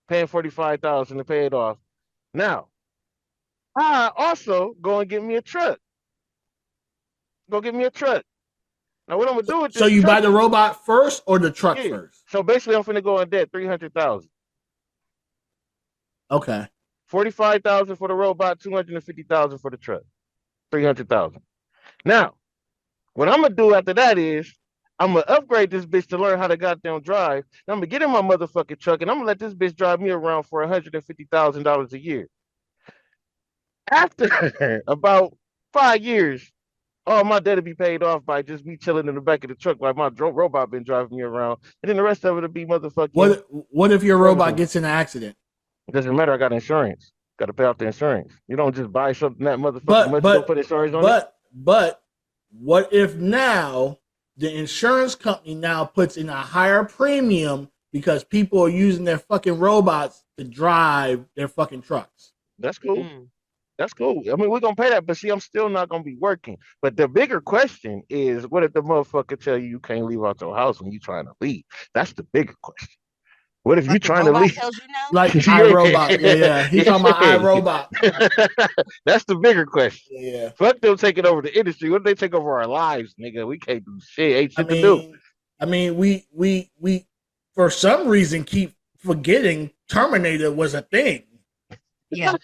[SPEAKER 5] paying 45,000 to pay it off. Now, I also go and get me a truck. Go get me a truck. Now what I'm gonna do with this?
[SPEAKER 1] So you
[SPEAKER 5] truck,
[SPEAKER 1] buy the robot first or the truck
[SPEAKER 5] yeah.
[SPEAKER 1] first?
[SPEAKER 5] So basically, I'm finna go in debt $300,000.
[SPEAKER 1] Okay.
[SPEAKER 5] 45,000 for the robot, 250,000 for the truck, 300,000. Now, what I'm gonna do after that is I'm gonna upgrade this bitch to learn how to goddamn drive. And I'm gonna get in my motherfucking truck and I'm gonna let this bitch drive me around for $150,000 a year. After about 5 years, all my debt will be paid off by just me chilling in the back of the truck like my robot been driving me around, and then the rest of it will be motherfucking.
[SPEAKER 1] What if your robot
[SPEAKER 5] services.
[SPEAKER 1] gets in an accident?
[SPEAKER 5] It doesn't matter. I got insurance. Got to pay off the insurance. You don't just buy something that motherfucking
[SPEAKER 1] But
[SPEAKER 5] much. You don't put insurance on it.
[SPEAKER 1] But what if now the insurance company now puts in a higher premium because people are using their fucking robots to drive their fucking trucks?
[SPEAKER 5] That's cool. That's cool. I mean, we're gonna pay that, but see, I'm still not gonna be working. But the bigger question is, what if the motherfucker tell you can't leave out your house when you trying to leave? That's the bigger question. What if you trying to leave?
[SPEAKER 2] Tells you no?
[SPEAKER 1] Like iRobot. Yeah. He's talking about iRobot.
[SPEAKER 5] That's the bigger question.
[SPEAKER 1] Yeah.
[SPEAKER 5] Fuck them taking over the industry. What if they take over our lives, nigga? We can't do shit. Ain't shit to do.
[SPEAKER 1] I mean, we for some reason keep forgetting Terminator was a thing.
[SPEAKER 2] Yeah.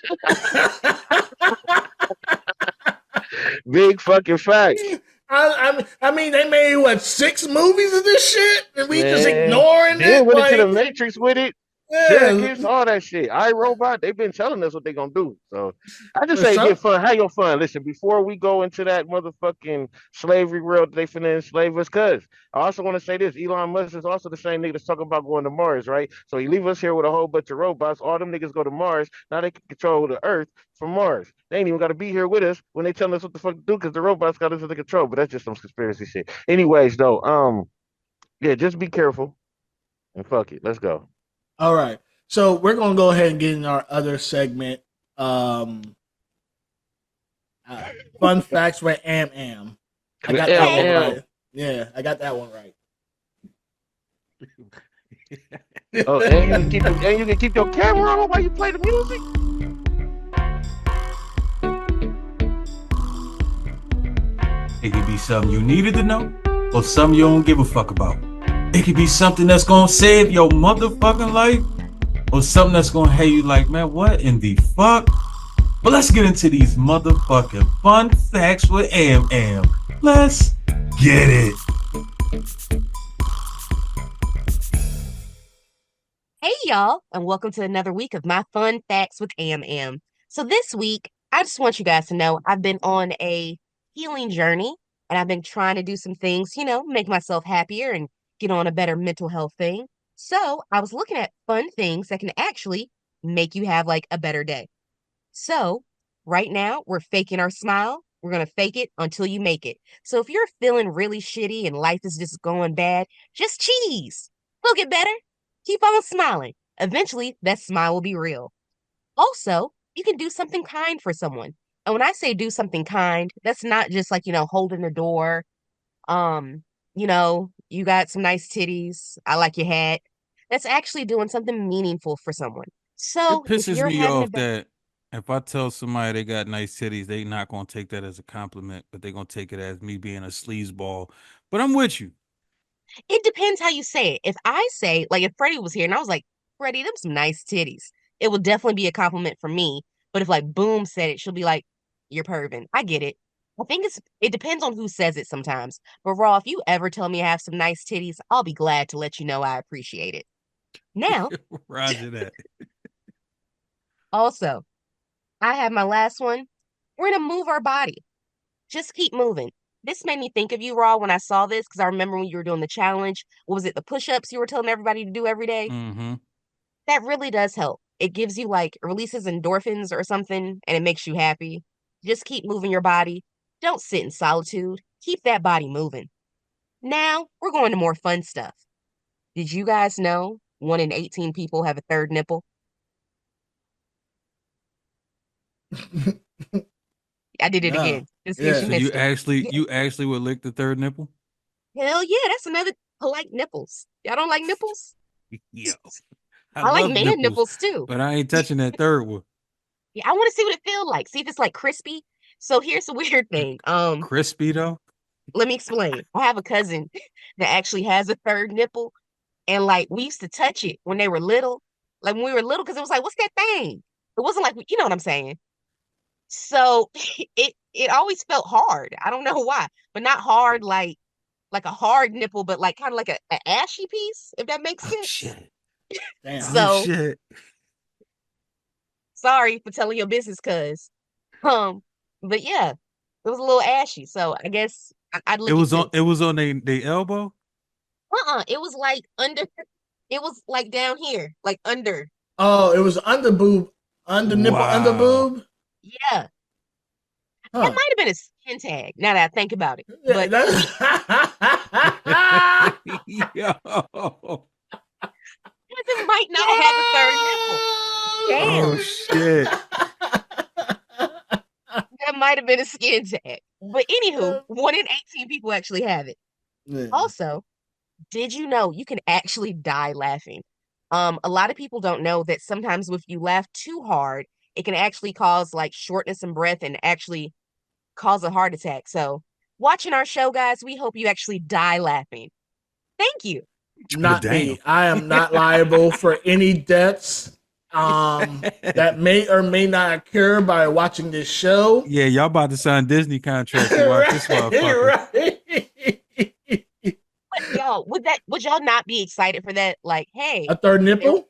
[SPEAKER 5] Big fucking fact.
[SPEAKER 1] I mean, they made 6 movies of this shit, and we just ignoring
[SPEAKER 5] it.
[SPEAKER 1] Went
[SPEAKER 5] into the Matrix with it.
[SPEAKER 1] Yeah,
[SPEAKER 5] all that shit. iRobot, they've been telling us what they're gonna do. So I just say get fun. Have your fun. Listen, before we go into that motherfucking slavery world, they finna enslave us. Cause I also want to say this: Elon Musk is also the same nigga that's talking about going to Mars, right? So he leave us here with a whole bunch of robots. All them niggas go to Mars. Now they can control the Earth from Mars. They ain't even got to be here with us when they tell us what the fuck to do, because the robots got us under control. But that's just some conspiracy shit. Anyways, though, yeah, just be careful and fuck it. Let's go.
[SPEAKER 1] All right. So we're gonna go ahead and get in our other segment. Fun facts with Am. I got that one right. Yeah, I got that one right.
[SPEAKER 5] Oh, and you can keep your camera on while you play the music.
[SPEAKER 4] It could be something you needed to know, or something you don't give a fuck about. It could be something that's gonna save your motherfucking life, or something that's gonna have you like, man, what in the fuck? But let's get into these motherfucking fun facts with Am. Let's get it.
[SPEAKER 2] Hey y'all, and welcome to another week of my fun facts with Am. So this week, I just want you guys to know I've been on a healing journey, and I've been trying to do some things, make myself happier and get on a better mental health thing. So I was looking at fun things that can actually make you have like a better day. So right now we're faking our smile. We're going to fake it until you make it. So if you're feeling really shitty and life is just going bad, just cheese. It'll get better. Keep on smiling. Eventually that smile will be real. Also, you can do something kind for someone. And when I say do something kind, that's not just like, holding the door. You got some nice titties. I like your hat. That's actually doing something meaningful for someone. So
[SPEAKER 4] it pisses me off that if I tell somebody they got nice titties, they not gonna take that as a compliment, but they're gonna take it as me being a sleazeball. But I'm with you.
[SPEAKER 2] It depends how you say it. If I say, like, if Freddie was here and I was like, Freddie, them some nice titties, it would definitely be a compliment for me. But if like Boom said it, she'll be like, you're perving. I get it. I think it depends on who says it sometimes. But Raw, if you ever tell me I have some nice titties, I'll be glad to let you know I appreciate it. Now,
[SPEAKER 4] Roger that.
[SPEAKER 2] Also, I have my last one. We're gonna move our body. Just keep moving. This made me think of you, Raw, when I saw this, because I remember when you were doing the challenge. What was it, the push-ups you were telling everybody to do every day?
[SPEAKER 4] Mm-hmm.
[SPEAKER 2] That really does help. It gives you releases endorphins or something, and it makes you happy. Just keep moving your body. Don't sit in solitude. Keep that body moving. Now, we're going to more fun stuff. Did you guys know 1 in 18 people have a third nipple? I did it again. Just
[SPEAKER 4] so you actually would lick the third nipple?
[SPEAKER 2] Hell yeah, that's another polite nipples. Y'all don't like nipples?
[SPEAKER 4] Yeah.
[SPEAKER 2] I like man nipples too.
[SPEAKER 4] But I ain't touching that third one.
[SPEAKER 2] Yeah, I want to see what it feels like. See if it's like crispy. So here's the weird thing.
[SPEAKER 4] Crispy though?
[SPEAKER 2] let me explain. I have a cousin that actually has a third nipple, and like we used to touch it when they were little, like when we were little, because it was like, what's that thing? It wasn't like, you know what I'm saying? So it always felt hard. I don't know why, but not hard like a hard nipple, but like kind of like a ashy piece, if that makes
[SPEAKER 4] Oh
[SPEAKER 2] sense.
[SPEAKER 4] shit.
[SPEAKER 1] Damn.
[SPEAKER 4] Oh
[SPEAKER 2] So
[SPEAKER 4] shit.
[SPEAKER 2] sorry for telling your business, cuz. But yeah, it was a little ashy. So I guess I'd
[SPEAKER 4] It
[SPEAKER 2] look
[SPEAKER 4] was
[SPEAKER 2] into.
[SPEAKER 4] on they elbow?
[SPEAKER 2] It was like under. It was like down here, like under.
[SPEAKER 1] Oh, it was under boob, under nipple, under
[SPEAKER 4] Wow.
[SPEAKER 1] boob.
[SPEAKER 2] Yeah, that
[SPEAKER 1] Huh.
[SPEAKER 2] might have been a skin tag. Now that I think about it,
[SPEAKER 1] Yeah,
[SPEAKER 2] but we
[SPEAKER 4] Yo.
[SPEAKER 2] cousin might not have a third nipple.
[SPEAKER 4] Oh
[SPEAKER 2] Damn,
[SPEAKER 4] shit.
[SPEAKER 2] that might have been a skin tag. But anywho, 1 in 18 people actually have it.
[SPEAKER 1] Yeah.
[SPEAKER 2] Also, did you know you can actually die laughing? A lot of people don't know that sometimes if you laugh too hard, it can actually cause like shortness in breath and actually cause a heart attack. So, watching our show, guys, we hope you actually die laughing. Thank you.
[SPEAKER 4] Well,
[SPEAKER 1] Not
[SPEAKER 4] damn.
[SPEAKER 1] me. I am not liable for any deaths that may or may not occur by watching this show.
[SPEAKER 4] Yeah, y'all about to sign Disney contracts to watch this motherfucker.
[SPEAKER 1] Right.
[SPEAKER 2] But y'all, would y'all not be excited for that? Like, hey,
[SPEAKER 1] A third nipple?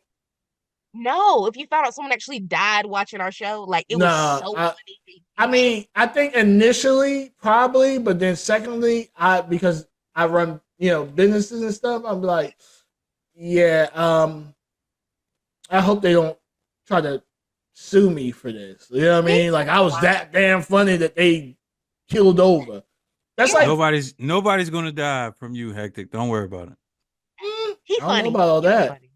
[SPEAKER 2] no, if you found out someone actually died watching our show, like it was
[SPEAKER 1] No.
[SPEAKER 2] so funny.
[SPEAKER 1] I mean, I think initially probably, but then secondly, because I run, businesses and stuff, I'm like, yeah, I hope they don't try to sue me for this. You know what I mean? Like I was that damn funny that they killed over. That's like
[SPEAKER 4] nobody's gonna die from you, Hectic. Don't worry about it.
[SPEAKER 2] He
[SPEAKER 1] I don't
[SPEAKER 2] funny.
[SPEAKER 1] know about all
[SPEAKER 2] He
[SPEAKER 1] that.
[SPEAKER 2] funny.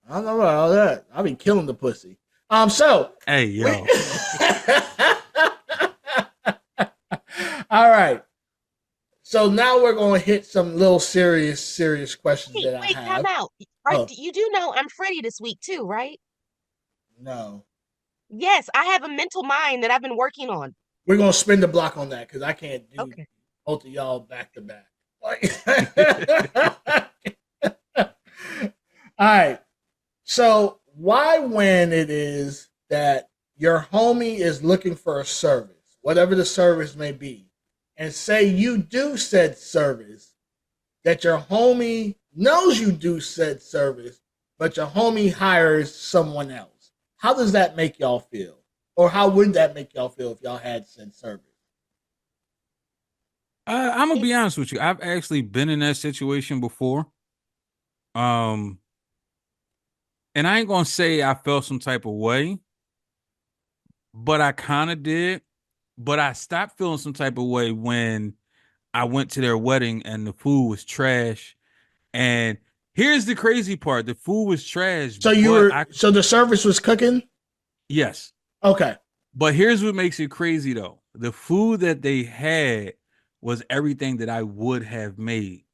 [SPEAKER 1] I don't know about all that. I'll be killing the pussy. So
[SPEAKER 4] Hey, yo.
[SPEAKER 1] all right. So now we're going to hit some little serious questions
[SPEAKER 2] Hey,
[SPEAKER 1] that
[SPEAKER 2] wait,
[SPEAKER 1] I
[SPEAKER 2] time
[SPEAKER 1] have.
[SPEAKER 2] out. You do know I'm Freddie this week too, right?
[SPEAKER 1] No.
[SPEAKER 2] Yes, I have a mental mind that I've been working on.
[SPEAKER 1] We're going to spin the block on that because I can't do
[SPEAKER 2] Okay.
[SPEAKER 1] both of y'all back to back. Like, all right. So why when it is that your homie is looking for a service, whatever the service may be, and say you do said service, that your homie knows you do said service, but your homie hires someone else. How does that make y'all feel? Or how would that make y'all feel if y'all had said service?
[SPEAKER 4] I'm gonna be honest with you. I've actually been in that situation before. And I ain't gonna say I felt some type of way, but I kind of did. But I stopped feeling some type of way when I went to their wedding and the food was trash. And here's the crazy part: the food was trash.
[SPEAKER 1] So so the service was cooking?
[SPEAKER 4] Yes.
[SPEAKER 1] Okay.
[SPEAKER 4] But here's what makes it crazy though: the food that they had was everything that I would have made.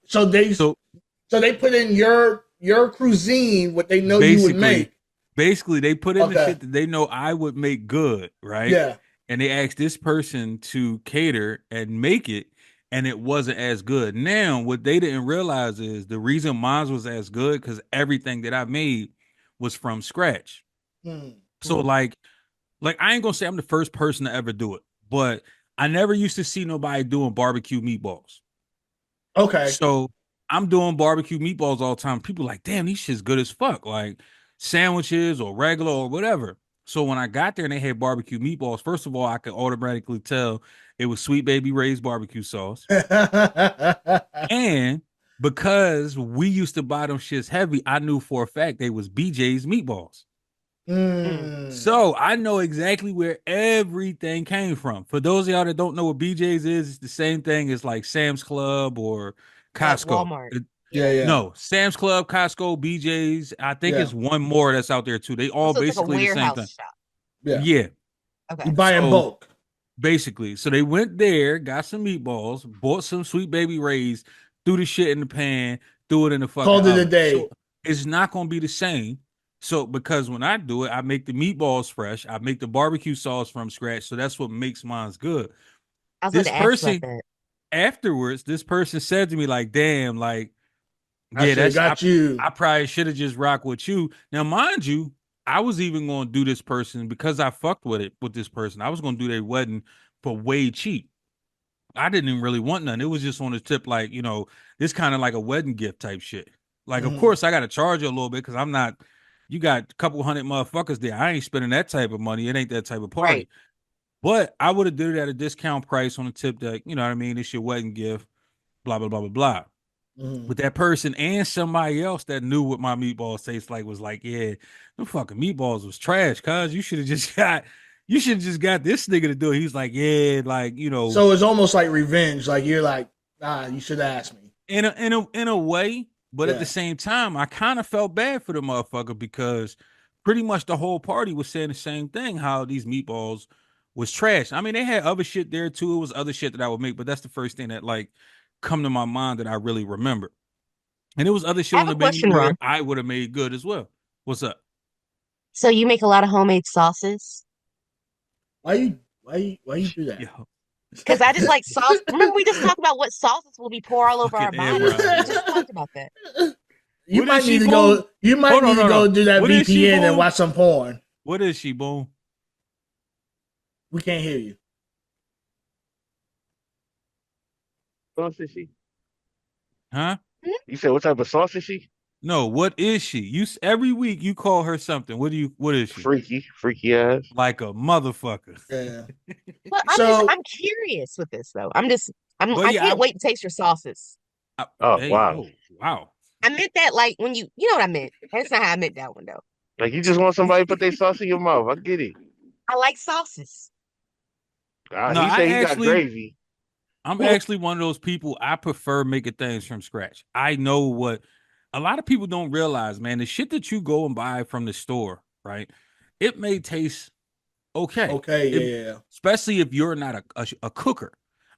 [SPEAKER 1] So they put in your cuisine what they know you would make.
[SPEAKER 4] Basically, they put in the shit that they know I would make good, right?
[SPEAKER 1] Yeah.
[SPEAKER 4] And they asked this person to cater and make it, and it wasn't as good. Now, what they didn't realize is the reason mine was as good because everything that I made was from scratch. So like I ain't gonna say I'm the first person to ever do it, but I never used to see nobody doing barbecue meatballs.
[SPEAKER 1] Okay.
[SPEAKER 4] So I'm doing barbecue meatballs all the time. People like, damn, these shit's good as fuck. Like sandwiches or regular or whatever. So when I got there and they had barbecue meatballs, first of all, I could automatically tell it was Sweet Baby Ray's barbecue sauce. And because we used to buy them shits heavy, I knew for a fact they was BJ's meatballs. So I know exactly where everything came from. For those of y'all that don't know what BJ's is, it's the same thing as like Sam's Club or Costco.
[SPEAKER 2] Like Walmart.
[SPEAKER 1] Yeah.
[SPEAKER 4] No, Sam's Club, Costco, BJ's. I think it's one more that's out there too. They all
[SPEAKER 2] So
[SPEAKER 4] basically
[SPEAKER 2] like
[SPEAKER 4] the same thing.
[SPEAKER 2] shop.
[SPEAKER 4] Yeah.
[SPEAKER 2] Okay.
[SPEAKER 1] You buy in bulk.
[SPEAKER 4] Basically. So they went there, got some meatballs, bought some Sweet Baby Ray's, threw the shit in the pan, threw it in the fucking
[SPEAKER 1] Called it a
[SPEAKER 4] oven.
[SPEAKER 1] day.
[SPEAKER 4] So it's not gonna be the same. So because when I do it, I make the meatballs fresh. I make the barbecue sauce from scratch. So that's what makes mine good.
[SPEAKER 2] I was going to ask about that.
[SPEAKER 4] afterwards, this person said to me, like, damn, like,
[SPEAKER 1] I should have got you.
[SPEAKER 4] I probably should have just rocked with you. Now, mind you, I was even going to do this person because I fucked with this person. I was going to do their wedding for way cheap. I didn't even really want none. It was just on the tip, like, you know, this kind of like a wedding gift type shit. Like, of course, I got to charge you a little bit because I'm not, you got a couple hundred motherfuckers there. I ain't spending that type of money. It ain't that type of party.
[SPEAKER 2] Right.
[SPEAKER 4] But I would have did it at a discount price on the tip that, you know what I mean? It's your wedding gift, blah, blah, blah, blah, blah. But that person and somebody else that knew what my meatballs taste like was like, yeah, them fucking meatballs was trash, cuz you should have just got this nigga to do it. He's like, yeah, like, you know.
[SPEAKER 1] So it's almost like revenge. Like you're like, you should ask me.
[SPEAKER 4] In a way, but at the same time, I kind of felt bad for the motherfucker because pretty much the whole party was saying the same thing, how these meatballs was trash. I mean, they had other shit there too. It was other shit that I would make, but that's the first thing that like come to my mind that I really remember. And it was other shit on the menu where I would have made good as well. What's up?
[SPEAKER 2] So you make a lot of homemade sauces?
[SPEAKER 1] Why you do that?
[SPEAKER 2] Because I just like sauce. Remember, we just talked about what sauces will be pour all over our bodies. We just talked about that.
[SPEAKER 1] You might need to go. You might need to go do that VPN and watch some porn.
[SPEAKER 4] What is she, Boom?
[SPEAKER 1] We can't hear you.
[SPEAKER 5] Sauce is she?
[SPEAKER 4] Huh?
[SPEAKER 5] You said what type of sauce is she?
[SPEAKER 4] No, what is she? You every week you call her something. What is she?
[SPEAKER 5] Freaky ass.
[SPEAKER 4] Like a motherfucker.
[SPEAKER 1] Yeah.
[SPEAKER 2] Well, I'm curious with this though. I can't wait to taste your sauces.
[SPEAKER 5] Wow.
[SPEAKER 2] I meant that like when you know what I meant. That's not how I meant that one though.
[SPEAKER 5] Like you just want somebody to put their sauce in your mouth. I get it.
[SPEAKER 2] I like sauces.
[SPEAKER 5] No, he said he got gravy.
[SPEAKER 4] I'm actually one of those people. I prefer making things from scratch. I know what a lot of people don't realize, man. The shit that you go and buy from the store, right? It may taste okay.
[SPEAKER 1] Okay,
[SPEAKER 4] especially if you're not a cooker.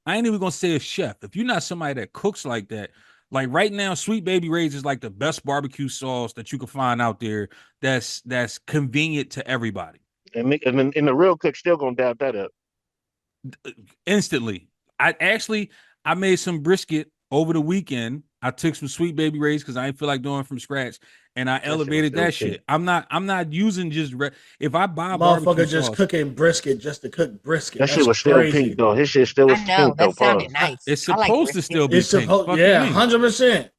[SPEAKER 4] I ain't even gonna say a chef. If you're not somebody that cooks like that, like right now, Sweet Baby Ray's is like the best barbecue sauce that you can find out there. That's convenient to everybody.
[SPEAKER 5] And the real cook still gonna dab that up
[SPEAKER 4] instantly. I made some brisket over the weekend. I took some Sweet Baby Ray's because I didn't feel like doing it from scratch, and I elevated that shit. I'm not using just if I buy
[SPEAKER 1] motherfucker just sauce, cooking brisket just to cook brisket.
[SPEAKER 5] That shit was still pink though. His shit still was pink though.
[SPEAKER 2] That sounded nice.
[SPEAKER 4] It's supposed to still be pink.
[SPEAKER 1] 100%.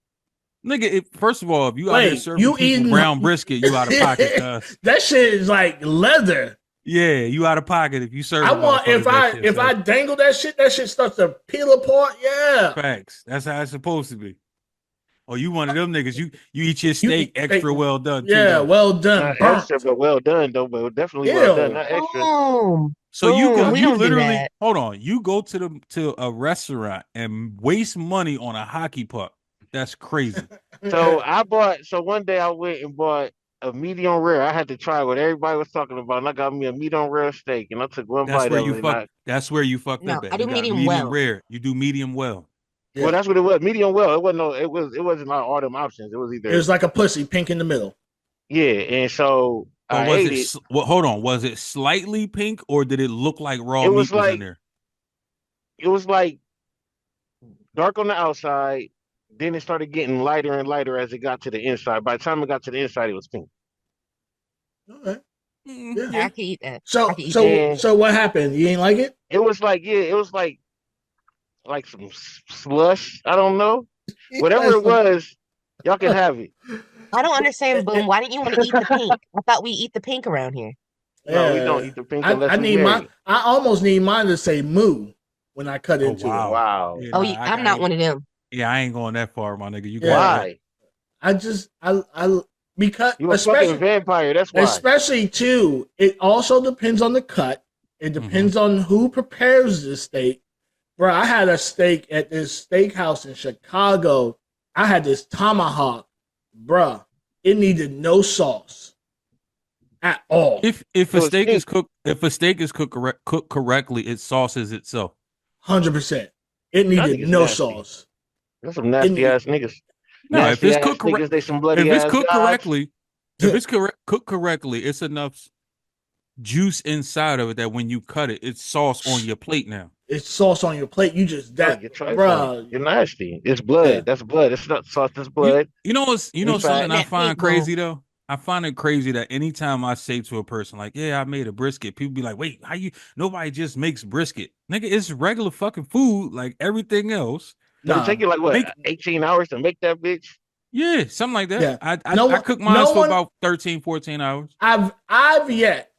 [SPEAKER 4] Nigga, first of all, if you out here serving people brown brisket, you out of pocket.
[SPEAKER 1] That shit is like leather.
[SPEAKER 4] Yeah, you out of pocket if you serve.
[SPEAKER 1] I want if I dangle that shit starts to peel apart. Yeah,
[SPEAKER 4] facts. That's how it's supposed to be. Oh, you one of them niggas? You eat your steak extra well done.
[SPEAKER 1] Yeah, too, well done.
[SPEAKER 5] Not extra, but well done though. But definitely well done, not extra.
[SPEAKER 4] So you literally hold on. You go to a restaurant and waste money on a hockey puck. That's crazy.
[SPEAKER 5] So one day I went and bought a medium rare. I had to try what everybody was talking about, and I got me a medium rare steak, and I took one bite of it.
[SPEAKER 4] That's where you fucked up.
[SPEAKER 2] I do medium well.
[SPEAKER 4] Rare. You do medium well.
[SPEAKER 5] Yeah. Well, that's what it was. Medium well. It wasn't like all them options. It was
[SPEAKER 1] like a pussy, pink in the middle.
[SPEAKER 5] Yeah, and so I ate it.
[SPEAKER 4] Well, hold on. Was it slightly pink, or did it look like raw meat was in there?
[SPEAKER 5] It was like dark on the outside. Then it started getting lighter and lighter as it got to the inside. By the time it got to the inside, it was pink.
[SPEAKER 1] Okay.
[SPEAKER 2] Yeah. I can eat that.
[SPEAKER 1] So what happened? You ain't like it?
[SPEAKER 5] It was like some slush. I don't know. Whatever it was, y'all can have it.
[SPEAKER 2] I don't understand, Boom. Why didn't you want to eat the pink? I thought we eat the pink around here.
[SPEAKER 5] No, we don't eat the pink unless
[SPEAKER 1] I almost need mine to say moo when I cut into it.
[SPEAKER 5] Wow.
[SPEAKER 2] Yeah, I'm not one of them.
[SPEAKER 4] Yeah, I ain't going that far, my nigga. You
[SPEAKER 5] why?
[SPEAKER 1] Because
[SPEAKER 5] you're a fucking vampire. That's why.
[SPEAKER 1] Especially too, it also depends on the cut. It depends on who prepares the steak. Bro, I had a steak at this steakhouse in Chicago. I had this tomahawk, bro. It needed no sauce at all.
[SPEAKER 4] If a steak is cooked correctly, it sauces itself.
[SPEAKER 1] 100%. It needed no sauce.
[SPEAKER 5] That's some nasty ass niggas.
[SPEAKER 4] No, if it's cooked correctly, if it's cooked correctly, it's enough juice inside of it that when you cut it, it's sauce on your plate now.
[SPEAKER 1] it's sauce on your plate. You just that, bro.
[SPEAKER 5] You're nasty. It's blood.
[SPEAKER 1] Yeah.
[SPEAKER 5] That's blood. It's not sauce. That's blood.
[SPEAKER 4] You know something I find crazy
[SPEAKER 2] bro.
[SPEAKER 4] though. I find it crazy that anytime I say to a person like, "Yeah, I made a brisket," people be like, "Wait, how you? Nobody just makes brisket, nigga. It's regular fucking food like everything else."
[SPEAKER 5] Nah. It take you like what 18 hours to make that bitch?
[SPEAKER 4] Yeah, something like that.
[SPEAKER 1] Yeah.
[SPEAKER 4] I cook mine for about 13, 14 hours.
[SPEAKER 1] I've yet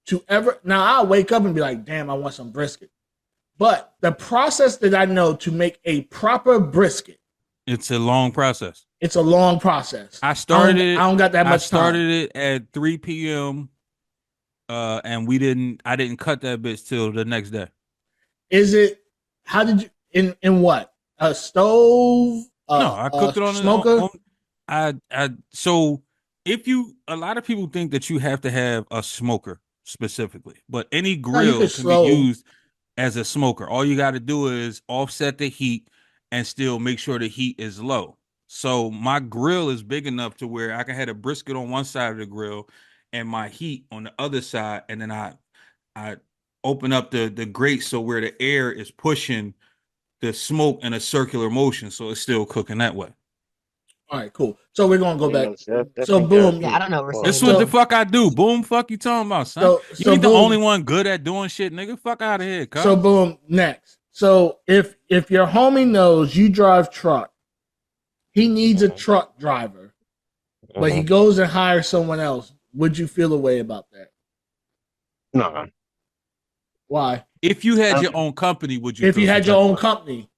[SPEAKER 1] to ever. Now I'll wake up and be like, "Damn, I want some brisket." But the process that I know to make a proper brisket,
[SPEAKER 4] it's a long process.
[SPEAKER 1] It's a long process.
[SPEAKER 4] I started
[SPEAKER 1] I don't got that much time.
[SPEAKER 4] I started it at 3 p.m. And I didn't cut that bitch till the next day.
[SPEAKER 1] Is it? How did you in what? A stove?
[SPEAKER 4] No, I cooked it on a
[SPEAKER 1] smoker.
[SPEAKER 4] So if you, a lot of people think that you have to have a smoker specifically, but any grill can be used as a smoker. All you got to do is offset the heat and still make sure the heat is low. So my grill is big enough to where I can have a brisket on one side of the grill and my heat on the other side, and then I open up the grate so where the air is pushing the smoke in a circular motion, so it's still cooking that way.
[SPEAKER 1] All right, cool. So we're gonna go back. So boom.
[SPEAKER 2] Yeah, I don't know.
[SPEAKER 4] This is what the fuck I do. Boom, fuck you talking about, son. You ain't the only one good at doing shit, nigga. Fuck out of here, cuz.
[SPEAKER 1] So boom, next. So if your homie knows you drive truck, he needs a truck driver, but he goes and hires someone else. Would you feel a way about that?
[SPEAKER 5] No.
[SPEAKER 1] Why?
[SPEAKER 4] If you had your own company, would you?
[SPEAKER 1] If you had your own company.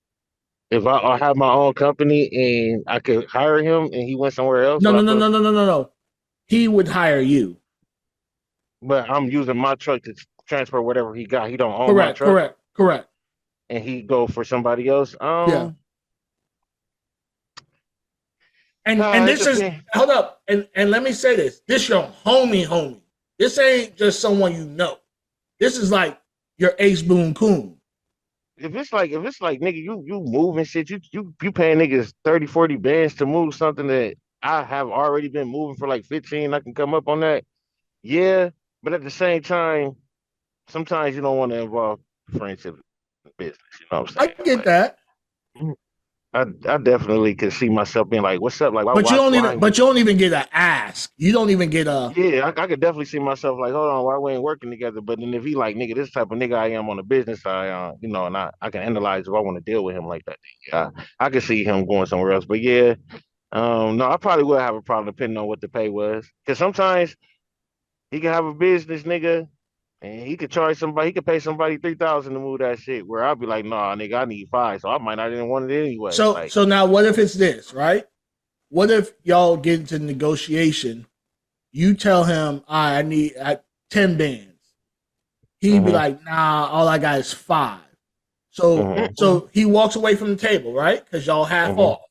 [SPEAKER 5] If I have my own company and I could hire him and he went somewhere else.
[SPEAKER 1] No. He would hire you.
[SPEAKER 5] But I'm using my truck to transfer whatever he got. He don't own my truck.
[SPEAKER 1] Correct.
[SPEAKER 5] And he go for somebody else.
[SPEAKER 1] Yeah. And this is hold up. And let me say this. This your homie. This ain't just someone you know. This is like your ace boon coon.
[SPEAKER 5] If it's like nigga, you moving shit, you paying niggas 30, 40 bands to move something that I have already been moving for like 15, I can come up on that. Yeah, but at the same time, sometimes you don't want to involve friendship business. You know what I'm saying?
[SPEAKER 1] I get that.
[SPEAKER 5] I definitely could see myself being like, "What's up?" Like,
[SPEAKER 1] but you don't even get an ask. You don't even get a.
[SPEAKER 5] Yeah, I could definitely see myself like, "Hold on, why we ain't working together?" But then if he like, "Nigga, this type of nigga I am on the business side, and I can analyze if I want to deal with him like that." Yeah, I could see him going somewhere else. But yeah, no, I probably would have a problem depending on what the pay was, because sometimes he can have a business, nigga. And he could charge somebody, he could pay somebody $3,000 to move that shit. Where I'll be like, nah, nigga, I need $5,000, so I might not even want it anyway.
[SPEAKER 1] So now, what if it's this, right? What if y'all get into negotiation? You tell him, I need 10 bands. He'd be like, nah, all I got is 5. So he walks away from the table, right? Because y'all half off.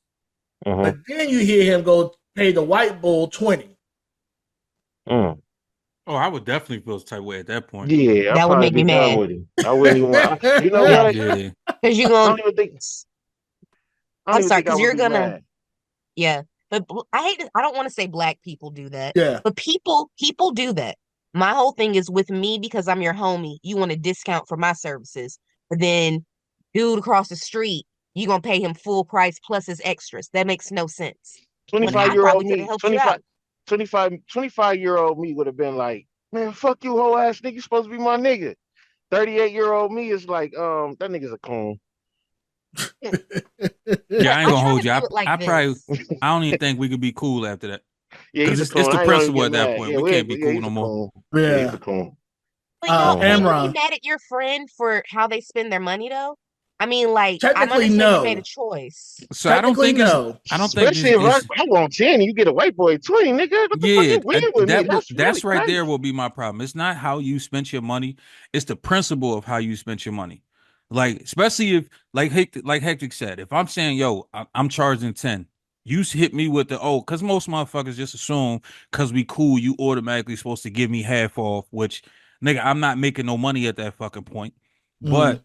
[SPEAKER 1] But then you hear him go pay the white bull 20.
[SPEAKER 4] Oh, I would definitely feel the type of way at that point.
[SPEAKER 5] Yeah,
[SPEAKER 2] that would make me mad.
[SPEAKER 5] I wouldn't even want. You know what?
[SPEAKER 4] Yeah.
[SPEAKER 2] Because you're going.
[SPEAKER 5] I don't even think.
[SPEAKER 2] I'm sorry, because you're gonna. Mad. Yeah, but I hate it. I don't want to say black people do that.
[SPEAKER 1] Yeah,
[SPEAKER 2] but people do that. My whole thing is with me, because I'm your homie. You want a discount for my services, but then dude across the street, you gonna pay him full price plus his extras. That makes no sense.
[SPEAKER 5] 25-year-old me. 25-year-old me would have been like, man, fuck you, whole ass nigga. You supposed to be my nigga. 38-year-old me is like, that nigga's a coon.
[SPEAKER 4] Yeah, I ain't gonna hold you. I don't even think we could be cool after that. Yeah, because it's the principle at that point. We can't be cool no more.
[SPEAKER 1] Yeah.
[SPEAKER 2] Amron, you mad at your friend for how they spend their money though? I mean, like,
[SPEAKER 1] technically,
[SPEAKER 2] you made a choice.
[SPEAKER 4] So I don't think
[SPEAKER 5] especially if I want 10 and you get a white boy 20, nigga. What the fuck
[SPEAKER 4] that's really right there will be my problem. It's not how you spent your money, it's the principle of how you spent your money. Like, especially if, like Hectic said, if I'm saying, yo, I'm charging 10, you hit me with because most motherfuckers just assume because we cool, you automatically supposed to give me half off, which, nigga, I'm not making no money at that fucking point. But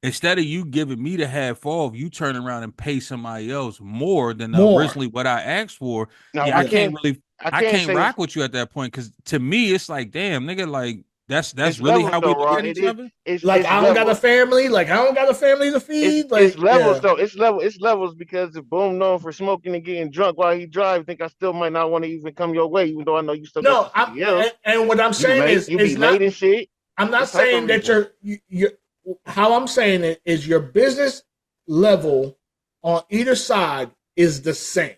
[SPEAKER 4] instead of you giving me the half off, you turn around and pay somebody else more than originally what I asked for. Now, I can't rock with you at that point, because to me, it's like, damn, nigga, like, That's
[SPEAKER 5] It's
[SPEAKER 4] really
[SPEAKER 5] levels
[SPEAKER 4] how we
[SPEAKER 5] though,
[SPEAKER 4] look
[SPEAKER 5] Raw.
[SPEAKER 4] at each other.
[SPEAKER 1] Like
[SPEAKER 5] It's
[SPEAKER 1] I don't got a
[SPEAKER 5] levels.
[SPEAKER 1] family. Like I don't got a family to feed.
[SPEAKER 5] It's
[SPEAKER 1] Like
[SPEAKER 5] levels though. It's levels because if Boom known for smoking and getting drunk while he drive, I think I still might not want to even come your way, even though I know you still got
[SPEAKER 1] No,
[SPEAKER 5] the CDLs.
[SPEAKER 1] and what I'm
[SPEAKER 5] You
[SPEAKER 1] saying
[SPEAKER 5] late,
[SPEAKER 1] is
[SPEAKER 5] you be
[SPEAKER 1] it's
[SPEAKER 5] late
[SPEAKER 1] not.
[SPEAKER 5] and shit.
[SPEAKER 1] I'm not
[SPEAKER 5] This type of
[SPEAKER 1] saying that
[SPEAKER 5] reason.
[SPEAKER 1] you're. How I'm saying it is your business level on either side is the same,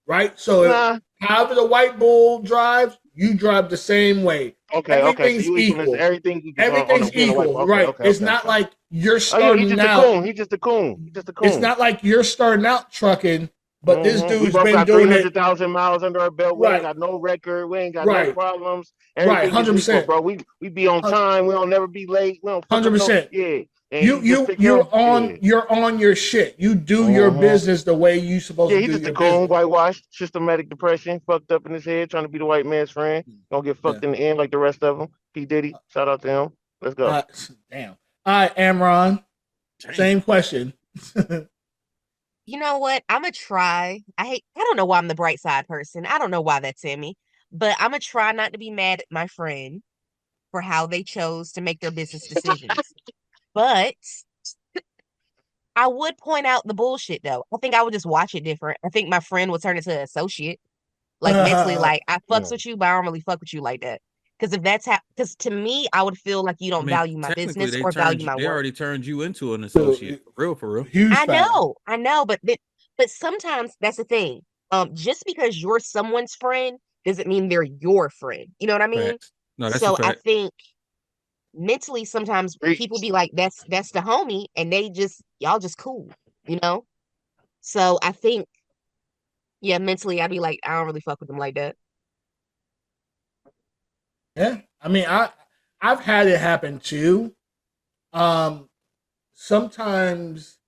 [SPEAKER 1] right? So
[SPEAKER 5] Nah.
[SPEAKER 1] however the white bull drives, you drive the same way.
[SPEAKER 5] Okay. So
[SPEAKER 1] Everything's
[SPEAKER 5] you equal
[SPEAKER 1] equal.
[SPEAKER 5] everything equals on the
[SPEAKER 1] Everything's
[SPEAKER 5] being a white.
[SPEAKER 1] equal,
[SPEAKER 5] Okay,
[SPEAKER 1] right?
[SPEAKER 5] okay,
[SPEAKER 1] It's
[SPEAKER 5] okay,
[SPEAKER 1] not
[SPEAKER 5] okay.
[SPEAKER 1] like you're
[SPEAKER 5] Oh yeah, he
[SPEAKER 1] starting
[SPEAKER 5] just a
[SPEAKER 1] out.
[SPEAKER 5] coon. He just a coon. He just a
[SPEAKER 1] It's
[SPEAKER 5] coon.
[SPEAKER 1] not like you're starting out trucking, but this
[SPEAKER 5] We
[SPEAKER 1] dude's
[SPEAKER 5] both
[SPEAKER 1] been
[SPEAKER 5] got
[SPEAKER 1] doing it
[SPEAKER 5] 300,000 miles under our belt. We ain't
[SPEAKER 1] right,
[SPEAKER 5] got no record. We ain't got no
[SPEAKER 1] right,
[SPEAKER 5] problems.
[SPEAKER 1] right,
[SPEAKER 5] Everything is
[SPEAKER 1] hundred
[SPEAKER 5] equal,
[SPEAKER 1] percent,
[SPEAKER 5] bro. We be on time. We don't never be late. We don't fuck up
[SPEAKER 1] hundred
[SPEAKER 5] no.
[SPEAKER 1] percent.
[SPEAKER 5] Yeah. And he just take care
[SPEAKER 1] You're
[SPEAKER 5] of. Yeah.
[SPEAKER 1] on your shit. You do your
[SPEAKER 5] hmm
[SPEAKER 1] business the way you supposed
[SPEAKER 5] Yeah,
[SPEAKER 1] to
[SPEAKER 5] he
[SPEAKER 1] do
[SPEAKER 5] just a
[SPEAKER 1] your
[SPEAKER 5] coon,
[SPEAKER 1] business.
[SPEAKER 5] whitewashed, systematic depression, fucked up in his head, trying to be the white man's friend. Gonna get
[SPEAKER 1] Yeah.
[SPEAKER 5] fucked in the end like the rest of them. P. Diddy, shout out to him. Let's go.
[SPEAKER 1] Damn. All right, Amron. Same question.
[SPEAKER 2] You know what? I'm gonna try. I don't know why I'm the bright side person. I don't know why that's in me, but I'm gonna try not to be mad at my friend for how they chose to make their business decisions. But I would point out the bullshit though. I think I would just watch it different. I think my friend would turn into an associate, like mentally, like I fucks
[SPEAKER 5] Mm.
[SPEAKER 2] with you, but I don't really fuck with you like that. Because if that's how, because to me, I would feel like you
[SPEAKER 4] I
[SPEAKER 2] don't
[SPEAKER 4] mean,
[SPEAKER 2] value my
[SPEAKER 4] technically,
[SPEAKER 2] business or value my
[SPEAKER 4] they
[SPEAKER 2] work.
[SPEAKER 4] already turned you into an associate, for real.
[SPEAKER 1] Huge fan.
[SPEAKER 2] I know, but sometimes that's the thing. Just because you're someone's friend doesn't mean they're your friend. You know what I mean?
[SPEAKER 4] Facts. No, that's a
[SPEAKER 2] So I
[SPEAKER 4] fact.
[SPEAKER 2] think mentally sometimes people
[SPEAKER 5] Preach.
[SPEAKER 2] be like, that's the homie, and they just y'all just cool, you know? So I think, yeah, mentally I'd be like, I don't really fuck with them like that.
[SPEAKER 1] Yeah. I mean, I've had it happen too. Um, sometimes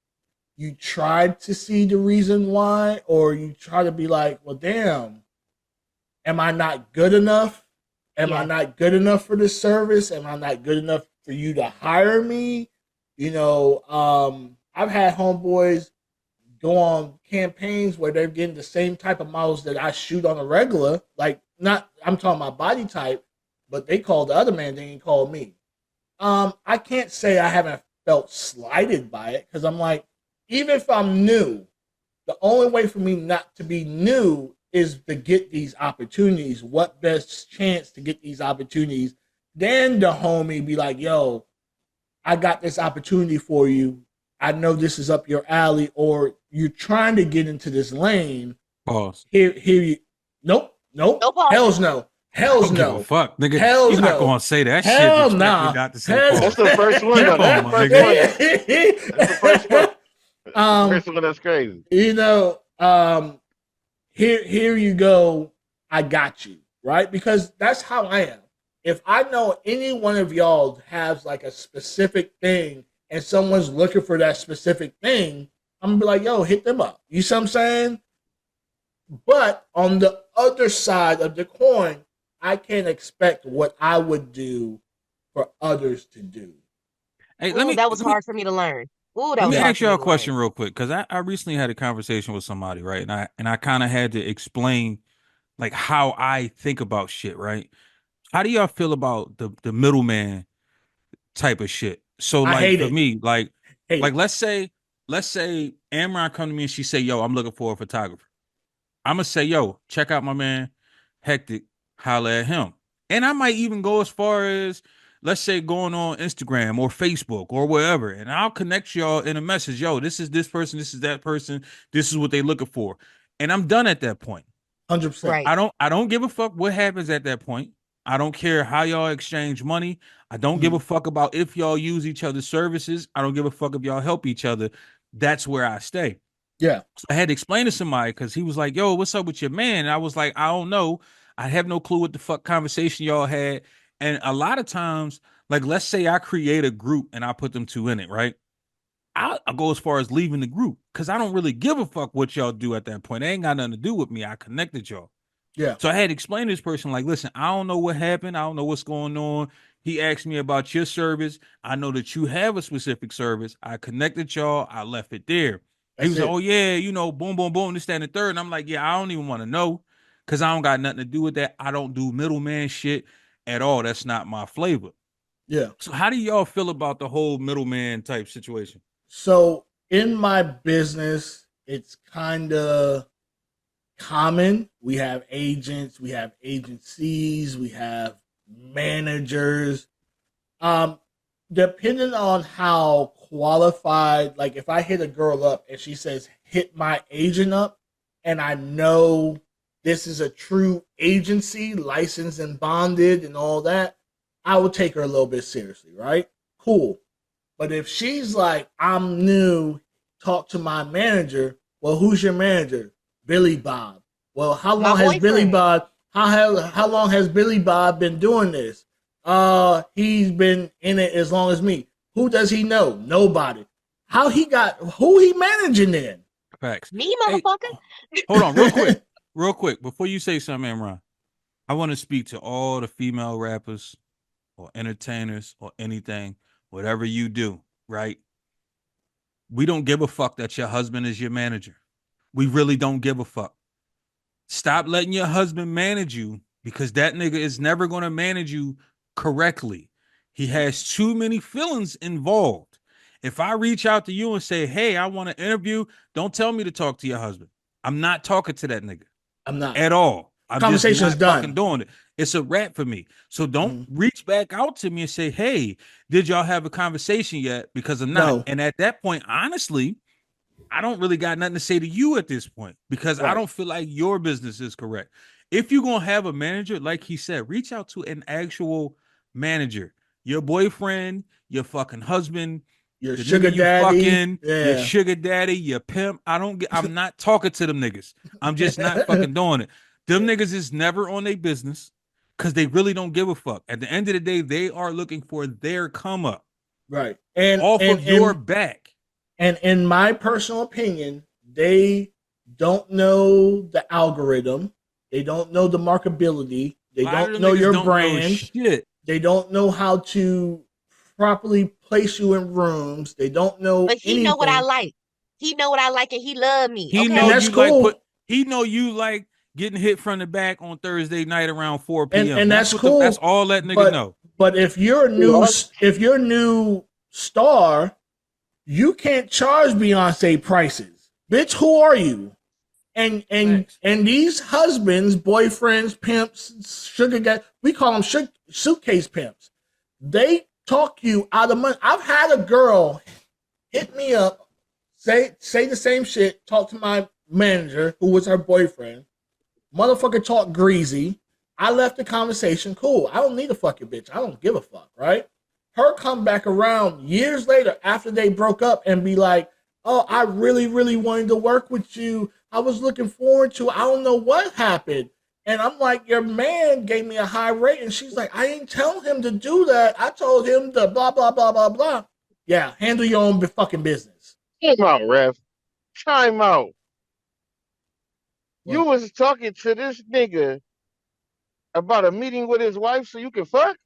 [SPEAKER 1] you try to see the reason why, or you try to be like, well, damn, am I not good enough? Am I
[SPEAKER 2] Yeah.
[SPEAKER 1] not good enough for this service? Am I not good enough for you to hire me? I've had homeboys go on campaigns where they're getting the same type of models that I shoot on a regular. Like, not, I'm talking about body type, but they called the other man, they didn't call me. I can't say I haven't felt slighted by it because I'm like, even if I'm new, the only way for me not to be new is to get these opportunities. What best chance to get these opportunities than the homie be like, yo, I got this opportunity for you. I know this is up your alley, or you're trying to get into this lane.
[SPEAKER 4] Pause.
[SPEAKER 1] Here you. Nope.
[SPEAKER 2] No pause.
[SPEAKER 1] Hell's no. Hell's
[SPEAKER 4] Don't give
[SPEAKER 1] no.
[SPEAKER 4] a fuck, nigga.
[SPEAKER 1] Hell's
[SPEAKER 4] You're not
[SPEAKER 1] no.
[SPEAKER 4] gonna say that
[SPEAKER 1] Hell
[SPEAKER 4] shit.
[SPEAKER 1] nah.
[SPEAKER 4] Not to say
[SPEAKER 1] Hell-
[SPEAKER 4] pause.
[SPEAKER 5] That's the first one, though.
[SPEAKER 4] Come on,
[SPEAKER 5] That's the
[SPEAKER 4] my
[SPEAKER 5] first
[SPEAKER 4] nigga.
[SPEAKER 5] one. That's the first one. First one, that's crazy.
[SPEAKER 1] Here you go. I got you, right? Because that's how I am. If I know any one of y'all has like a specific thing and someone's looking for that specific thing, I'm gonna be like, yo, hit them up. You see what I'm saying? But on the other side of the coin, I can't expect what I would do for others to do.
[SPEAKER 4] Hey,
[SPEAKER 2] That was hard for me to learn. Ooh, that
[SPEAKER 4] let
[SPEAKER 2] was
[SPEAKER 4] me
[SPEAKER 2] hard
[SPEAKER 4] ask
[SPEAKER 2] for me
[SPEAKER 4] y'all a
[SPEAKER 2] to
[SPEAKER 4] question
[SPEAKER 2] learn.
[SPEAKER 4] real quick because I recently had a conversation with somebody, right? And I kind of had to explain like how I think about shit, right? How do y'all feel about the middleman type of shit? So
[SPEAKER 1] I
[SPEAKER 4] like
[SPEAKER 1] hate
[SPEAKER 4] for
[SPEAKER 1] it.
[SPEAKER 4] me, like
[SPEAKER 1] Hate it.
[SPEAKER 4] let's say Amron come to me and she say, yo, I'm looking for a photographer. I'm gonna say, yo, check out my man Hectic, holla at him. And I might even go as far as, let's say, going on Instagram or Facebook or wherever, and I'll connect y'all in a message. Yo, this is this person, this is that person, this is what they looking for, and I'm done at that point.
[SPEAKER 1] 100%.
[SPEAKER 2] Right.
[SPEAKER 4] I don't give a fuck what happens at that point. I don't care how y'all exchange money. I don't give a fuck about if y'all use each other's services. I don't give a fuck if y'all help each other. That's where I stay.
[SPEAKER 1] Yeah.
[SPEAKER 4] So I had to explain to somebody because he was like, yo, what's up with your man? And I was like, I don't know. I have no clue what the fuck conversation y'all had. And a lot of times, like, let's say I create a group and I put them two in it, right? I'll go as far as leaving the group because I don't really give a fuck what y'all do at that point. It ain't got nothing to do with me. I connected y'all.
[SPEAKER 1] Yeah.
[SPEAKER 4] So I had to explain to this person, like, listen, I don't know what happened. I don't know what's going on. He asked me about your service. I know that you have a specific service. I connected y'all. I left it there. He was like, oh, yeah, boom, boom, boom, this, that, and the third. And I'm like, yeah, I don't even want to know because I don't got nothing to do with that. I don't do middleman shit. at all. That's not my flavor.
[SPEAKER 1] Yeah.
[SPEAKER 4] So how do y'all feel about the whole middleman type situation?
[SPEAKER 1] So in my business, it's kind of common. We have agents, we have agencies, we have managers. Depending on how qualified, like if I hit a girl up and she says, hit my agent up, and I know this is a true agency, licensed and bonded and all that, I would take her a little bit seriously, right? Cool. But if she's like, I'm new, talk to my manager, well, who's your manager? Billy Bob. Well, how long has Billy Bob, how long has Billy Bob been doing this? He's been in it as long as me. Who does he know? Nobody. Who he managing then?
[SPEAKER 4] Facts.
[SPEAKER 2] Me, motherfucker.
[SPEAKER 4] Hey, hold on, real quick, before you say something, Imran, I want to speak to all the female rappers or entertainers or anything, whatever you do, right? We don't give a fuck that your husband is your manager. We really don't give a fuck. Stop letting your husband manage you, because that nigga is never going to manage you correctly. He has too many feelings involved. If I reach out to you and say, hey, I want to interview, don't tell me to talk to your husband. I'm not talking to that nigga.
[SPEAKER 1] I'm not.
[SPEAKER 4] At all.
[SPEAKER 1] Conversation is done.
[SPEAKER 4] Fucking doing it. It's a wrap for me. So don't reach back out to me and say, hey, did y'all have a conversation yet? Because I'm not. No. And at that point, honestly, I don't really got nothing to say to you at this point, because I don't feel like your business is correct. If you're going to have a manager, like he said, reach out to an actual manager. Your boyfriend, your fucking husband,
[SPEAKER 1] your sugar daddy,
[SPEAKER 4] your sugar daddy, your pimp. I'm not talking to them niggas. I'm just not fucking doing it. Them niggas is never on their business, because they really don't give a fuck. At the end of the day, they are looking for their come up.
[SPEAKER 1] Right.
[SPEAKER 4] Off of your back.
[SPEAKER 1] And in my personal opinion, they don't know the algorithm. They don't know the marketability. They don't know your brand.
[SPEAKER 4] Shit.
[SPEAKER 1] They don't know how to properly place you in rooms. They don't know.
[SPEAKER 2] But he know what I like. He know what I like, and he love me.
[SPEAKER 4] He know that's cool. He know you like getting hit from the back on Thursday night around 4 p.m.
[SPEAKER 1] And that's cool.
[SPEAKER 4] That's all that nigga know.
[SPEAKER 1] But if you're a new star, you can't charge Beyonce prices. Bitch, who are you? And these husbands, boyfriends, pimps, sugar guys, we call them suitcase pimps. They talk you out of money. I've had a girl hit me up, say the same shit, talk to my manager, who was her boyfriend. Motherfucker talk greasy. I left the conversation. Cool. I don't need a fucking bitch. I don't give a fuck, right? Her come back around years later after they broke up and be like, oh, I really, really wanted to work with you. I was looking forward to it. I don't know what happened. And I'm like, your man gave me a high rate. And she's like, I didn't tell him to do that. I told him to blah, blah, blah, blah, blah. Yeah, handle your own fucking business.
[SPEAKER 5] Time out, Rev. Time out. What? You was talking to this nigga about a meeting with his wife so you can fuck?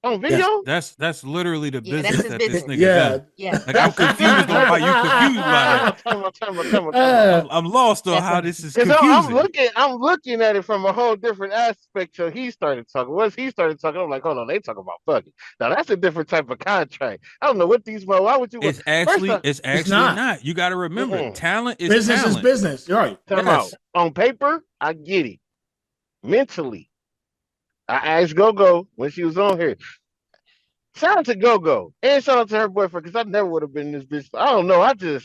[SPEAKER 5] On video?
[SPEAKER 4] That's literally the business that this nigga
[SPEAKER 1] does.
[SPEAKER 2] Yeah.
[SPEAKER 4] Like, I'm confused on how you confused by that. I'm lost on how this is confusing.
[SPEAKER 5] I'm looking at it from a whole different aspect. So he started talking. Once he started talking, I'm like, hold on, they talk about fucking. Now that's a different type of contract. I don't know what these. Why would you?
[SPEAKER 4] It's actually not. You got to remember, talent is
[SPEAKER 1] business
[SPEAKER 4] talent.
[SPEAKER 1] is business. You're right.
[SPEAKER 5] Time out. On paper, I get it. Mentally, I asked Go when she was on here. Shout out to Go and shout out to her boyfriend, because I never would have been in this bitch. I don't know. I could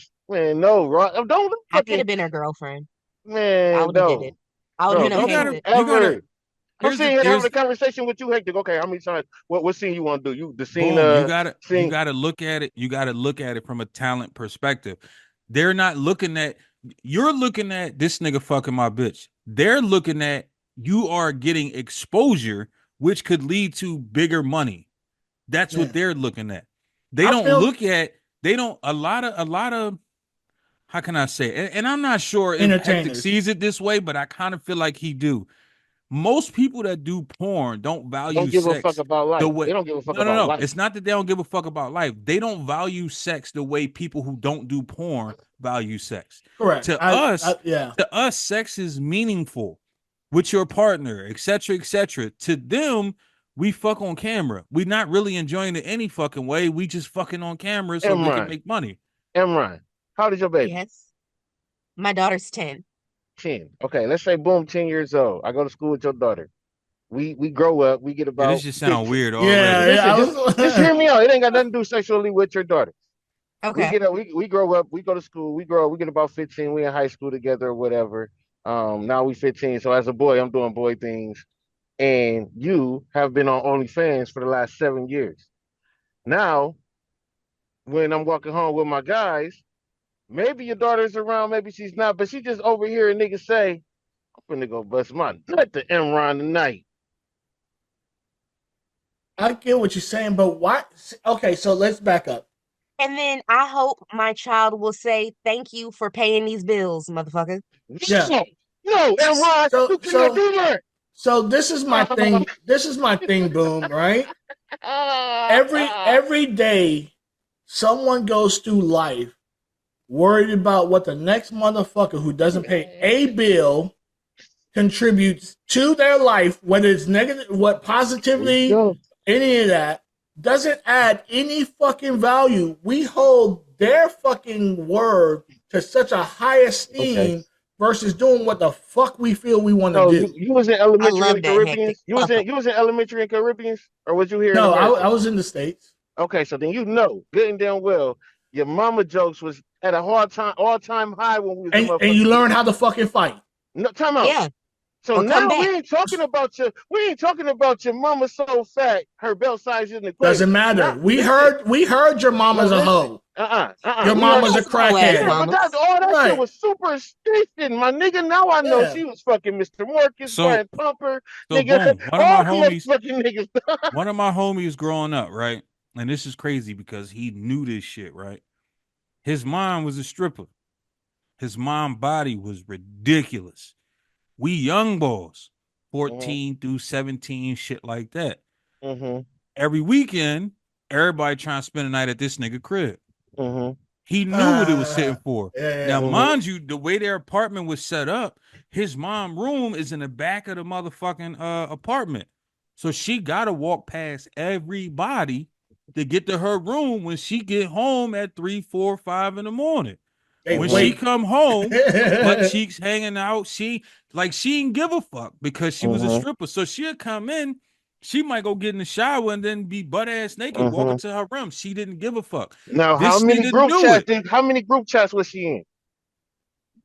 [SPEAKER 2] have been her girlfriend.
[SPEAKER 5] Man,
[SPEAKER 2] I would have did it. I would have been okay with it.
[SPEAKER 5] I'm sitting here having a conversation with you, Hector. Okay, how many times? What scene you want to do? You the scene?
[SPEAKER 4] You gotta look at it. You gotta look at it from a talent perspective. They're not looking at. You're looking at this nigga fucking my bitch. They're looking at you are getting exposure, which could lead to bigger money. That's what they're looking at. A lot of, how can I say it? And I'm not sure if Hector sees it this way, but I kind of feel like he do. Most people that do porn don't
[SPEAKER 5] give
[SPEAKER 4] sex
[SPEAKER 5] a fuck about life. They don't give a fuck about life.
[SPEAKER 4] It's not that they don't give a fuck about life. They don't value sex the way people who don't do porn value sex.
[SPEAKER 1] Correct.
[SPEAKER 4] To us, sex is meaningful. with your partner, etc., etc. To them, we fuck on camera. We're not really enjoying it any fucking way. We just fucking on camera so we can make money.
[SPEAKER 5] Emron, how old is your baby?
[SPEAKER 2] Yes. My daughter's 10.
[SPEAKER 5] 10. Okay, let's say boom, 10 years old. I go to school with your daughter. We grow up. We get
[SPEAKER 4] Yeah,
[SPEAKER 5] about
[SPEAKER 4] this just sound
[SPEAKER 5] 15.
[SPEAKER 4] weird already.
[SPEAKER 1] Yeah,
[SPEAKER 5] Listen, just hear me out. It ain't got nothing to do sexually with your daughter. We
[SPEAKER 2] Okay.
[SPEAKER 5] get up. We grow up. We go to school. We grow up. We get about 15. We in high school together or whatever. Now we 15. So as a boy, I'm doing boy things, and you have been on OnlyFans for the last 7 years. Now, when I'm walking home with my guys, maybe your daughter's around, maybe she's not, but she just over here and niggas say, I'm finna go bust my nut to Emron tonight.
[SPEAKER 1] I get what you're saying, but why? Okay, so let's back up.
[SPEAKER 2] And then I hope my child will say thank you for paying these bills, motherfucker.
[SPEAKER 1] Yeah.
[SPEAKER 5] No, Emron, you cannot do that.
[SPEAKER 1] So this is my thing. This is my thing, Boom, right? Every day someone goes through life worried about what the next motherfucker who doesn't pay a bill contributes to their life, whether it's negative, what positively, any of that, doesn't add any fucking value. We hold their fucking word to such a high esteem versus doing what the fuck we feel we want to do.
[SPEAKER 5] You was in elementary in the
[SPEAKER 2] that
[SPEAKER 5] Caribbean? You was in elementary in Caribbean? Or was you here
[SPEAKER 1] No,
[SPEAKER 5] in America?
[SPEAKER 1] I was in the States.
[SPEAKER 5] Okay, so then you know good and damn well your mama jokes was at a all-time high when we was
[SPEAKER 1] and you learn how to fucking fight.
[SPEAKER 5] No, time out.
[SPEAKER 2] Yeah.
[SPEAKER 5] So
[SPEAKER 2] Or
[SPEAKER 5] now we ain't talking about your mama so fat her belt size isn't equated.
[SPEAKER 1] Doesn't matter. We heard your mama's a hoe. Your mama's a crackhead.
[SPEAKER 5] But that shit was superstition, my nigga. Now I know she was fucking Mr. Morcus, Brian Pumper, nigga.
[SPEAKER 4] One of my homies growing up, right? And this is crazy because he knew this shit, right? His mom was a stripper. His mom body was ridiculous. We young boys, 14 through 17, shit like that. Every weekend, everybody trying to spend a night at this nigga crib. He knew what it was sitting for. Now, mind you, the way their apartment was set up, his mom room is in the back of the motherfucking apartment. So she got to walk past everybody to get to her room when she get home at 3, 4, 5 in the morning. When she come home, butt cheeks hanging out, she didn't give a fuck because she was a stripper. So she'll come in, she might go get in the shower and then be butt ass naked, walking to her room. She didn't give a fuck.
[SPEAKER 5] Now, how many group chats was she in?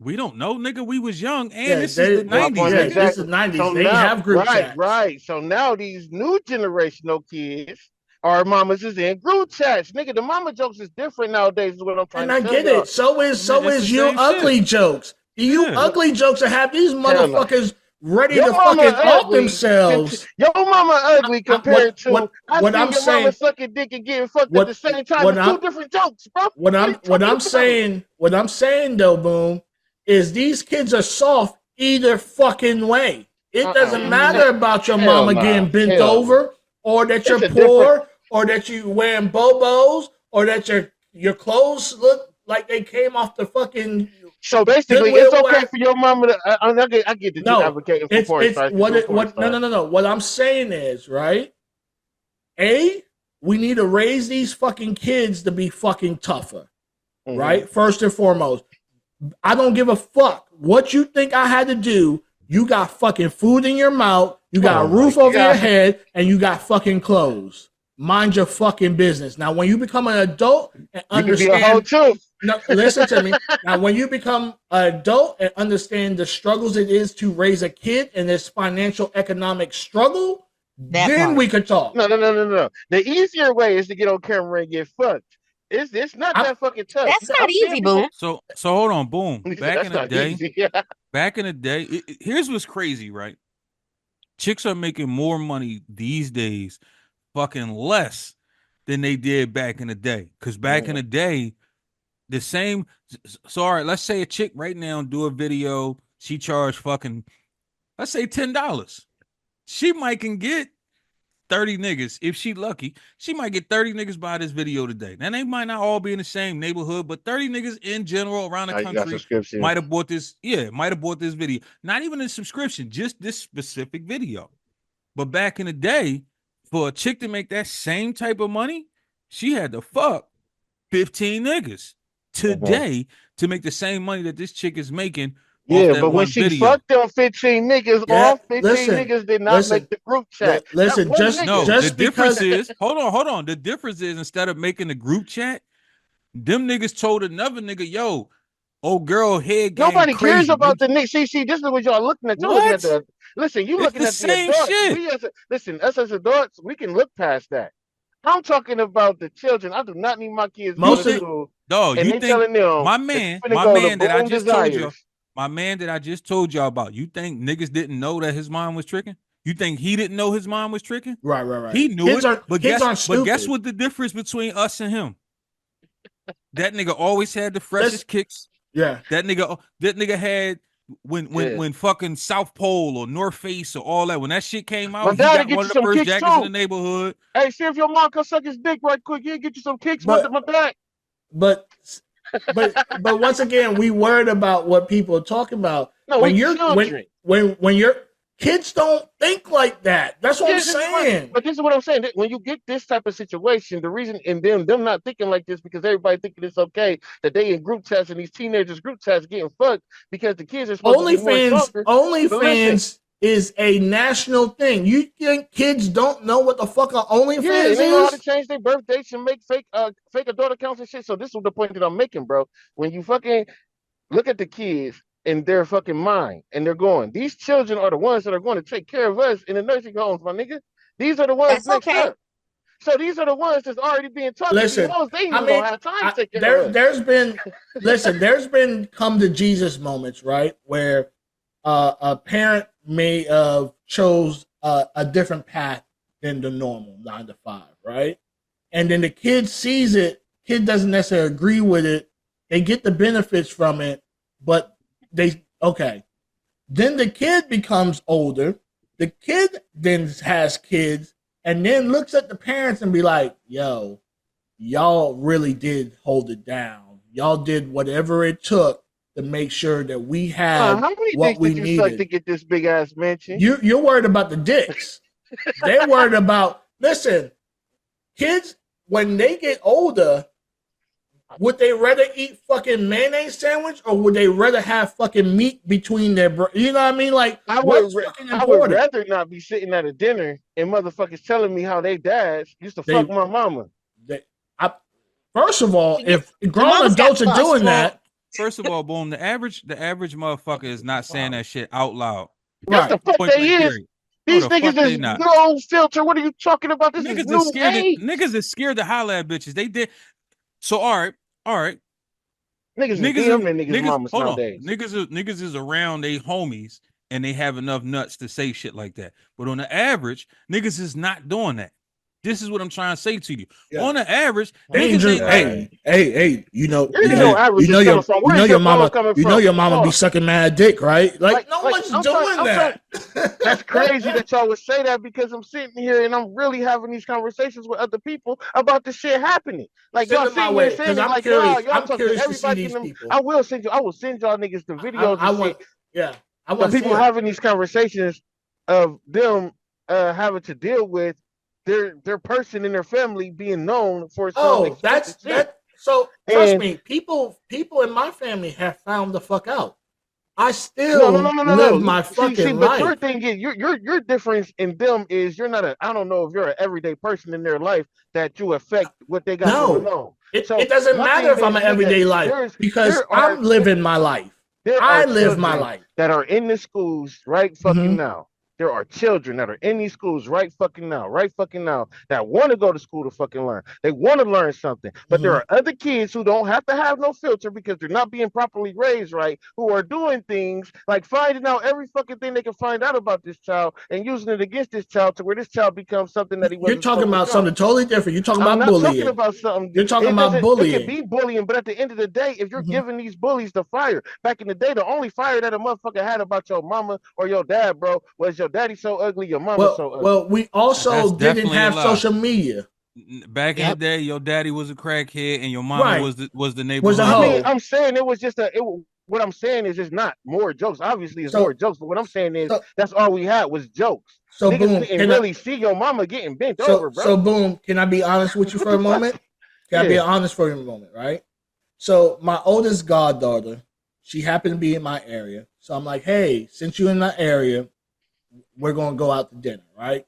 [SPEAKER 4] We don't know, nigga. We was young, and this is the 90s.
[SPEAKER 1] Yeah, this is the 90s. So they didn't have group chats.
[SPEAKER 5] Right. So now these new generational kids, our mamas is in group chats. Nigga, the mama jokes is different nowadays is what I'm trying to tell you.
[SPEAKER 1] And I get it. So is you ugly jokes. You ugly jokes that have these motherfuckers ready to fucking off themselves.
[SPEAKER 5] Your mama ugly compared to
[SPEAKER 1] what I'm
[SPEAKER 5] your
[SPEAKER 1] saying,
[SPEAKER 5] mama sucking dick and getting fucked at the same time. It's two different jokes, bro.
[SPEAKER 1] What I'm saying though, Boom, is these kids are soft either fucking way. It doesn't matter about your mama getting bent over, or that you're poor, or that you wearing bobos, or that your clothes look like they came off the fucking.
[SPEAKER 5] So basically, it's okay for your mama to. I get that you're advocating for porn stars.
[SPEAKER 1] No. What I'm saying is, right? We need to raise these fucking kids to be fucking tougher, right? First and foremost, I don't give a fuck what you think I had to do. You got fucking food in your mouth, you got a roof over your head, and you got fucking clothes. Mind your fucking business. Now, when you become an adult and understand, listen to me. Now, when you become an adult and understand the struggles it is to raise a kid and this financial economic struggle, then we could talk.
[SPEAKER 5] No. The easier way is to get on camera and get fucked. It's not that fucking tough.
[SPEAKER 2] That's not easy, Boom.
[SPEAKER 4] So hold on, Boom. Back in the day, here's what's crazy, right? Chicks are making more money these days fucking less than they did back in the day. Because back in the day, the same. So, all right, let's say a chick right now do a video. She charged fucking, let's say $10. She might can get 30 niggas. If she lucky, she might get 30 niggas by this video today. Now they might not all be in the same neighborhood, but 30 niggas in general around the country might have bought this. Yeah, might have bought this video. Not even a subscription, just this specific video. But back in the day, for a chick to make that same type of money, she had to fuck 15 niggas. Today, to make the same money that this chick is making.
[SPEAKER 5] Yeah, but when she fucked them 15 niggas, all 15 niggas did not make the group chat.
[SPEAKER 4] The difference is, hold on. The difference is, instead of making the group chat, them niggas told another nigga, yo, old girl head game
[SPEAKER 5] nobody
[SPEAKER 4] crazy,
[SPEAKER 5] cares about the niggas. See, this is what y'all looking at. Listen, you looking at the adults. Listen, us as adults, we can look past that. I'm talking about the children. I do not need my kids to school.
[SPEAKER 4] Dog, you think my man that I just told you, my man that I just told y'all about, you think niggas didn't know that his mom was tricking? You think he didn't know his mom was tricking?
[SPEAKER 1] Right.
[SPEAKER 4] He knew it. But guess what the difference between us and him? That nigga always had the freshest kicks.
[SPEAKER 1] Yeah.
[SPEAKER 4] That nigga had when fucking South Pole or North Face or all that, when that shit came out, he got one of the first jackets in the neighborhood.
[SPEAKER 5] Hey, see if your mom can suck his dick right quick. You get you some kicks with my back.
[SPEAKER 1] But once again, we worried about what people are talking about.
[SPEAKER 5] No,
[SPEAKER 1] when you're kids don't think like that. That's what I'm saying.
[SPEAKER 5] But this is what I'm saying. When you get this type of situation, the reason and them not thinking like this because everybody thinking it's okay that they in group chats and these teenagers group chats getting fucked because the kids are supposed to be more stronger.
[SPEAKER 1] OnlyFans is a national thing. You think kids don't know what the fuck an OnlyFans is?
[SPEAKER 5] They know how to change their birth dates and make fake adult accounts and shit. So this is the point that I'm making, bro. When you fucking look at the kids in their fucking mind, and they're going, these children are the ones that are going to take care of us in the nursing homes, my nigga. These are the ones next up. So these are the ones that's already being taught.
[SPEAKER 1] Listen,
[SPEAKER 5] they don't have time to take care of us.
[SPEAKER 1] There's been come to Jesus moments, right, where a parent may have chose a different path than the normal 9 to 5, right? And then the kid sees it. Kid doesn't necessarily agree with it. They get the benefits from it, but then the kid becomes older. The kid then has kids and then looks at the parents and be like, yo, y'all really did hold it down. Y'all did whatever it took to make sure that we had what we needed.
[SPEAKER 5] Like to get this big ass mansion?
[SPEAKER 1] You're worried about the dicks. They're worried about, listen, kids, when they get older, would they rather eat fucking mayonnaise sandwich or would they rather have fucking meat between their you know what I mean? Like,
[SPEAKER 5] I would rather not be sitting at a dinner and motherfuckers telling me how they dads used to fuck my mama.
[SPEAKER 1] First of all, if grown adults are doing that.
[SPEAKER 4] First of all, boom, the average motherfucker is not saying that shit out loud.
[SPEAKER 5] What the fuck they is? These niggas is no filter. What are you talking about? This
[SPEAKER 4] niggas
[SPEAKER 5] is new age.
[SPEAKER 4] Niggas is scared to holler at bitches. They did. So all right.
[SPEAKER 5] Niggas mamas nowadays.
[SPEAKER 4] Niggas is around they homies and they have enough nuts to say shit like that. But on the average, niggas is not doing that. This is what I'm trying to say to you. Yeah. On the average, niggas
[SPEAKER 1] hey, you know your mama be sucking mad dick, right? Like no one's doing that.
[SPEAKER 5] That's crazy that y'all would say that because I'm sitting here and I'm really having these conversations with other people about this shit happening. Like y'all sitting here saying like y'all talking to everybody in them. I will send y'all niggas the videos. I want people having these conversations of them having to deal with their person in their family being known for
[SPEAKER 1] so trust me, people in my family have found the fuck out. I still live my fucking life.
[SPEAKER 5] But your thing is your difference in them is you're not I don't know if you're an everyday person in their life that you affect what they got going on.
[SPEAKER 1] It doesn't matter if I'm an everyday life because I'm living my life. I live my life.
[SPEAKER 5] That are in the schools right fucking now. There are children that are in these schools right fucking now, that want to go to school to fucking learn. They want to learn something. But there are other kids who don't have to have no filter because they're not being properly raised right, who are doing things like finding out every fucking thing they can find out about this child and using it against this child to where this child becomes something that he wasn't.
[SPEAKER 1] You're talking about something totally different. You're talking about bullying.
[SPEAKER 5] Talking about something.
[SPEAKER 1] You're talking about bullying.
[SPEAKER 5] It can be bullying, but at the end of the day, if you're giving these bullies the fire, back in the day, the only fire that a motherfucker had about your mama or your dad, bro, was your your daddy's so ugly, your mama's so ugly.
[SPEAKER 1] Well, we also didn't have social media.
[SPEAKER 4] Back in the day, your daddy was a crackhead and your mama was the neighborhood.
[SPEAKER 5] I mean, I'm saying it was just what I'm saying is it's not more jokes. Obviously, it's more jokes, but what I'm saying is that's all we had was jokes. So niggas didn't really see your mama getting bent over, bro.
[SPEAKER 1] So boom, can I be honest with you for a moment? Can I be honest for a moment, right? So my oldest goddaughter, she happened to be in my area. So I'm like, hey, since you're in that area, we're going to go out to dinner, right?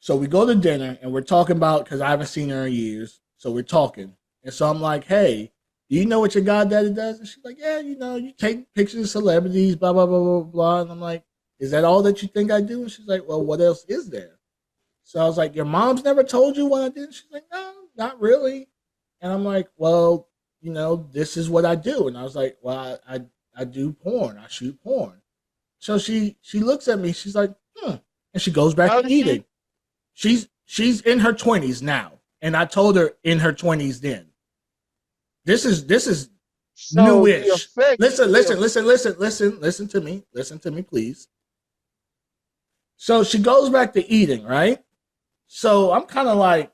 [SPEAKER 1] So we go to dinner and we're talking about, because I haven't seen her in years. So we're talking. And so I'm like, hey, do you know what your goddaddy does? And she's like, yeah, you know, you take pictures of celebrities, blah, blah, blah, blah, blah. And I'm like, is that all that you think I do? And she's like, well, what else is there? So I was like, your mom's never told you what I did? And she's like, no, not really. And I'm like, well, you know, this is what I do. And I was like, well, I do porn. I shoot porn. So she looks at me. She's like, and she goes back to eating. She's in her 20s now. And I told her in her 20s then. This is so newish. Listen to me. Listen to me, please. So she goes back to eating, right? So I'm kind of like,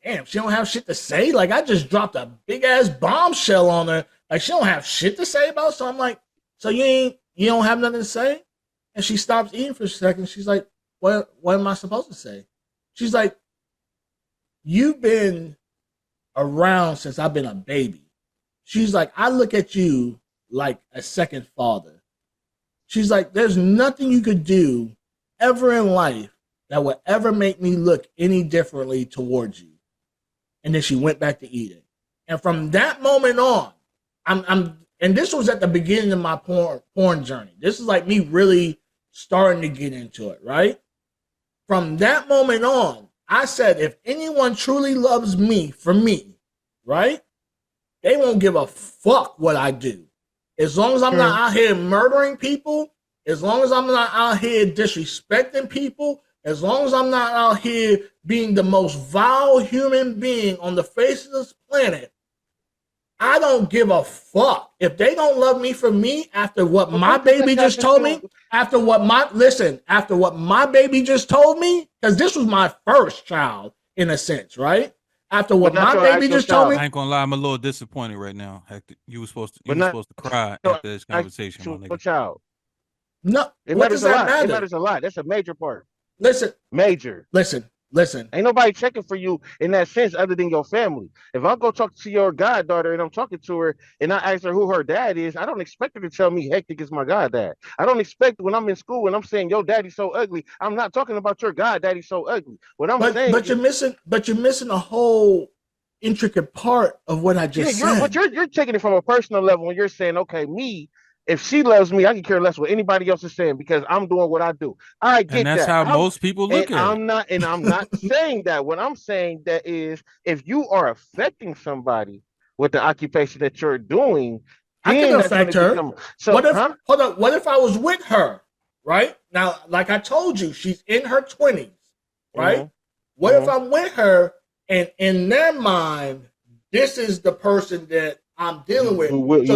[SPEAKER 1] damn, she don't have shit to say. Like, I just dropped a big ass bombshell on her. Like, she don't have shit to say about. So I'm like, so you don't have nothing to say? And she stops eating for a second. She's like, what am I supposed to say? She's like, you've been around since I've been a baby. She's like, I look at you like a second father. She's like, there's nothing you could do ever in life that would ever make me look any differently towards you. And then she went back to eating. And from that moment on, and this was at the beginning of my porn journey. This is like me really starting to get into it, right? From that moment on, I said, if anyone truly loves me for me, right? They won't give a fuck what I do. As long as I'm not out here murdering people, as long as I'm not out here disrespecting people, as long as I'm not out here being the most vile human being on the face of this planet, I don't give a fuck. If they don't love me for me after what my baby just told me, after what my baby just told me, because this was my first child in a sense, right? After what my baby just told me.
[SPEAKER 4] I ain't gonna lie, I'm a little disappointed right now, Hector. You were supposed to cry after this conversation, my nigga.
[SPEAKER 5] Child.
[SPEAKER 1] No,
[SPEAKER 5] it matters a lot. It matters a lot. That's a major part.
[SPEAKER 1] Listen.
[SPEAKER 5] Ain't nobody checking for you in that sense other than your family. If I go talk to your goddaughter and I'm talking to her and I ask her who her dad is, I don't expect her to tell me Hectic is my goddad. I don't expect when I'm in school and I'm saying your daddy's so ugly, I'm not talking about your goddaddy's so ugly. What I'm saying,
[SPEAKER 1] you're missing a whole intricate part of what I just said.
[SPEAKER 5] But you're taking it from a personal level when you're saying, okay, if she loves me, I can care less what anybody else is saying because I'm doing what I do. I get that.
[SPEAKER 4] And that's how most people look at
[SPEAKER 5] it. I'm not saying that. What I'm saying that is, if you are affecting somebody with the occupation that you're doing,
[SPEAKER 1] I can affect her. What if I was with her, right? Now, like I told you, she's in her 20s, right? Mm-hmm. What if I'm with her and in their mind, this is the person that I'm dealing with.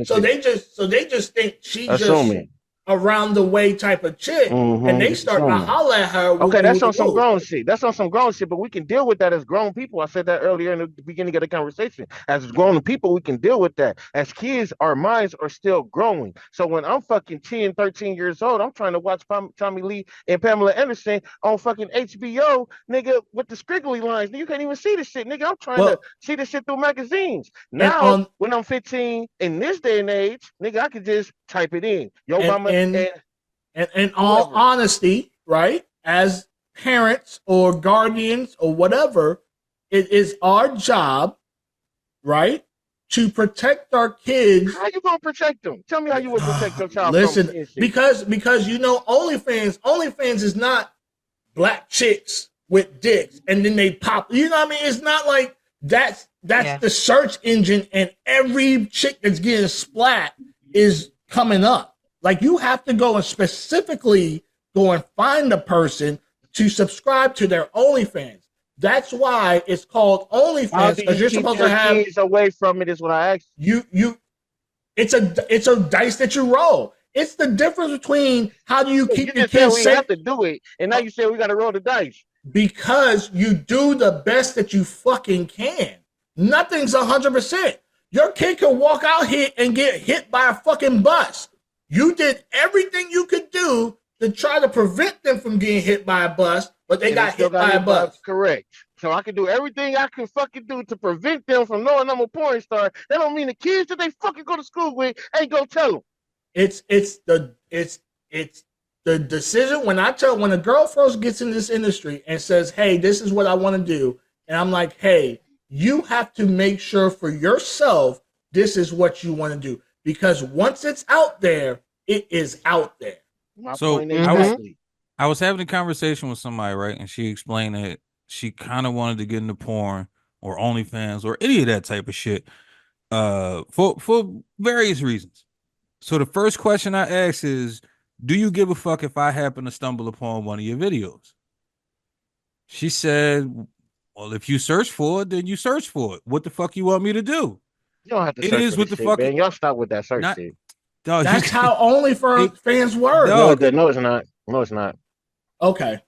[SPEAKER 1] So they just think she's just around the way type of chick, and they start to holler at her.
[SPEAKER 5] Okay, that's on some grown shit. That's on some grown shit, but we can deal with that as grown people. I said that earlier in the beginning of the conversation. As grown people, we can deal with that. As kids, our minds are still growing. So when I'm fucking 10, 13 years old, I'm trying to watch Tommy Lee and Pamela Anderson on fucking HBO, nigga, with the squiggly lines. You can't even see the shit, nigga. I'm trying to see the shit through magazines. Now, when I'm 15, in this day and age, nigga, I can just type it in. Yo, mama.
[SPEAKER 1] And in all honesty, right, as parents or guardians or whatever, it is our job, right, to protect our kids.
[SPEAKER 5] How you gonna protect them? Tell me how you would protect your child.
[SPEAKER 1] Listen, because you know, OnlyFans is not black chicks with dicks and then they pop. You know what I mean? It's not like that's the search engine and every chick that's getting splat is coming up. Like, you have to go and specifically go and find the person to subscribe to their OnlyFans. That's why it's called OnlyFans, because you're supposed to have
[SPEAKER 5] kids away from it. Is what I asked
[SPEAKER 1] you. It's a dice that you roll. It's the difference between how do you keep your
[SPEAKER 5] kids safe.
[SPEAKER 1] We
[SPEAKER 5] have to do it, and now you say we got to roll the dice.
[SPEAKER 1] Because you do the best that you fucking can. Nothing's 100%. Your kid can walk out here and get hit by a fucking bus. You did everything you could do to try to prevent them from getting hit by a bus, but they got hit by a bus.
[SPEAKER 5] Correct. So I can do everything I can fucking do to prevent them from knowing I'm a porn star. That don't mean the kids that they fucking go to school with ain't gonna tell them.
[SPEAKER 1] It's the decision when a girl first gets in this industry and says, "Hey, this is what I want to do," and I'm like, "Hey, you have to make sure for yourself this is what you want to do, because once it's out there, it is out there."
[SPEAKER 4] So I was having a conversation with somebody, right, and she explained that she kind of wanted to get into porn or OnlyFans or any of that type of shit, for various reasons. So the first question I asked is, do you give a fuck if I happen to stumble upon one of your videos? She said, well, if you search for it, then you search for it. What the fuck you want me to do?
[SPEAKER 5] You don't have to search for the shit, man. Y'all stop with that search shit.
[SPEAKER 1] Dog, that's how OnlyFans work.
[SPEAKER 5] No, it's not. No, it's not.
[SPEAKER 1] Okay,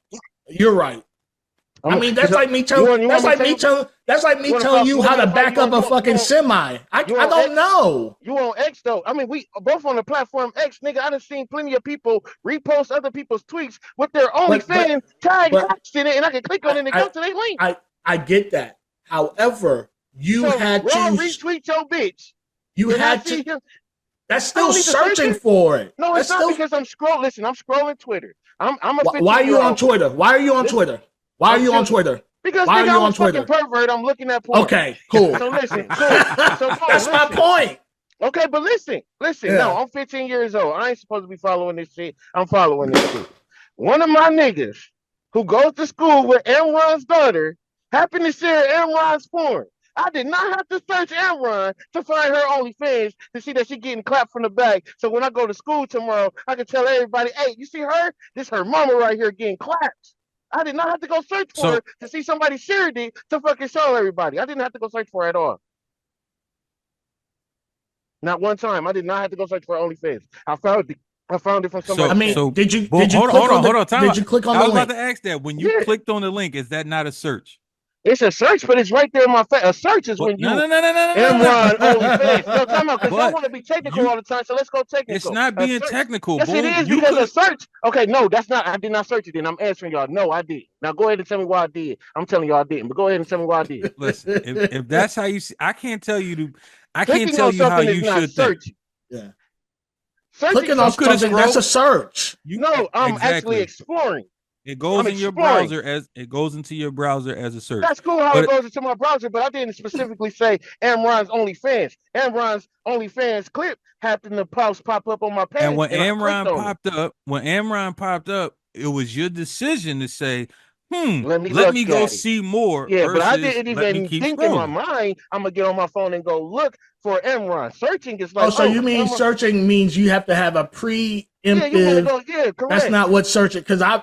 [SPEAKER 1] you're right. I mean, that's like me telling you how to back up a fucking semi. I don't know.
[SPEAKER 5] You on X though? I mean, we both on the platform X, nigga. I done seen plenty of people repost other people's tweets with their OnlyFans tag in it, and I can click on it and go to their link.
[SPEAKER 1] I get that. However, you had to
[SPEAKER 5] retweet your bitch.
[SPEAKER 1] You had to. That's still searching for it.
[SPEAKER 5] No, it's not because I'm scrolling. Listen, I'm scrolling Twitter.
[SPEAKER 1] Why are you on Twitter? Why are you on Twitter? Why are you on Twitter?
[SPEAKER 5] Because why are you on Twitter? Pervert, I'm looking at porn.
[SPEAKER 1] Okay, cool.
[SPEAKER 5] So listen, that's
[SPEAKER 1] my point.
[SPEAKER 5] Okay, but listen. Yeah. No, I'm 15 years old. I ain't supposed to be following this shit. I'm following this shit. One of my niggas who goes to school with Amron's daughter happened to share Amron's porn. I did not have to search Amron to find her OnlyFans to see that she getting clapped from the back. So when I go to school tomorrow, I can tell everybody, hey, you see her? This her mama right here getting clapped. I did not have to go search for her to see somebody shared it to fucking show everybody. I didn't have to go search for her at all. Not one time. I did not have to go search for OnlyFans. I found it from somebody.
[SPEAKER 1] Did you
[SPEAKER 4] click on the link? I was about to ask that. When you clicked on the link, is that not a search?
[SPEAKER 5] It's a search, but it's right there in my face. A search is when you Amron OnlyFans. No, time out, because I want to be technical all the time, so let's go technical.
[SPEAKER 4] It's not being technical.
[SPEAKER 5] Yes, it is because a search. Okay, no, that's not. I did not search it. Then I'm answering y'all. No, I did. Now go ahead and tell me why I did. I'm telling y'all I didn't, but go ahead and tell me why I did.
[SPEAKER 4] Listen, if that's how you see, I can't tell you to. I can't tell you how you should think.
[SPEAKER 1] Yeah. Clicking on something, that's a search.
[SPEAKER 5] I'm actually exploring.
[SPEAKER 4] It goes in your browser as a search.
[SPEAKER 5] That's cool how it goes into my browser, but I didn't specifically say Amron's OnlyFans. Amron's OnlyFans clip happened to pop up on my page.
[SPEAKER 4] And when Amron popped up, it was your decision to say, let me go see more.
[SPEAKER 5] Yeah, but I didn't even think in my mind, I'm going to get on my phone and go look for Amron. Searching is like...
[SPEAKER 1] so you mean searching means you have to have a preemptive...
[SPEAKER 5] Yeah, correct.
[SPEAKER 1] That's not what searching... Because I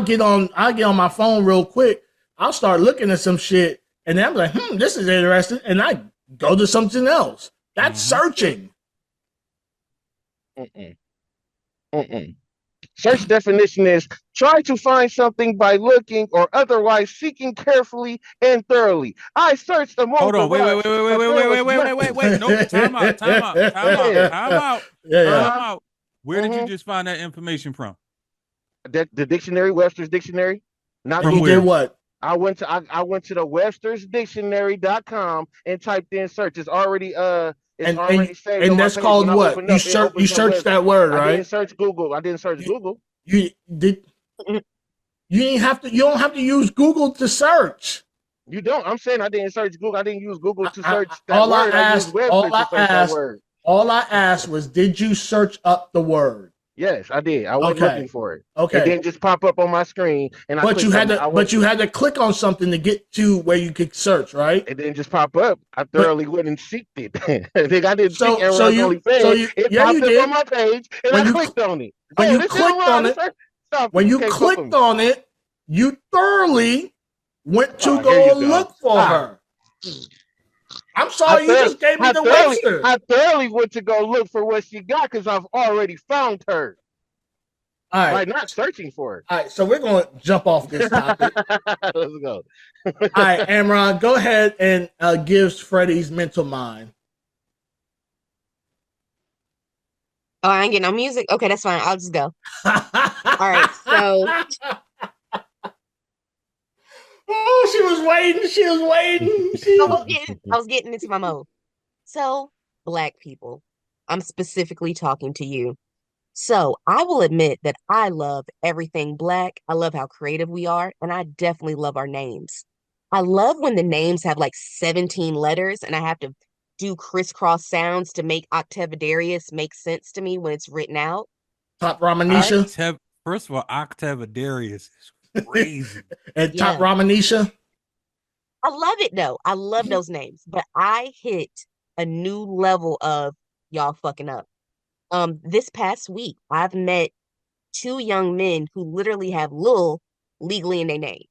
[SPEAKER 1] get on my phone real quick. I'll start looking at some shit, and then I'm like, this is interesting, and I go to something else. That's searching.
[SPEAKER 5] Search definition is try to find something by looking or otherwise seeking carefully and thoroughly. I searched the most.
[SPEAKER 4] Hold on, wait. No, time out. Yeah. Where did you just find that information from?
[SPEAKER 5] The dictionary, Webster's Dictionary.
[SPEAKER 1] Not from where? Did what?
[SPEAKER 5] I went to the webstersdictionary.com and typed in search. It's already
[SPEAKER 1] and that's called what? You searched that word, right?
[SPEAKER 5] I didn't search Google.
[SPEAKER 1] You don't have to use Google to search.
[SPEAKER 5] You don't. I'm saying I didn't search Google. I didn't use Google to search that word.
[SPEAKER 1] All I asked was, did you search up the word?
[SPEAKER 5] Yes, I did. I was looking for it.
[SPEAKER 1] Okay.
[SPEAKER 5] It didn't just pop up on my screen.
[SPEAKER 1] But you had to click on something to get to where you could search, right?
[SPEAKER 5] It didn't just pop up. I thoroughly went and seeked it. I didn't see Amron's OnlyFans. It popped up on my page, and I clicked on it.
[SPEAKER 1] When you clicked on it, you thoroughly went to go look for her. I'm sorry, you just gave me the Webster.
[SPEAKER 5] I thoroughly went to go look for what she got because I've already found her.
[SPEAKER 1] All right.
[SPEAKER 5] Like, not searching for her.
[SPEAKER 1] All right, so we're going to jump off this topic.
[SPEAKER 5] Let's go.
[SPEAKER 1] All right, Amron, go ahead and give Freddie's mental mind.
[SPEAKER 2] Oh, I ain't getting no music? Okay, that's fine. I'll just go. All right, so.
[SPEAKER 1] Oh, she was waiting. She was waiting.
[SPEAKER 2] I was getting into my mode. So, Black people, I'm specifically talking to you. So, I will admit that I love everything Black. I love how creative we are, and I definitely love our names. I love when the names have like 17 letters and I have to do crisscross sounds to make Octavarius make sense to me when it's written out.
[SPEAKER 1] Top Ramanisha.
[SPEAKER 4] First of all, Octavarius is crazy.
[SPEAKER 1] And Top Ramanisha.
[SPEAKER 2] I love it though. I love those names, but I hit a new level of y'all fucking up. This past week, I've met 2 young men who literally have Lil legally in their name.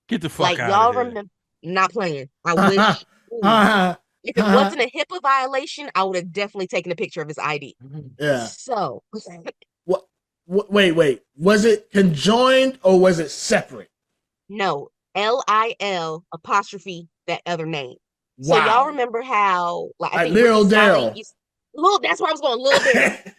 [SPEAKER 4] Get the fuck out
[SPEAKER 2] y'all
[SPEAKER 4] of here.
[SPEAKER 2] Remember, not playing. I wish. If it wasn't a HIPAA violation, I would have definitely taken a picture of his ID.
[SPEAKER 1] Yeah.
[SPEAKER 2] So.
[SPEAKER 1] Wait. Was it conjoined or was it separate?
[SPEAKER 2] No. LIL apostrophe that other name.
[SPEAKER 1] Wow.
[SPEAKER 2] So y'all remember how like I think
[SPEAKER 1] Lil Daryl.
[SPEAKER 2] That's where I was going, Lil Daryl.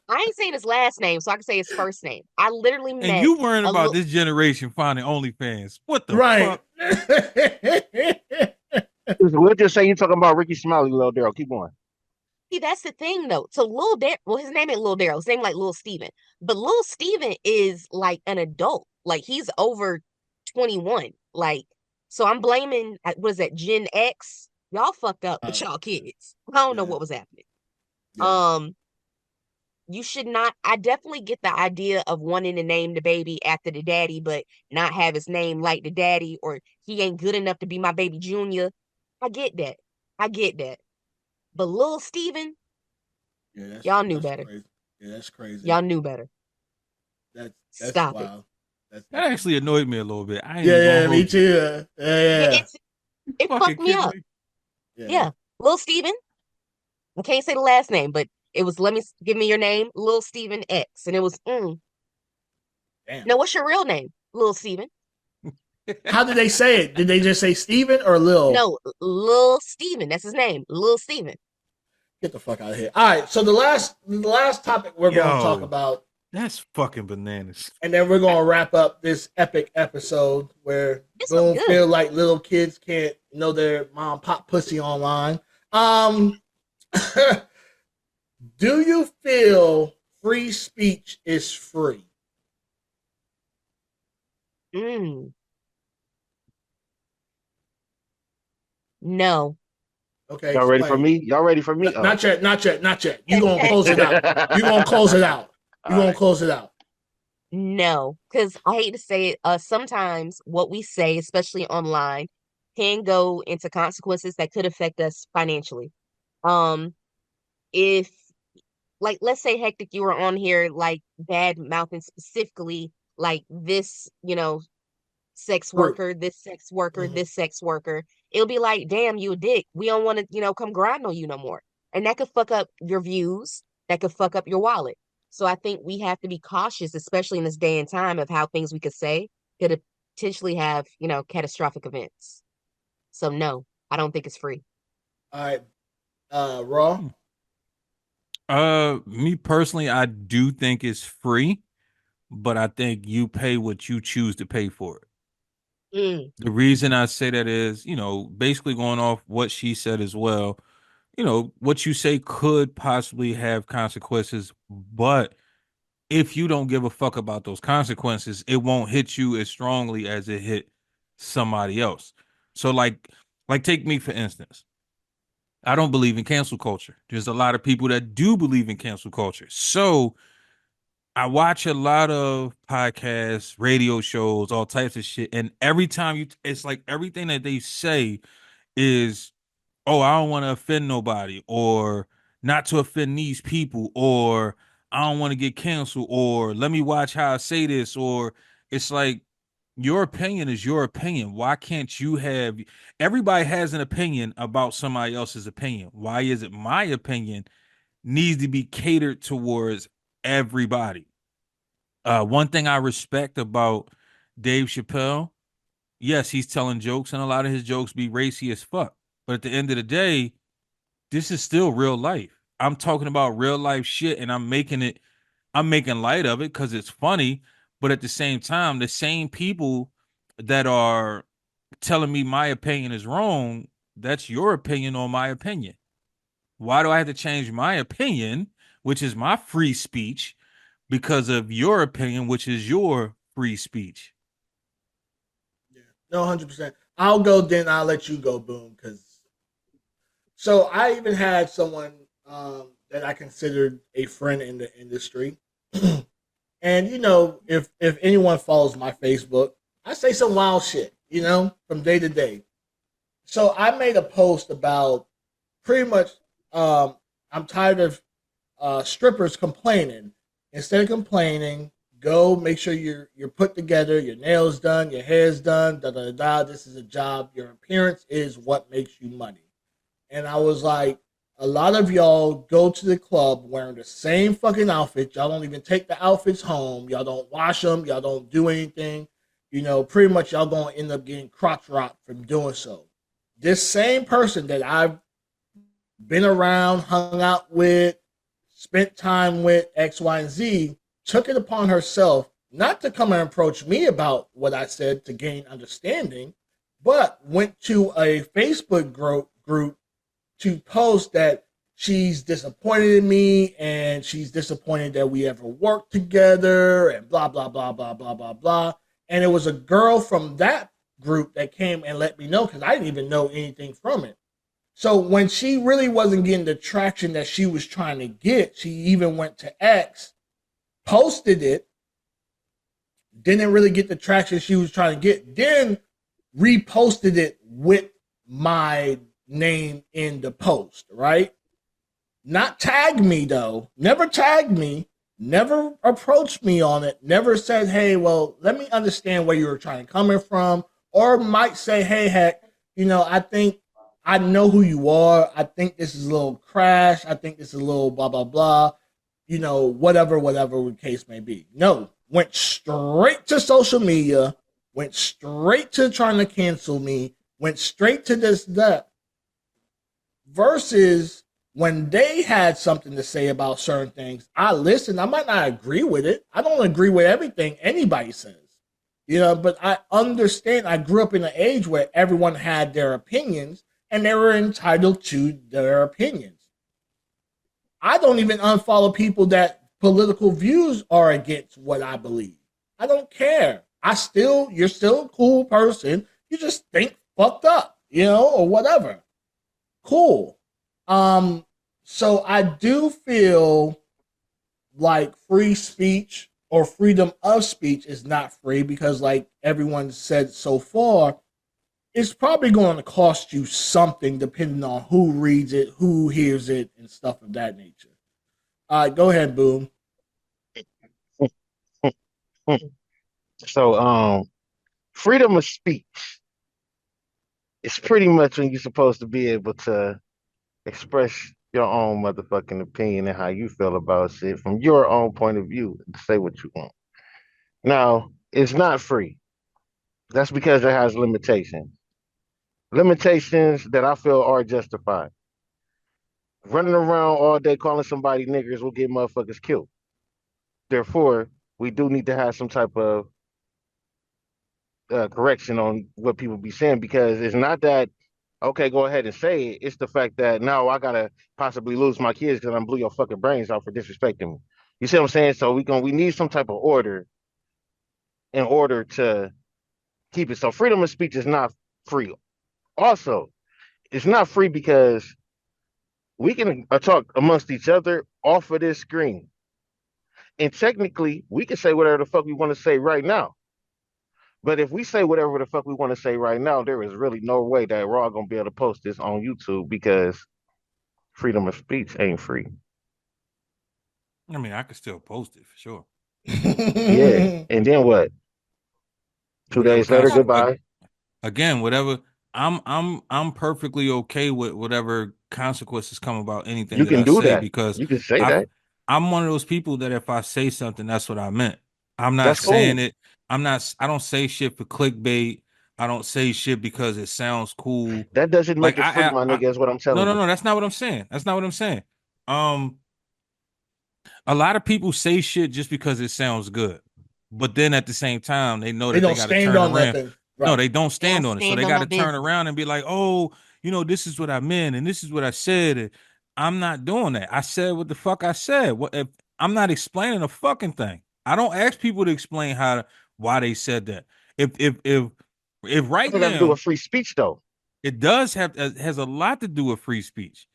[SPEAKER 2] I ain't saying his last name, so I can say his first name. I literally met.
[SPEAKER 4] And you worrying about this generation finding OnlyFans. What the
[SPEAKER 5] fuck? We'll just say you're talking about Ricky Smiley, Lil Daryl. Keep going.
[SPEAKER 2] See, that's the thing though. So Lil Daryl, well, his name ain't Lil Daryl, his name like Lil Steven. But Lil Steven is like an adult. Like he's over 21. Like, so I'm blaming what is that, Gen X? Y'all fucked up with y'all kids. I don't know what was happening. Yeah. You should not. I definitely get the idea of wanting to name the baby after the daddy, but not have his name like the daddy, or he ain't good enough to be my baby junior. I get that. But Lil Steven, y'all knew better.
[SPEAKER 1] Crazy. Yeah, that's crazy.
[SPEAKER 2] Y'all knew better.
[SPEAKER 1] That's
[SPEAKER 2] Stop
[SPEAKER 1] wild.
[SPEAKER 2] It.
[SPEAKER 4] That actually annoyed me a little bit.
[SPEAKER 1] Me too.
[SPEAKER 2] It fucked me up. Yeah. Lil Steven. I can't say the last name, but it was give me your name, Lil Steven X. And it was, Damn. Now, what's your real name? Lil Steven.
[SPEAKER 1] How did they say it? Did they just say Steven or Lil?
[SPEAKER 2] No, Lil Steven. That's his name. Lil Steven.
[SPEAKER 1] Get the fuck out of here. All right. So the last topic we're going to talk about.
[SPEAKER 4] That's fucking bananas.
[SPEAKER 1] And then we're going to wrap up this epic episode where don't feel like little kids can't know their mom pop pussy online. Do you feel free speech is free?
[SPEAKER 2] No.
[SPEAKER 1] Okay.
[SPEAKER 5] Y'all ready for me? Y'all ready for me?
[SPEAKER 1] Not yet. You gonna close it out. You gonna close it out.
[SPEAKER 2] No, because I hate to say it. Sometimes what we say, especially online, can go into consequences that could affect us financially. If like, let's say Hectic, you were on here like bad mouthing specifically like this, sex worker, this sex worker, this sex worker. It'll be like, damn, you a dick. We don't want to, come grind on you no more. And that could fuck up your views. That could fuck up your wallet. So I think we have to be cautious, especially in this day and time, of how things we could say could potentially have, catastrophic events. So no, I don't think it's free.
[SPEAKER 1] All right. Raw?
[SPEAKER 4] Me personally, I do think it's free, but I think you pay what you choose to pay for it. The reason I say that is, basically going off what she said as well, what you say could possibly have consequences, but if you don't give a fuck about those consequences, it won't hit you as strongly as it hit somebody else. So like take me for instance. I don't believe in cancel culture. There's a lot of people that do believe in cancel culture. So I watch a lot of podcasts, radio shows, all types of shit. And every time it's like everything that they say is, oh, I don't want to offend nobody, or not to offend these people, or I don't want to get canceled, or let me watch how I say this, or it's like Your opinion is your opinion. Why can't you have? Everybody has an opinion about somebody else's opinion. Why is it my opinion needs to be catered towards everybody? One thing I respect about Dave Chappelle, yes, he's telling jokes, and a lot of his jokes be racy as fuck. But at the end of the day, this is still real life. I'm talking about real life shit, and I'm making light of it because it's funny. But at the same time, the same people that are telling me my opinion is wrong, that's your opinion on my opinion. Why do I have to change my opinion, which is my free speech, because of your opinion, which is your free speech?
[SPEAKER 1] Yeah, no, 100%. I'll go, then I'll let you go, Boom. Because so I even had someone that I considered a friend in the industry, and if anyone follows my Facebook, I say some wild shit, from day to day. So I made a post about pretty much. I'm tired of strippers complaining. Instead of complaining, go make sure you're put together, your nails done, your hair's done, da da da. This is a job. Your appearance is what makes you money. And I was like, a lot of y'all go to the club wearing the same fucking outfit. Y'all don't even take the outfits home. Y'all don't wash them. Y'all don't do anything. Pretty much y'all gonna end up getting crotch rot from doing so. This same person that I've been around, hung out with, spent time with, X, Y, and Z, took it upon herself not to come and approach me about what I said to gain understanding, but went to a Facebook group to post that she's disappointed in me and she's disappointed that we ever worked together and blah, blah, blah, blah, blah, blah, blah. And it was a girl from that group that came and let me know because I didn't even know anything from it. So when she really wasn't getting the traction that she was trying to get, she even went to X, posted it, didn't really get the traction she was trying to get, then reposted it with my name in the post, right? Not tag me though, never tagged me, never approached me on it, never said, hey, well, let me understand where you were trying to come from, or might say, hey, heck, I think I know who you are. I think this is a little crash. I think this is a little blah, blah, blah. Whatever the case may be. No, went straight to social media, went straight to trying to cancel me, went straight to this, that. Versus when they had something to say about certain things, I listened. I might not agree with it. I don't agree with everything anybody says. But I understand. I grew up in an age where everyone had their opinions and they were entitled to their opinions. I don't even unfollow people that political views are against what I believe. I don't care. You're still a cool person. You just think fucked up, or whatever. Cool. So I do feel like free speech or freedom of speech is not free because, like everyone said so far, it's probably going to cost you something depending on who reads it, who hears it, and stuff of that nature. All right, go ahead, Boom.
[SPEAKER 5] So, freedom of speech is pretty much when you're supposed to be able to express your own motherfucking opinion and how you feel about shit from your own point of view and say what you want. Now, it's not free. That's because it has limitations. Limitations that I feel are justified. Running around all day calling somebody niggers will get motherfuckers killed. Therefore, we do need to have some type of correction on what people be saying because it's not that okay, go ahead and say it. It's the fact that now I gotta possibly lose my kids because I blew your fucking brains out for disrespecting me. You see what I'm saying? So we need some type of order in order to keep it. So freedom of speech is not free. Also, it's not free because we can talk amongst each other off of this screen. And technically, we can say whatever the fuck we want to say right now. But if we say whatever the fuck we want to say right now, there is really no way that we're all gonna be able to post this on YouTube because freedom of speech ain't free.
[SPEAKER 4] I mean, I could still post it for sure.
[SPEAKER 5] Yeah. And then what? 2 days later, goodbye.
[SPEAKER 4] Again, whatever. I'm perfectly okay with whatever consequences come about anything
[SPEAKER 5] You
[SPEAKER 4] that
[SPEAKER 5] can
[SPEAKER 4] I
[SPEAKER 5] do
[SPEAKER 4] say,
[SPEAKER 5] that.
[SPEAKER 4] because
[SPEAKER 5] You can say that.
[SPEAKER 4] I'm one of those people that if I say something, that's what I meant. I'm not
[SPEAKER 5] That's
[SPEAKER 4] saying
[SPEAKER 5] cool.
[SPEAKER 4] it. I don't say shit for clickbait. I don't say shit because it sounds cool.
[SPEAKER 5] That doesn't
[SPEAKER 4] Like
[SPEAKER 5] make it free, my nigga, is what I'm telling you.
[SPEAKER 4] no, that's not what I'm saying. That's not what I'm saying. Um, a lot of people say shit just because it sounds good, but then at the same time, they know
[SPEAKER 1] They
[SPEAKER 4] that they
[SPEAKER 1] don't
[SPEAKER 4] got to
[SPEAKER 1] stand
[SPEAKER 4] turn
[SPEAKER 1] on
[SPEAKER 4] around.
[SPEAKER 1] nothing.
[SPEAKER 4] No,
[SPEAKER 1] Right.
[SPEAKER 4] they don't stand on it. So they
[SPEAKER 2] stand on
[SPEAKER 4] got
[SPEAKER 2] no
[SPEAKER 4] to turn
[SPEAKER 2] business.
[SPEAKER 4] around and be like, oh, this is what I meant, and this is what I said. And I'm not doing that. I said what the fuck I said. What if I'm not explaining a fucking thing? I don't ask people to explain why they said that. If right
[SPEAKER 5] What does that have to do
[SPEAKER 4] now
[SPEAKER 5] with free speech, though?
[SPEAKER 4] it does has a lot to do with free speech.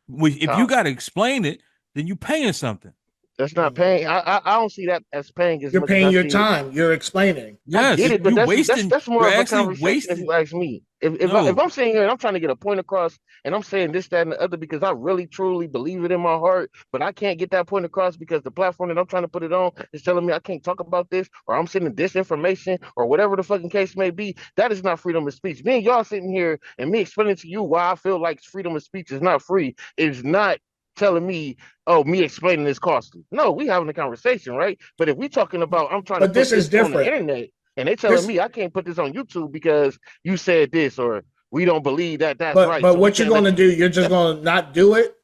[SPEAKER 4] If you
[SPEAKER 5] How?
[SPEAKER 4] got to explain it, then you paying something.
[SPEAKER 5] That's not paying. I don't see that as paying as
[SPEAKER 1] You're
[SPEAKER 5] much as I
[SPEAKER 1] paying your
[SPEAKER 5] see it.
[SPEAKER 1] time. You're explaining.
[SPEAKER 5] I
[SPEAKER 4] Yes,
[SPEAKER 5] get it, but
[SPEAKER 4] you
[SPEAKER 5] that's
[SPEAKER 4] wasting.
[SPEAKER 5] more
[SPEAKER 4] You're
[SPEAKER 5] of a
[SPEAKER 4] actually
[SPEAKER 5] conversation if
[SPEAKER 4] wasting.
[SPEAKER 5] you ask me. If
[SPEAKER 4] No,
[SPEAKER 5] I'm sitting here and I'm trying to get a point across and I'm saying this, that, and the other because I really truly believe it in my heart, but I can't get that point across because the platform that I'm trying to put it on is telling me I can't talk about this, or I'm sending disinformation, or whatever the fucking case may be. That is not freedom of speech. Me and y'all sitting here and me explaining to you why I feel like freedom of speech is not free is not telling me, oh, me explaining is costly. No, we having a conversation, right? But if we talking about I'm trying to
[SPEAKER 1] But
[SPEAKER 5] put
[SPEAKER 1] this is
[SPEAKER 5] this on the
[SPEAKER 1] different.
[SPEAKER 5] internet and they telling
[SPEAKER 1] This,
[SPEAKER 5] me I can't put this on YouTube because you said this, or we don't believe that that's
[SPEAKER 1] but
[SPEAKER 5] right, so we
[SPEAKER 1] what you're
[SPEAKER 5] can't
[SPEAKER 1] going
[SPEAKER 5] let
[SPEAKER 1] to
[SPEAKER 5] you.
[SPEAKER 1] do? You're just
[SPEAKER 5] That's
[SPEAKER 1] going to not do it.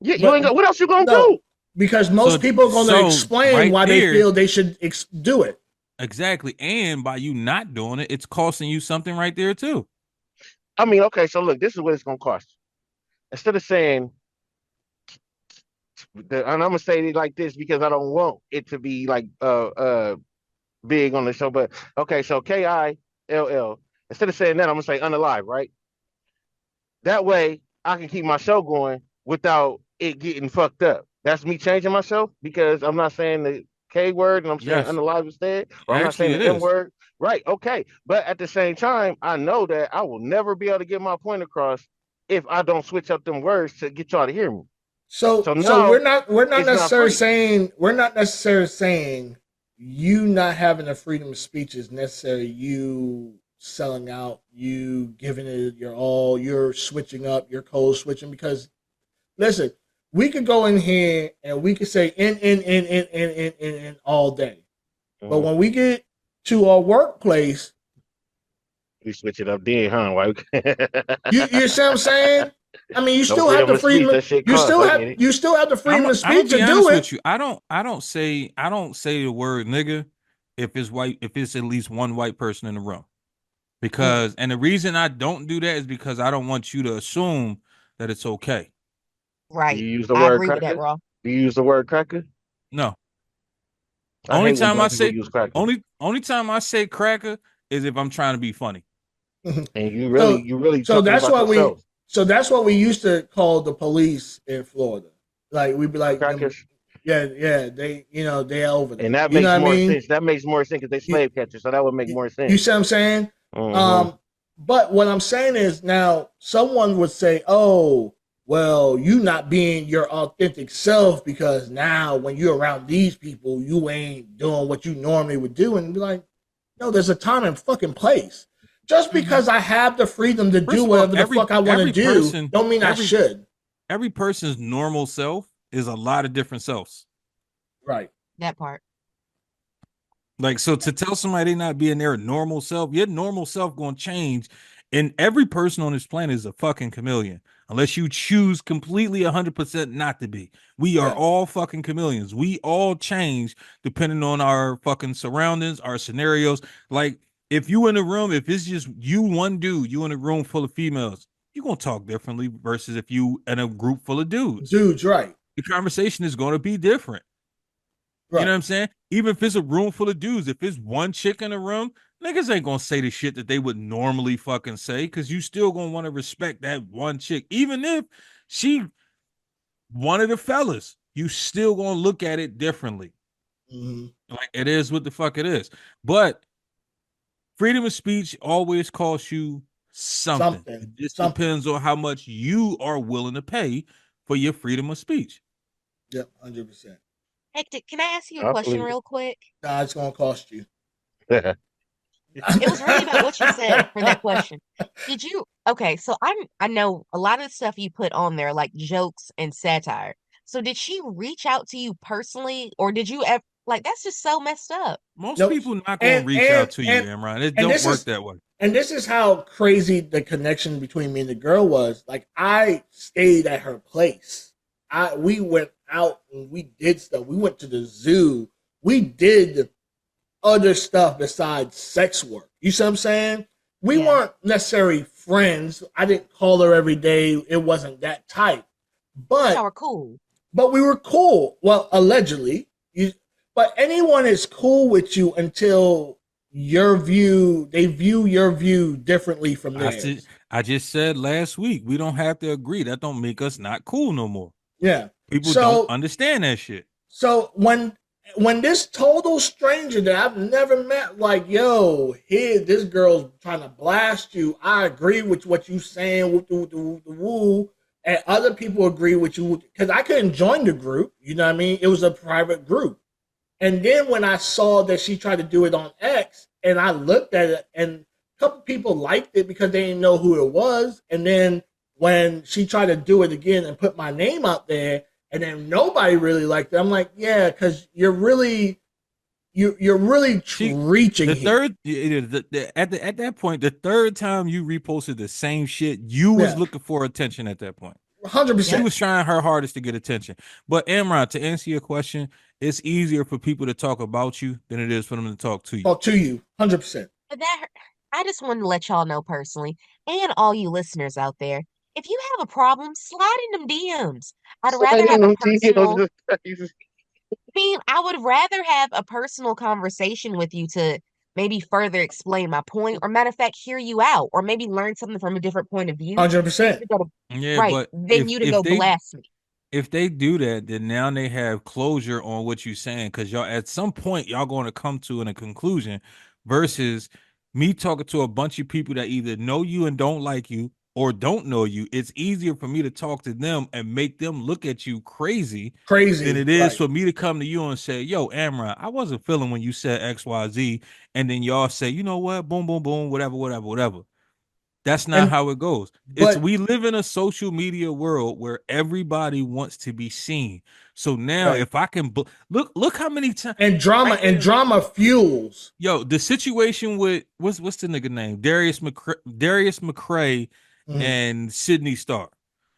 [SPEAKER 5] yeah. You
[SPEAKER 1] But
[SPEAKER 5] ain't got. What else you gonna
[SPEAKER 1] no,
[SPEAKER 5] do?
[SPEAKER 1] because
[SPEAKER 4] so
[SPEAKER 1] most people are going to
[SPEAKER 4] so
[SPEAKER 1] explain
[SPEAKER 4] right
[SPEAKER 1] why they
[SPEAKER 4] there,
[SPEAKER 1] feel they should do it.
[SPEAKER 4] exactly. And by you not doing it, it's costing you something right there too.
[SPEAKER 5] I mean, okay. So look, this is what it's gonna cost you. Instead of saying, and I'm gonna say it like this because I don't want it to be like big on the show. But okay, so KILL. Instead of saying that, I'm gonna say unalive, right? That way I can keep my show going without it getting fucked up. That's me changing my show because I'm not saying the K word and I'm saying
[SPEAKER 4] Yes,
[SPEAKER 5] unalive instead, or I'm not
[SPEAKER 4] actually,
[SPEAKER 5] saying
[SPEAKER 4] it
[SPEAKER 5] the M
[SPEAKER 4] is.
[SPEAKER 5] word. Right, okay. But at the same time, I know that I will never be able to get my point across if I don't switch up them words to get y'all to hear me.
[SPEAKER 1] So
[SPEAKER 5] So
[SPEAKER 1] so
[SPEAKER 5] now
[SPEAKER 1] we're not
[SPEAKER 5] it's not
[SPEAKER 1] necessarily
[SPEAKER 5] free.
[SPEAKER 1] saying you not having the freedom of speech is necessary. You selling out, you giving it your all, you're switching up, you're code switching. Because listen, we could go in here and we could say in all day, but
[SPEAKER 5] Mhm.
[SPEAKER 1] when we get to our workplace,
[SPEAKER 5] We switch it up then, huh? Why?
[SPEAKER 1] you see what I'm saying? I mean, you
[SPEAKER 5] No
[SPEAKER 1] still have
[SPEAKER 5] freedom
[SPEAKER 1] the
[SPEAKER 5] of speech.
[SPEAKER 1] freedom.
[SPEAKER 5] That shit costs. I get it.
[SPEAKER 1] You still have the freedom of
[SPEAKER 4] I'm gonna
[SPEAKER 1] speech to
[SPEAKER 4] be
[SPEAKER 1] do
[SPEAKER 4] honest with
[SPEAKER 1] it.
[SPEAKER 4] you. I don't say the word nigga if it's at least one white person in the room.
[SPEAKER 1] Mm.
[SPEAKER 4] Because and the reason I don't do that is because I don't want you to assume that it's okay.
[SPEAKER 5] Do
[SPEAKER 2] Right.
[SPEAKER 5] you use the
[SPEAKER 2] I
[SPEAKER 5] word
[SPEAKER 2] agree with that,
[SPEAKER 5] cracker?
[SPEAKER 2] Raw.
[SPEAKER 5] Do you use the word cracker?
[SPEAKER 4] No.
[SPEAKER 5] I
[SPEAKER 4] Only
[SPEAKER 5] hate when
[SPEAKER 4] time I
[SPEAKER 5] black people
[SPEAKER 4] say
[SPEAKER 5] use cracker.
[SPEAKER 4] only time I say cracker is if I'm trying to be funny.
[SPEAKER 5] And
[SPEAKER 1] So
[SPEAKER 5] you really
[SPEAKER 1] so
[SPEAKER 5] talking
[SPEAKER 1] that's
[SPEAKER 5] about
[SPEAKER 1] what we
[SPEAKER 5] yourself.
[SPEAKER 1] used to call the police in Florida. Like we'd be like them,
[SPEAKER 5] Crackers.
[SPEAKER 1] yeah, they they over
[SPEAKER 5] And
[SPEAKER 1] there.
[SPEAKER 5] that
[SPEAKER 1] You know
[SPEAKER 5] makes
[SPEAKER 1] what I
[SPEAKER 5] more
[SPEAKER 1] mean?
[SPEAKER 5] sense. That makes more sense because they
[SPEAKER 1] You,
[SPEAKER 5] slave catchers, so that would make
[SPEAKER 1] you,
[SPEAKER 5] more
[SPEAKER 1] you
[SPEAKER 5] sense.
[SPEAKER 1] see what I'm saying?
[SPEAKER 5] Hmm.
[SPEAKER 1] Um, but what I'm saying is now someone would say, "Oh, well, you not being your authentic self because now when you're around these people, you ain't doing what you normally would do," and be like, "No, there's a time and fucking place." Just
[SPEAKER 2] Hmm.
[SPEAKER 1] because I have the freedom to do
[SPEAKER 4] First of all,
[SPEAKER 1] whatever the fuck I want to do, don't mean I should.
[SPEAKER 4] every person's normal self is a lot of different selves.
[SPEAKER 1] Right.
[SPEAKER 2] That part.
[SPEAKER 4] Like, so to tell somebody they not being their normal self, your normal self gonna change. And every person on this planet is a fucking chameleon, unless you choose completely 100% not to be. We are
[SPEAKER 1] Yeah.
[SPEAKER 4] all fucking chameleons. We all change depending on our fucking surroundings, our scenarios. Like, if you in a room, if it's just you, one dude, you in a room full of females, you're gonna talk differently versus if you in a group full of dudes.
[SPEAKER 1] Dudes, right.
[SPEAKER 4] The conversation is gonna be different. You know
[SPEAKER 1] Right.
[SPEAKER 4] what I'm saying? Even if it's a room full of dudes, if it's one chick in the room, niggas ain't gonna say the shit that they would normally fucking say because you still gonna want to respect that one chick. Even if she one of the fellas, you still gonna look at it differently.
[SPEAKER 1] Mm-hmm.
[SPEAKER 4] Like it is what the fuck it is. But freedom of speech always costs you something.
[SPEAKER 1] Something.
[SPEAKER 4] It just
[SPEAKER 1] Something.
[SPEAKER 4] depends on how much you are willing to pay for your freedom of speech.
[SPEAKER 1] Yep, 100%.
[SPEAKER 2] Hectic, can I ask you a
[SPEAKER 5] I
[SPEAKER 2] question
[SPEAKER 5] believe
[SPEAKER 2] real quick?
[SPEAKER 1] Nah, it's gonna cost you.
[SPEAKER 5] it.
[SPEAKER 2] It was really about what you said for that question. Did you? Okay, so I know a lot of the stuff you put on there, like jokes and satire. So did she reach out to you personally, or did you ever like that's just so messed up?
[SPEAKER 4] Most
[SPEAKER 1] Nope.
[SPEAKER 4] people not going to reach out to you, Imran. It
[SPEAKER 1] And
[SPEAKER 4] don't
[SPEAKER 1] this
[SPEAKER 4] work
[SPEAKER 1] is
[SPEAKER 4] that way.
[SPEAKER 1] and this is how crazy the connection between me and the girl was. Like I stayed at her place. We went out and we did stuff. We went to the zoo. We did other stuff besides sex work. You see what I'm saying? We
[SPEAKER 2] Yeah.
[SPEAKER 1] weren't necessarily friends. I didn't call her every day. It wasn't that tight.
[SPEAKER 2] Y'all
[SPEAKER 1] But
[SPEAKER 2] were cool.
[SPEAKER 1] we were cool. Well, allegedly. But anyone is cool with you until they view your view differently from theirs.
[SPEAKER 4] I just said last week, we don't have to agree. That don't make us not cool no more.
[SPEAKER 1] Yeah.
[SPEAKER 4] People don't understand that shit.
[SPEAKER 1] So when this total stranger that I've never met, like, yo, here, this girl's trying to blast you. I agree with what you saying, with the woo, and other people agree with you because I couldn't join the group. You know what I mean? It was a private group. And then when I saw that she tried to do it on X, and I looked at it, and a couple people liked it because they didn't know who it was. And then when she tried to do it again and put my name out there, and then nobody really liked it, I'm like, yeah, because you're really reaching.
[SPEAKER 4] At that point, the third time you reposted the same shit, you was looking for attention at that point.
[SPEAKER 1] 100%.
[SPEAKER 4] She was trying her hardest to get attention. But Imran, to answer your question, it's easier for people to talk about you than it is for them to talk to you.
[SPEAKER 1] Talk to you, 100%.
[SPEAKER 2] But I just wanted to let y'all know personally, and all you listeners out there, if you have a problem, slide in them DMs. I'd rather have a personal. I would rather have a personal conversation with you to maybe further explain my point, or matter of fact, hear you out, or maybe learn something from a different point of view.
[SPEAKER 1] 100%.
[SPEAKER 4] Yeah,
[SPEAKER 2] right.
[SPEAKER 4] but
[SPEAKER 2] Then you to go blast me.
[SPEAKER 4] If they do that, then now they have closure on what you're saying, because y'all at some point y'all going to come to a conclusion, versus me talking to a bunch of people that either know you and don't like you or don't know you. It's easier for me to talk to them and make them look at you crazy than it is for me to come to you and say, yo, Amra, I wasn't feeling when you said XYZ, and then y'all say, you know what, boom, boom, boom, whatever. That's not how it goes. We live in a social media world where everybody wants to be seen. So now, if I can look how many times
[SPEAKER 1] and drama fuels.
[SPEAKER 4] Yo, the situation with what's the nigga name? Darius McCray and Sydney Starr.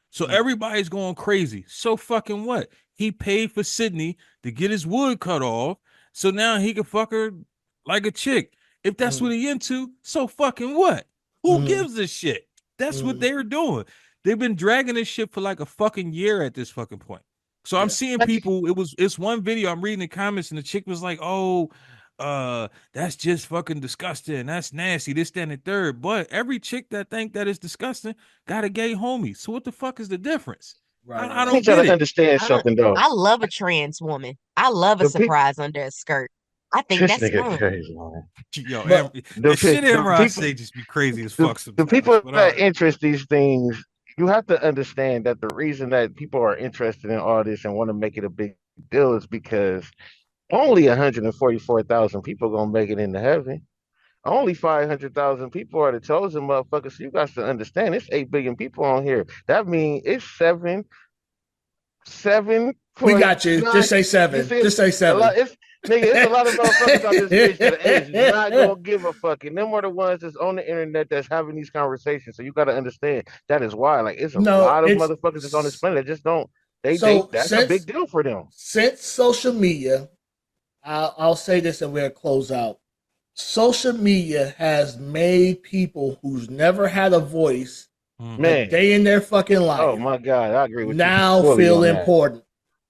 [SPEAKER 4] So everybody's going crazy. So fucking what? He paid for Sydney to get his wood cut off, so now he can fuck her like a chick. If that's what he into, so fucking what? Who gives a shit? That's what they're doing. They've been dragging this shit for like a fucking year at this fucking point. So I'm seeing people, it's one video, I'm reading the comments, and the chick was like, oh, that's just fucking disgusting. That's nasty, this, that, and the third. But every chick that think that is disgusting got a gay homie. So what the fuck is the difference?
[SPEAKER 5] Right.
[SPEAKER 4] I don't get it.
[SPEAKER 5] Understand something though.
[SPEAKER 2] I love a trans woman. I love a surprise under a skirt. I think that's fun.
[SPEAKER 5] Crazy, man.
[SPEAKER 4] Yo, the shit Imran say just be crazy as fuck.
[SPEAKER 5] The people that interest these things, you have to understand that the reason that people are interested in all this and want to make it a big deal is because only 144,000 people gonna make it into heaven. Only 500,000 people are the chosen motherfuckers. So you guys to understand, it's 8 billion people on here. That means it's seven.
[SPEAKER 1] We got you. Just say 7. Just say 7.
[SPEAKER 5] It's a lot of motherfuckers on this bitch that is not gonna give a fuck. And them are the ones that's on the internet that's having these conversations. So you gotta understand that is why. Like it's a lot of motherfuckers that's on this planet that just don't that's a big deal for them.
[SPEAKER 1] Since social media, I'll say this and we'll close out. Social media has made people who's never had a voice a day in their fucking life.
[SPEAKER 5] Oh my God, I agree with you.
[SPEAKER 1] Now feel important.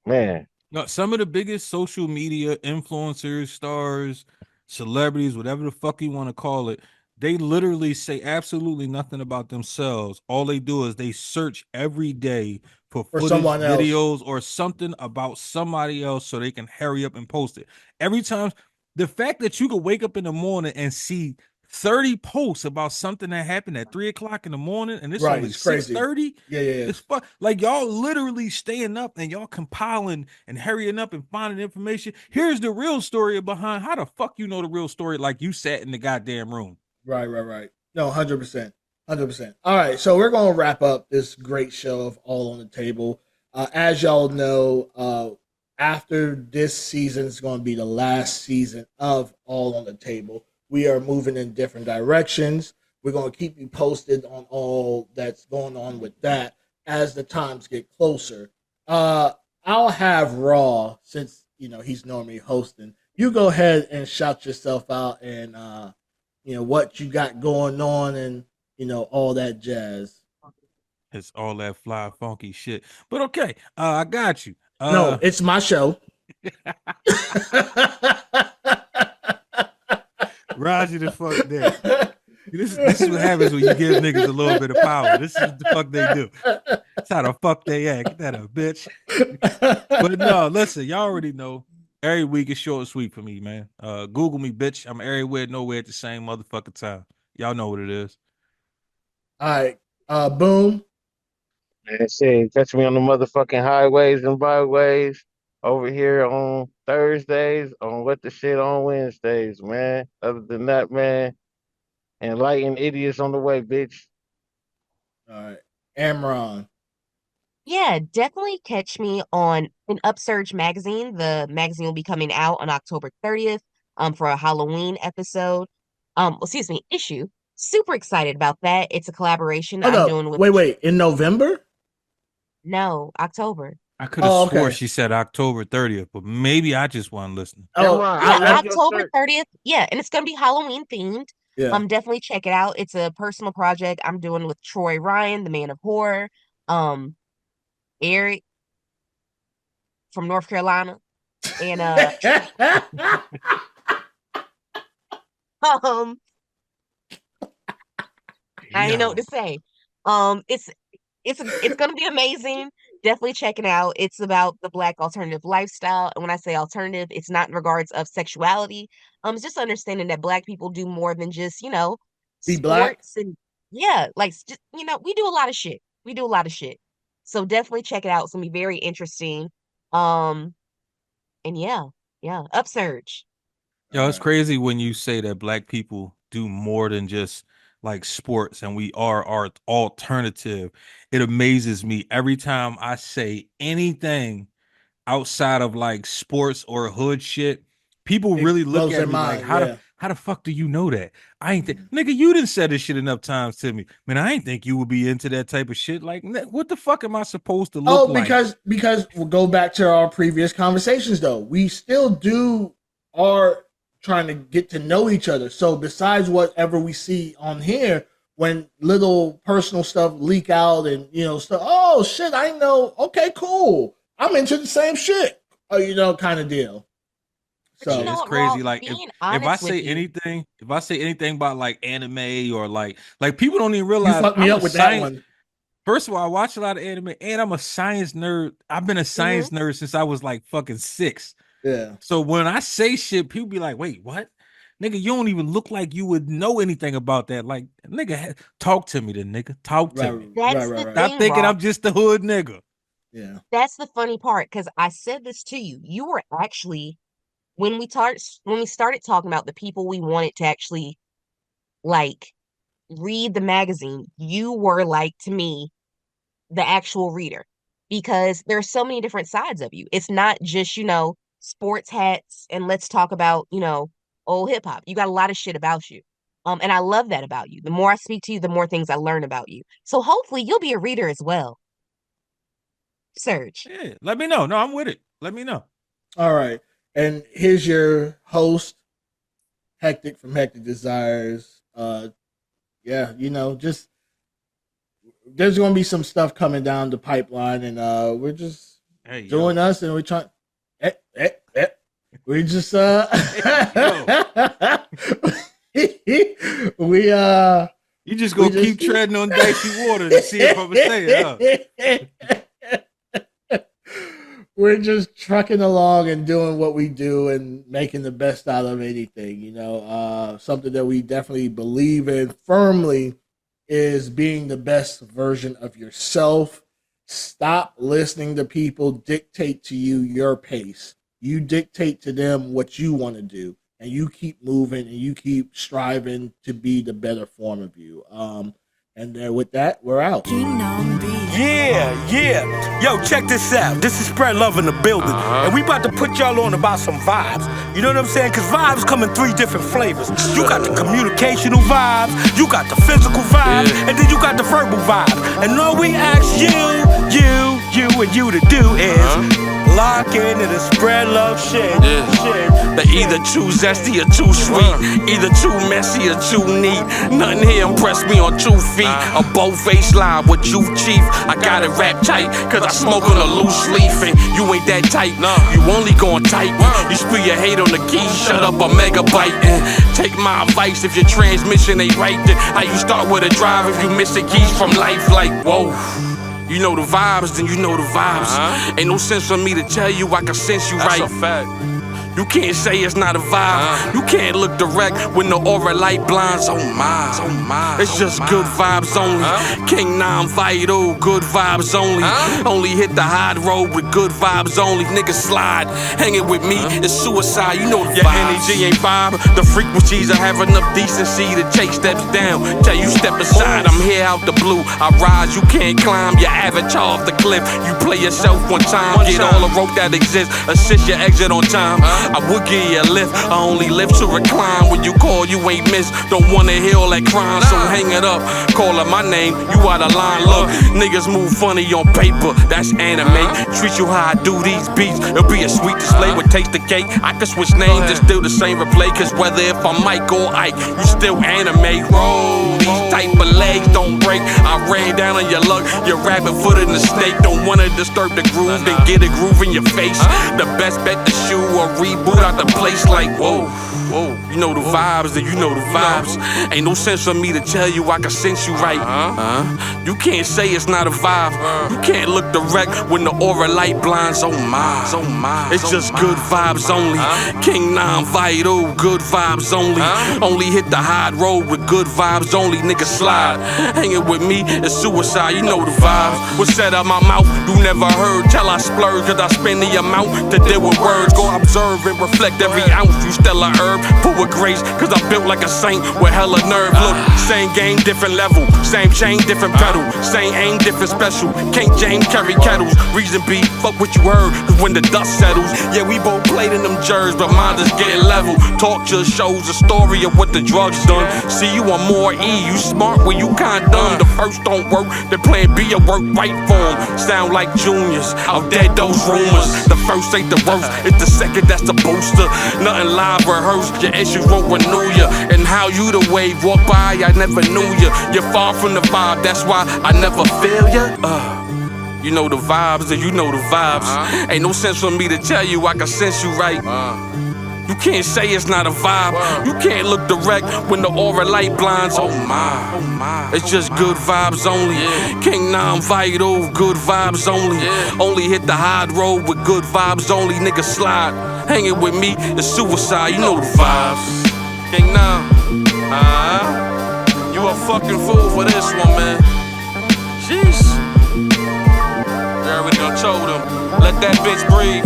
[SPEAKER 5] Man.
[SPEAKER 4] No, some of the biggest social media influencers, stars, celebrities, whatever the fuck you want to call it, they literally say absolutely nothing about themselves. All they do is they search every day for footage, videos, or something about somebody else so they can hurry up and post it. Every time, the fact that you could wake up in the morning and see 30 posts about something that happened at 3:00 in the morning, and it's
[SPEAKER 1] Right,
[SPEAKER 4] only
[SPEAKER 1] it's crazy.
[SPEAKER 4] 6:30.
[SPEAKER 1] Yeah.
[SPEAKER 4] It's like y'all literally staying up and y'all compiling and hurrying up and finding information. Here's the real story behind. How the fuck you know the real story? Like you sat in the goddamn room.
[SPEAKER 1] Right. No, 100%. 100%. All right, so we're going to wrap up this great show of All on the Table. As y'all know, after this season is going to be the last season of All on the Table. We are moving in different directions. We're going to keep you posted on all that's going on with that as the times get closer. I'll have Raw, since he's normally hosting. You go ahead and shout yourself out and what you got going on and all that jazz.
[SPEAKER 4] It's all that fly funky shit. But okay, I got you.
[SPEAKER 1] No, it's my show.
[SPEAKER 4] Roger the fuck there. This is what happens when you give niggas a little bit of power. This is the fuck they do. That's how the fuck they act. Get that up, bitch. But no, listen, y'all already know. Every week is short and sweet for me, man. Google me, bitch. I'm everywhere, nowhere at the same motherfucking time. Y'all know what it is.
[SPEAKER 1] All right. Boom.
[SPEAKER 5] And say, catch me on the motherfucking highways and byways over here on Thursdays, on What the Shit on Wednesdays, man. Other than that, man, enlighten idiots on the way, bitch.
[SPEAKER 1] All right. Amron.
[SPEAKER 2] Yeah, definitely catch me on an Upsurge magazine. The magazine will be coming out on October 30th for a Halloween episode. Excuse me, issue. Super excited about that. It's a collaboration I'm doing with
[SPEAKER 1] Wait, in November?
[SPEAKER 2] No, October.
[SPEAKER 4] I could have swore she said October 30th, but maybe I just wasn't listening.
[SPEAKER 2] October 30th. Yeah, and it's gonna be Halloween themed.
[SPEAKER 1] Yeah.
[SPEAKER 2] Definitely check it out. It's a personal project I'm doing with Troy Ryan, the man of horror. Eric from North Carolina. And I didn't know what to say. It's gonna be amazing. Definitely check it out. It's about the Black alternative lifestyle. And when I say alternative, it's not in regards of sexuality. It's just understanding that Black people do more than just,
[SPEAKER 1] be
[SPEAKER 2] sports
[SPEAKER 1] Black.
[SPEAKER 2] And like just, we do a lot of shit. So definitely check it out. It's gonna be very interesting. And yeah, Upsurge.
[SPEAKER 4] Yo, it's crazy when you say that Black people do more than just like sports and we are our alternative. It amazes me every time I say anything outside of like sports or hood shit. People really look at me like, how the fuck do you know that? I ain't think, nigga, you done said this shit enough times to me. Man, I ain't think you would be into that type of shit. Like, what the fuck am I supposed to look like?
[SPEAKER 1] Because we'll go back to our previous conversations though. We still are trying to get to know each other. So besides whatever we see on here, when little personal stuff leak out and stuff, oh shit, I know. Okay, cool. I'm into the same shit. Kind of deal. So
[SPEAKER 4] it's crazy. Like if I say anything about like anime or like people don't even realize
[SPEAKER 1] you fucked me up with that one.
[SPEAKER 4] First of all, I watch a lot of anime and I'm a science nerd. I've been a science nerd since I was like fucking 6.
[SPEAKER 1] Yeah.
[SPEAKER 4] So when I say shit, people be like, wait, what? Nigga, you don't even look like you would know anything about that. Like, nigga, talk to me then, nigga. Talk to me.
[SPEAKER 2] Right.
[SPEAKER 4] Stop thinking I'm just the hood nigga.
[SPEAKER 1] Yeah.
[SPEAKER 2] That's the funny part, because I said this to you. You were actually, when we started talking about the people we wanted to actually like read the magazine, you were like, to me, the actual reader, because there's so many different sides of you. It's not just, sports hats and let's talk about, old hip hop. You got a lot of shit about you. And I love that about you. The more I speak to you, the more things I learn about you. So hopefully you'll be a reader as well. Serge.
[SPEAKER 4] Yeah, let me know. No, I'm with it. Let me know.
[SPEAKER 1] All right. And here's your host, Hectic from Hectic Desires. Just there's gonna be some stuff coming down the pipeline, and we're just doing us, and we're trying. We just
[SPEAKER 4] you just gonna keep treading on dicey water to see if I'm gonna say it. Huh?
[SPEAKER 1] we're just trucking along and doing what we do and making the best out of anything. You know, something that we definitely believe in firmly is being the best version of yourself. Stop listening to people dictate to you your pace. You dictate to them what you want to do, and you keep moving and you keep striving to be the better form of you. And with that, we're out.
[SPEAKER 6] Yeah. Yo, check this out. This is Spread Love in the building. And we about to put y'all on about some vibes. You know what I'm saying? Because vibes come in 3 different flavors. You got the communicational vibes, you got the physical vibes, and then you got the verbal vibes. And all we ask you and you to do is lock into the Spread Love shit.
[SPEAKER 7] They either too zesty or too sweet, either too messy or too neat. Nothing here impressed me on 2 feet. A bow-faced lie with you, chief. I got it wrapped tight, cause I smoke on a loose leaf. And you ain't that tight, you only gon' type. You spill your hate on the key, shut up a megabyte. And take my advice, if your transmission ain't right, then how you start with a drive if you miss the keys from life? Like, whoa. You know the vibes, then you know the vibes. Ain't no sense for me to tell you I can sense you right. That's a fact. You can't say it's not a vibe. You can't look direct when the aura light blinds. Oh my, it's just good vibes only. King non-vital, good vibes only. Only hit the hard road with good vibes only. Niggas slide, hanging with me is suicide. You know the vibes. Your energy ain't vibe. The frequencies, I have enough decency to take steps down. Tell you step aside, I'm here out the blue. I rise, you can't climb your avatar off the cliff. You play yourself one time, get all the rope that exists. Assist your exit on time. I would give you a lift, I only live to recline. When you call, you ain't miss. Don't wanna hear all that crime, so hang it up. Call up my name, you out of line. Look, niggas move funny on paper, that's anime. Treat you how I do these beats, it'll be a sweet display with taste the cake. I can switch names, it's still the same replay. Cause whether if I'm Mike or Ike, you still anime. Roll, these type of legs don't break. I ran down on your luck, you're rabbit footed in the snake. Don't wanna disturb the groove, then get a groove in your face. The best bet to shoe or reboot out the place like whoa. You know the vibes, then you know the vibes. Ain't no sense for me to tell you I can sense you right. You can't say it's not a vibe. You can't look direct when the aura light blinds. Oh my, it's just good vibes only. King non-vital, good vibes only. Only hit the hard road with good vibes only. Niggas slide, hanging with me is suicide. You know the vibes. What's said out my mouth, you never heard. Till I splurge, cause I spend the amount to deal with words. Go observe and reflect every ounce. You still a herb, full with grace, cause I'm built like a saint with hella nerve. Look, same game, different level. Same chain, different pedal. Same aim, different special. Can't James carry kettles. Reason be, fuck what you heard, cause when the dust settles, yeah, we both played in them jers, but mine just getting level. Talk just shows the story of what the drugs done. See you on more E, you smart when you kinda dumb. The first don't work, the plan B will work right for 'em. Sound like juniors, out dead those rumors. The first ain't the worst, it's the second that's the booster. Nothing live rehearsed, your issues won't renew ya. And how you the wave walk by, I never knew ya. You're far from the vibe, that's why I never feel ya. You know the vibes, and you know the vibes. Ain't no sense for me to tell you I can sense you right. You can't say it's not a vibe. You can't look direct when the aura light blinds. Oh my, it's just good vibes only. King non-vital, good vibes only. Only hit the hard road with good vibes only. Niggas slide, hanging with me is suicide. You know the vibes. King non, you a fucking fool for this one, man. Jeez. You already done told him, let that bitch breathe.